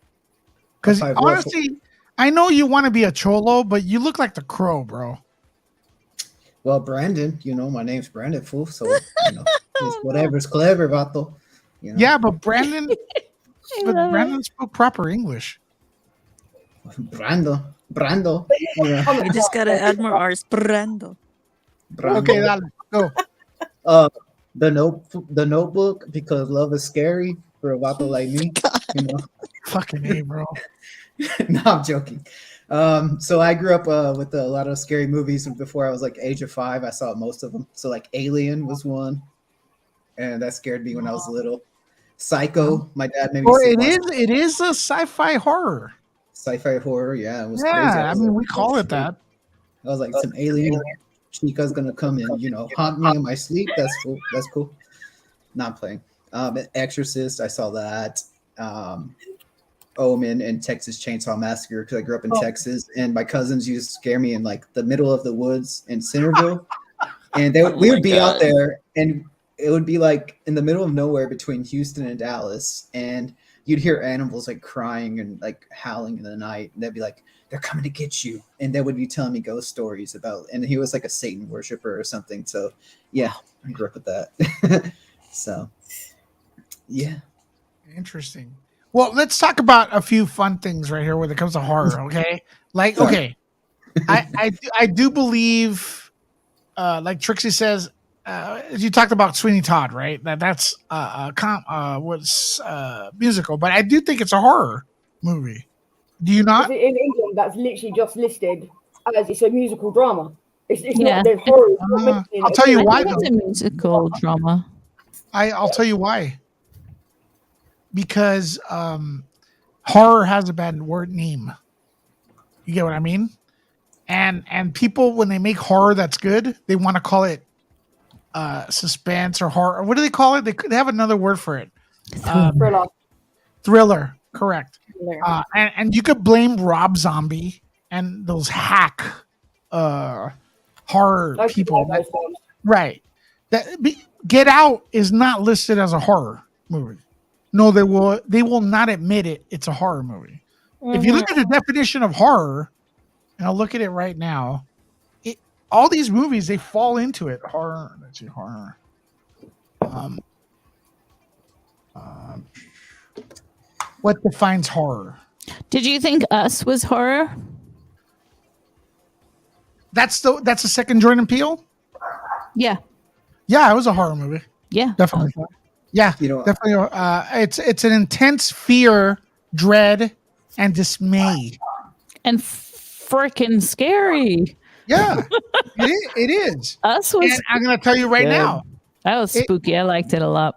Because A 5 what? honestly, I know you want to be a cholo, but you look like the Crow, bro. Well, Brandon, my name's Brandon, fool. So it's whatever's clever, vato. Yeah, but Brandon love Brandon spoke proper English. Brando. You just gotta add more R's. Brando. Brando. Okay, dale, go. The Notebook, because love is scary for a vato like me. Fucking A, bro. No, I'm joking. So I grew up with a lot of scary movies before I was like age of 5. I saw most of them. So like Alien was one, and that scared me when I was little. Psycho, my dad made me Or sit it is a sci-fi horror. sci-fi horror. Yeah, it was crazy. Yeah, I mean we call it that. I was like, some alien chica's gonna come and haunt me in my sleep. That's cool. That's cool. Not playing. Exorcist, I saw that. Omen and Texas Chainsaw Massacre, because I grew up in Texas, and my cousins used to scare me in like the middle of the woods in Centerville, and we would be out there, and it would be like in the middle of nowhere between Houston and Dallas, and you'd hear animals like crying and like howling in the night, and they'd be like, they're coming to get you, and they would be telling me ghost stories about, and he was like a Satan worshiper or something. So yeah, I grew up with that. So yeah. Interesting. Well, let's talk about a few fun things right here when it comes to horror. Okay, like okay, I do believe, like Trixie says, you talked about Sweeney Todd, right? That's musical, but I do think it's a horror movie. Do you not? In England, that's literally just listed as it's a musical drama. It's Yeah. not there's horror. It's not mentioned in I'll it. tell you I why. think it's a musical drama. I'll tell you why. Because horror has a bad word name. You get what I mean? And people, when they make horror that's good, they want to call it suspense or horror. What do they call it? They have another word for it. Thriller. Thriller, correct. And you could blame Rob Zombie and those hack horror Those people. those films. Right. Get Out is not listed as a horror movie. No, they will not admit it. It's a horror movie. If you look at the definition of horror, and I'll look at it right now, all these movies, they fall into it. Horror. Let's see, horror. What defines horror? Did you think Us was horror? That's the second Jordan Peele? Yeah. Yeah, it was a horror movie. Yeah. Definitely. Yeah, definitely. It's an intense fear, dread, and dismay. And freaking scary. Yeah, it is. Us was. And I'm going to tell you right now. That was spooky. I liked it a lot.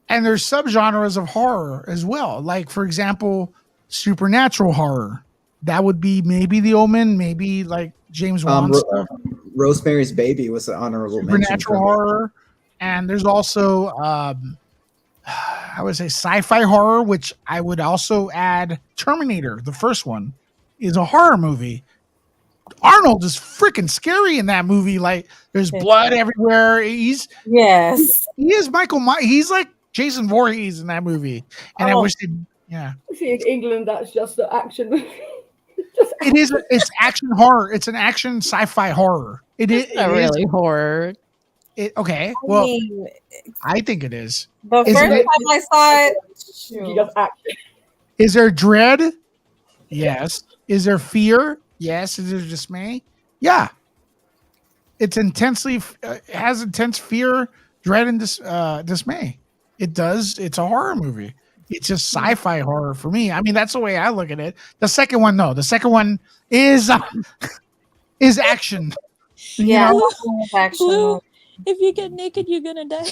And there's subgenres of horror as well. Like, for example, supernatural horror. That would be maybe The Omen, maybe like James Wan stuff. Rosemary's Baby was an honorable mention. Supernatural horror. And there's also, I would say sci-fi horror, which I would also add Terminator. The first one is a horror movie. Arnold is freaking scary in that movie. Like, there's blood everywhere. He is Michael Myers. He's like Jason Voorhees in that movie. And I wish See, in England, that's just the action movie. It's action horror. It's an action sci-fi horror. It's not really horror. Okay. Well, I think it is. The first time I saw it, is there dread? Yes. Is there fear? Yes. Is there dismay? Yeah. it's intensely has intense fear, dread, and dismay. It does. It's a horror movie. It's just sci-fi horror for me. I mean, that's the way I look at it. The second one, no. The second one is action. Yeah, You know? it's action. Blue, if you get naked, you're gonna die.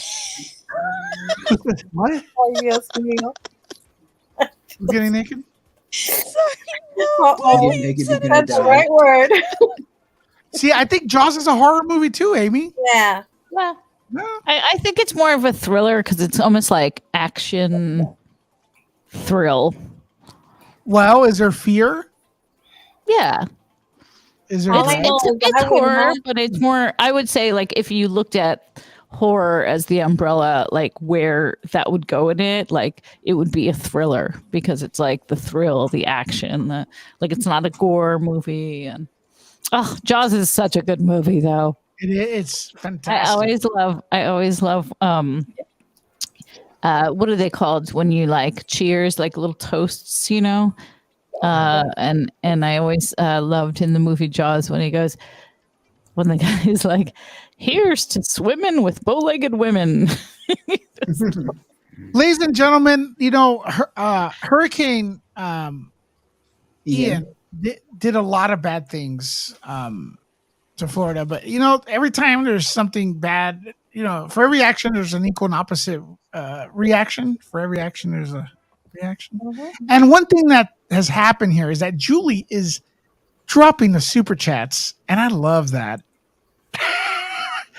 What? Oh, yes, Neil. You getting naked? Sorry, no, Uh-oh. Get naked, you're gonna That's the die. right word. See, I think Jaws is a horror movie too, Amy. Yeah. Well, Yeah. I think it's more of a thriller because it's almost like action thrill. Well, is there fear? Yeah. Is there? All I dread? know is It's I would horror, not- but it's more, I would say, like, if you looked at horror as the umbrella, like where that would go in it, like it would be a thriller because it's like the thrill, the action, like it's not a gore movie. And oh, Jaws is such a good movie, though. It's I fantastic. always love what are they called when you like cheers, like little toasts, you know? And I always loved in the movie Jaws when he goes, when the guy is like, here's to swimming with bow-legged women. Ladies and gentlemen, you know, Hurricane Ian did a lot of bad things to Florida, but you know, every time there's something bad, you know, for every action there's an equal and opposite reaction. For every action there's a reaction. And one thing that has happened here is that Julie is dropping the super chats, and I love that.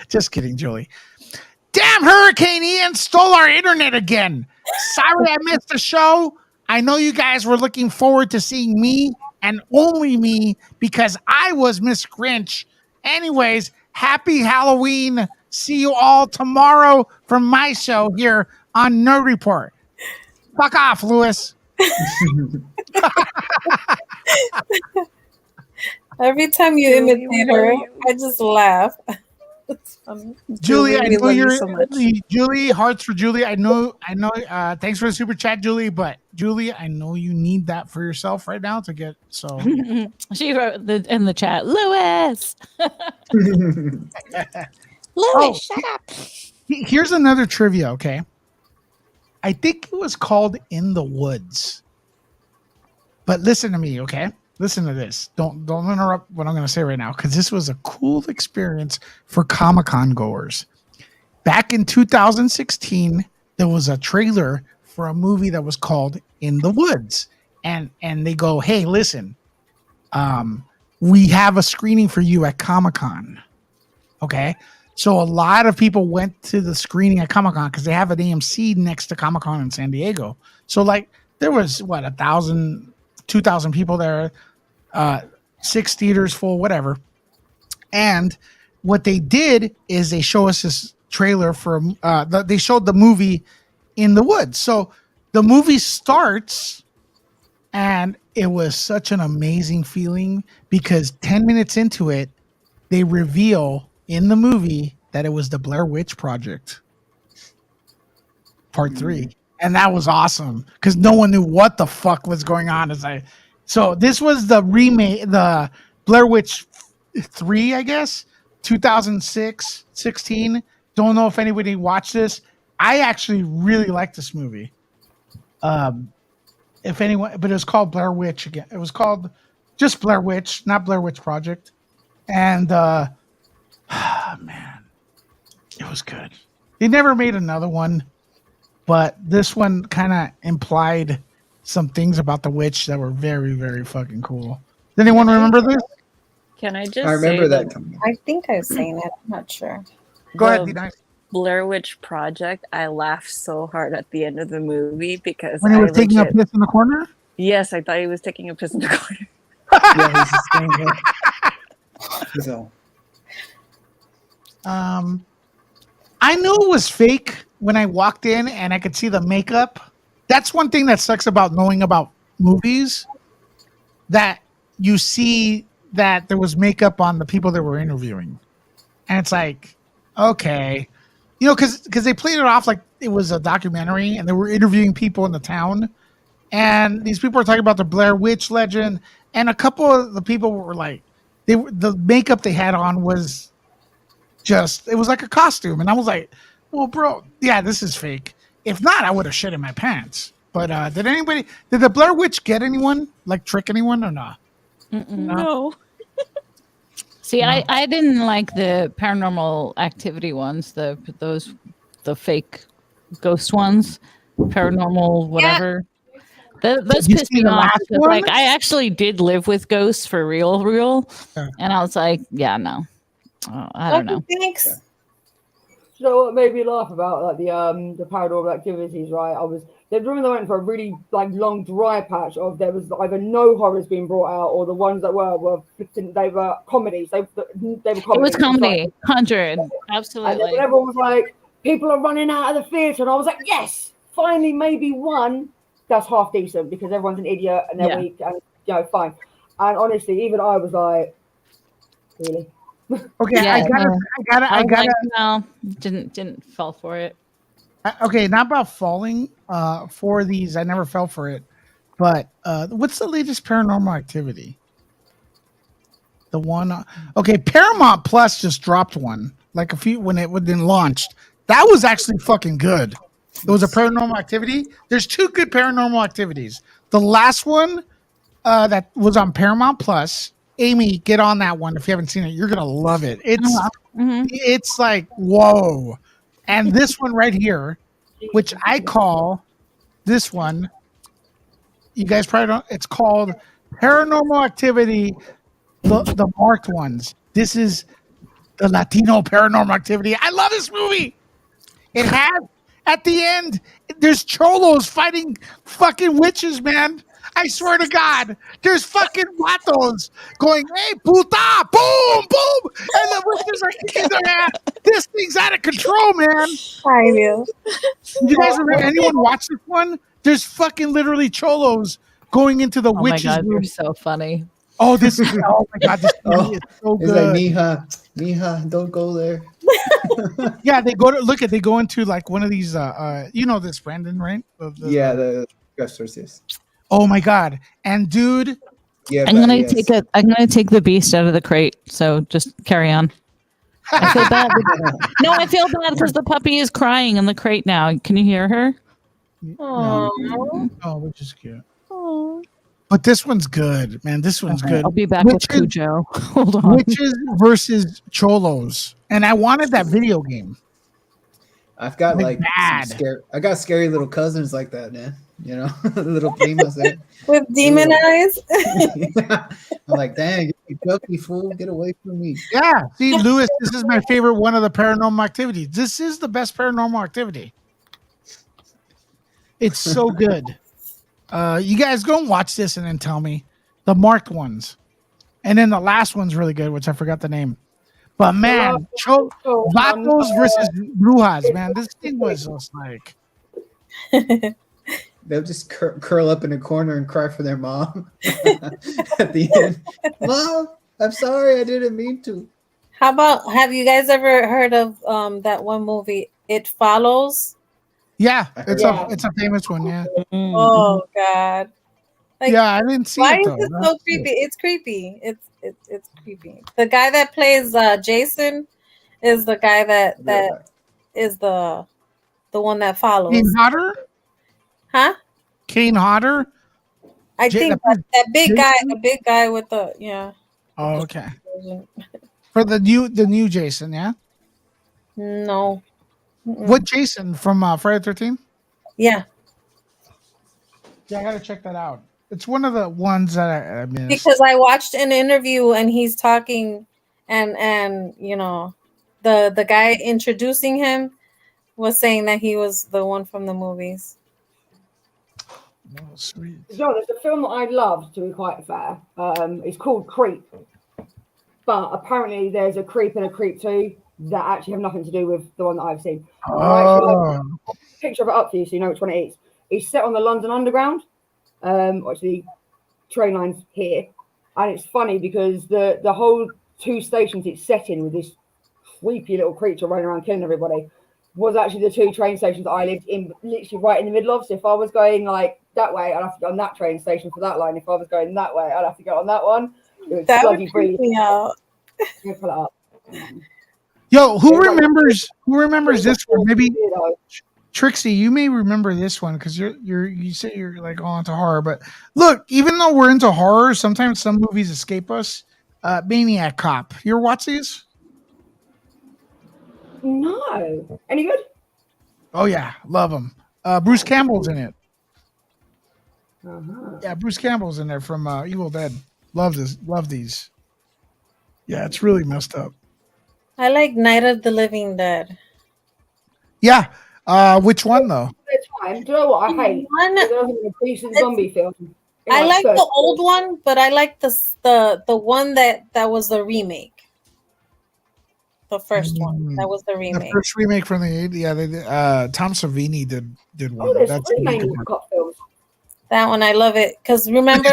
Just kidding, Julie. Damn, Hurricane Ian stole our internet again. Sorry I missed the show. I know you guys were looking forward to seeing me and only me because I was Miss Grinch. Anyways, happy Halloween. See you all tomorrow from my show here on Nerd Report. Fuck off, Lewis. Every time you Julie, imitate we her, love you. I just laugh. It's funny. Julie, I we know love you you're so much. Julie, hearts for Julie. I know. Thanks for the super chat, Julie. But Julie, I know you need that for yourself right now to get so. She wrote in the chat, Lewis. Oh, shut up. Here's another trivia, okay? I think it was called In the Woods. But listen to me, okay? Listen to this. Don't interrupt what I'm going to say right now because this was a cool experience for Comic-Con goers. Back in 2016, there was a trailer for a movie that was called In the Woods. And they go, hey, listen, we have a screening for you at Comic-Con. Okay? So a lot of people went to the screening at Comic-Con because they have an AMC next to Comic-Con in San Diego. So like there was 1,000, 2,000 people there, 6 theaters full, whatever. And what they did is they show us this trailer for they showed the movie In the Woods. So the movie starts and it was such an amazing feeling because 10 minutes into it, they reveal in the movie that it was the Blair Witch Project Part 3. And that was awesome because no one knew what the fuck was going on. So this was the remake, the Blair Witch 3, I guess, 2006, 16. Don't know if anybody watched this. I actually really like this movie. If anyone, but it was called Blair Witch again. It was called just Blair Witch, not Blair Witch Project. And man, it was good. They never made another one, but this one kind of implied some things about the witch that were very, very fucking cool. Does anyone remember this? Can I just I remember say that. the I think I've seen it. I'm not sure. Go ahead, The be nice. Blair Witch Project, I laughed so hard at the end of the movie because When he was taking a legit- piss in the corner? Yes, I thought he was taking a piss in the corner. Yeah, he's just saying that. So, I knew it was fake when I walked in and I could see the makeup. That's one thing that sucks about knowing about movies, that you see that there was makeup on the people that were interviewing. And it's like, okay. You know, because they played it off like it was a documentary and they were interviewing people in the town. And these people were talking about the Blair Witch legend. And a couple of the people were like, the makeup they had on was it was like a costume, and I was like, well, bro, yeah, this is fake. If not, I would have shit in my pants. But did the Blair Witch get anyone, like trick anyone or not? No. See, I didn't like the paranormal activity ones, the fake ghost ones, paranormal whatever. Those Did you pissed see me the off. last Because, one? like, I actually did live with ghosts for real, Yeah. and I was like, yeah, no, I don't know. Thanks. You know what made me laugh about like the paranormal activities, right? The room that went for a really like long dry patch of there was either no horrors being brought out or the ones that were comedies. They were comedies. It was comedy, Like, 100, and then absolutely. everyone was like, people are running out of the theatre, and I was like, yes, finally, maybe one that's half decent because everyone's an idiot and they're weak and fine. And honestly, even I was like, really. Okay, Yeah, I gotta. like, no, didn't fall for it. Okay, not about falling for these. I never fell for it. But what's the latest paranormal activity? The one, okay, Paramount Plus just dropped one like when it launched. That was actually fucking good. It was a paranormal activity. There's two good paranormal activities. The last one that was on Paramount Plus. Amy, get on that one if you haven't seen it. You're gonna love it. It's like whoa, and this one right here, which I call this one. You guys probably don't. It's called Paranormal Activity. The marked ones. This is the Latino Paranormal Activity. I love this movie. It has at the end. There's cholos fighting fucking witches, man. I swear to God, there's fucking vatos going, hey, puta, boom, boom, and the witches are kicking their ass. This thing's out of control, man. I do. You guys remember? Anyone watch this one? There's fucking literally cholos going into the Oh my witches' god, room. you're so funny. Oh, this is oh my god, this movie is so It's like good. mija, don't go there. Yeah, they go into like one of these you know this, Brandon, right? The dressers, yes. Oh my god. And dude, Yeah, I'm gonna take the beast out of the crate. So just carry on. I feel bad. No, I feel bad because the puppy is crying in the crate now. Can you hear her? no. Oh, which is cute. But this one's good, man. This one's good. I'll be back with Cujo. Hold on. Witches versus cholos. And I wanted that video game. I've got Like I got scary little cousins like that, man. You know, little primas. With demon eyes. I'm like, dang, you filthy fool, get away from me. Yeah. See, Lewis, this is my favorite one of the paranormal activities. This is the best paranormal activity. It's so good. You guys go and watch this and then tell me the marked ones. And then the last one's really good, which I forgot the name. But man, Vatos versus Brujas, man. This thing was just like They'll just curl up in a corner and cry for their mom at the end. Mom, I'm sorry, I didn't mean to. How about, have you guys ever heard of that one movie, It Follows? yeah, it's a famous one, yeah. Oh God. Like, yeah, I didn't see why it is though. it so creepy? It's creepy. It's creepy. The guy that plays Jason is the guy that is the one that follows. Kane Hodder? Huh? Kane Hodder? I think that big guy, the big guy with the Oh, okay. For the new Jason, yeah? No. Mm-mm. What Jason from Friday 13? Yeah. Yeah, I gotta check that out. It's one of the ones that I missed. Because I watched an interview and he's talking and you know the guy introducing him was saying that he was the one from the movies. Oh, sweet. So there's a film that I loved, to be quite fair. It's called Creep. But apparently there's a Creep and a Creep 2 that actually have nothing to do with the one that I've seen. Oh. Picture of it up for you so you know which one it is. It's set on the London Underground, actually train lines here. And it's funny because the whole two stations it's set in with this creepy little creature running around killing everybody was actually the two train stations that I lived in, literally right in the middle of. So if I was going like that way, I'd have to go on that train station for that line. If I was going that way, I'd have to go on that one. It was That bloody would freak me out. Pull it up. Yo, who It's like- remembers this one? Maybe Weirdo. Trixie, you may remember this one because you say you're like all into horror, but look, even though we're into horror, sometimes some movies escape us. Maniac Cop. You ever watch these? No. Any good? Oh yeah, love them. Bruce Campbell's in it. Uh-huh. Yeah, Bruce Campbell's in there from Evil Dead. Love these. Yeah, it's really messed up. I like Night of the Living Dead. Yeah. Which one though? It's fine. Do you know what I hate? One, There's a decent zombie film. I like first- the old one, but I like the one that was the remake. The first one that was the The remake. first remake from the 80s. Yeah, they did, Tom Savini did one. Oh, there's That's three really Maniac good. Cop films. That one I love it because remember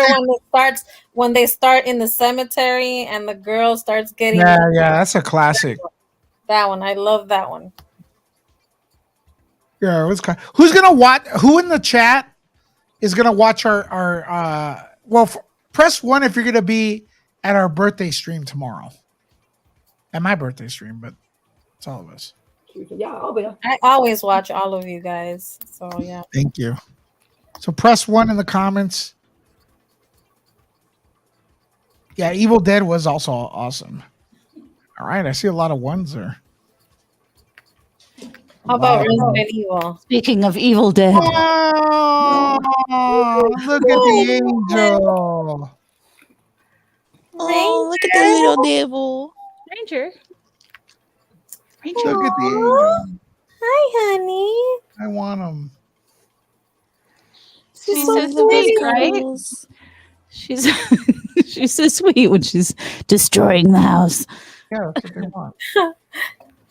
when they start in the cemetery and the girl starts getting Yeah, that's a classic. that one. I love that one. Yeah, it was kind. Who's gonna watch? Who in the chat is gonna watch our? Press 1 if you're gonna be at our birthday stream tomorrow. At my birthday stream, but it's all of us. Yeah, I'll be there. I always watch all of you guys. So yeah. Thank you. So press 1 in the comments. Yeah, Evil Dead was also awesome. All right, I see a lot of ones there. How about Wow. Resident Evil? Speaking of Evil Dead, Oh, look at the angel. Oh, look at the little devil. Ranger. Look at the angel. Hi, honey. I want him. She's Oh, so the sweet, right? whiskers. She's she's so sweet when she's destroying the house. Yeah, that's what they want.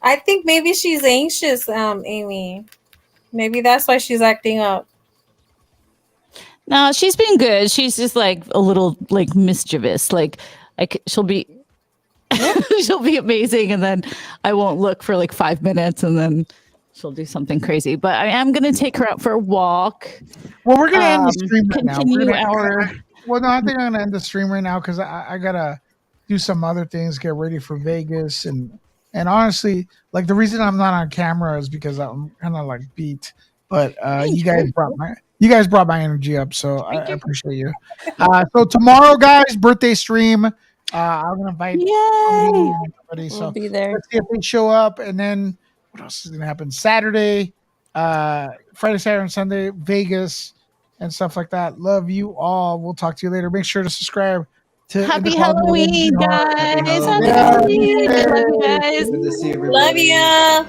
I think maybe she's anxious, Amy. Maybe that's why she's acting up. No, she's been good. She's just like a little like mischievous. Like she'll be she'll be amazing, and then I won't look for like 5 minutes, and then she'll do something crazy. But I am gonna take her out for a walk. Well, we're gonna end the stream right now. Continue our. Well, no, I think I'm gonna end the stream right now because I gotta do some other things, get ready for Vegas, and honestly, like the reason I'm not on camera is because I'm kind of like beat. But you guys brought my energy up, so I appreciate you. So tomorrow, guys, birthday stream. I'm gonna invite everybody. So We'll be there. let's see if they show up, and then what else is gonna happen? Saturday, Friday, Saturday, and Sunday, Vegas, and stuff like that. Love you all. We'll talk to you later. Make sure to subscribe to Happy Independent Halloween, Indie Horror. guys! Halloween. Happy Halloween! I love you Good guys. to see everybody. Love ya.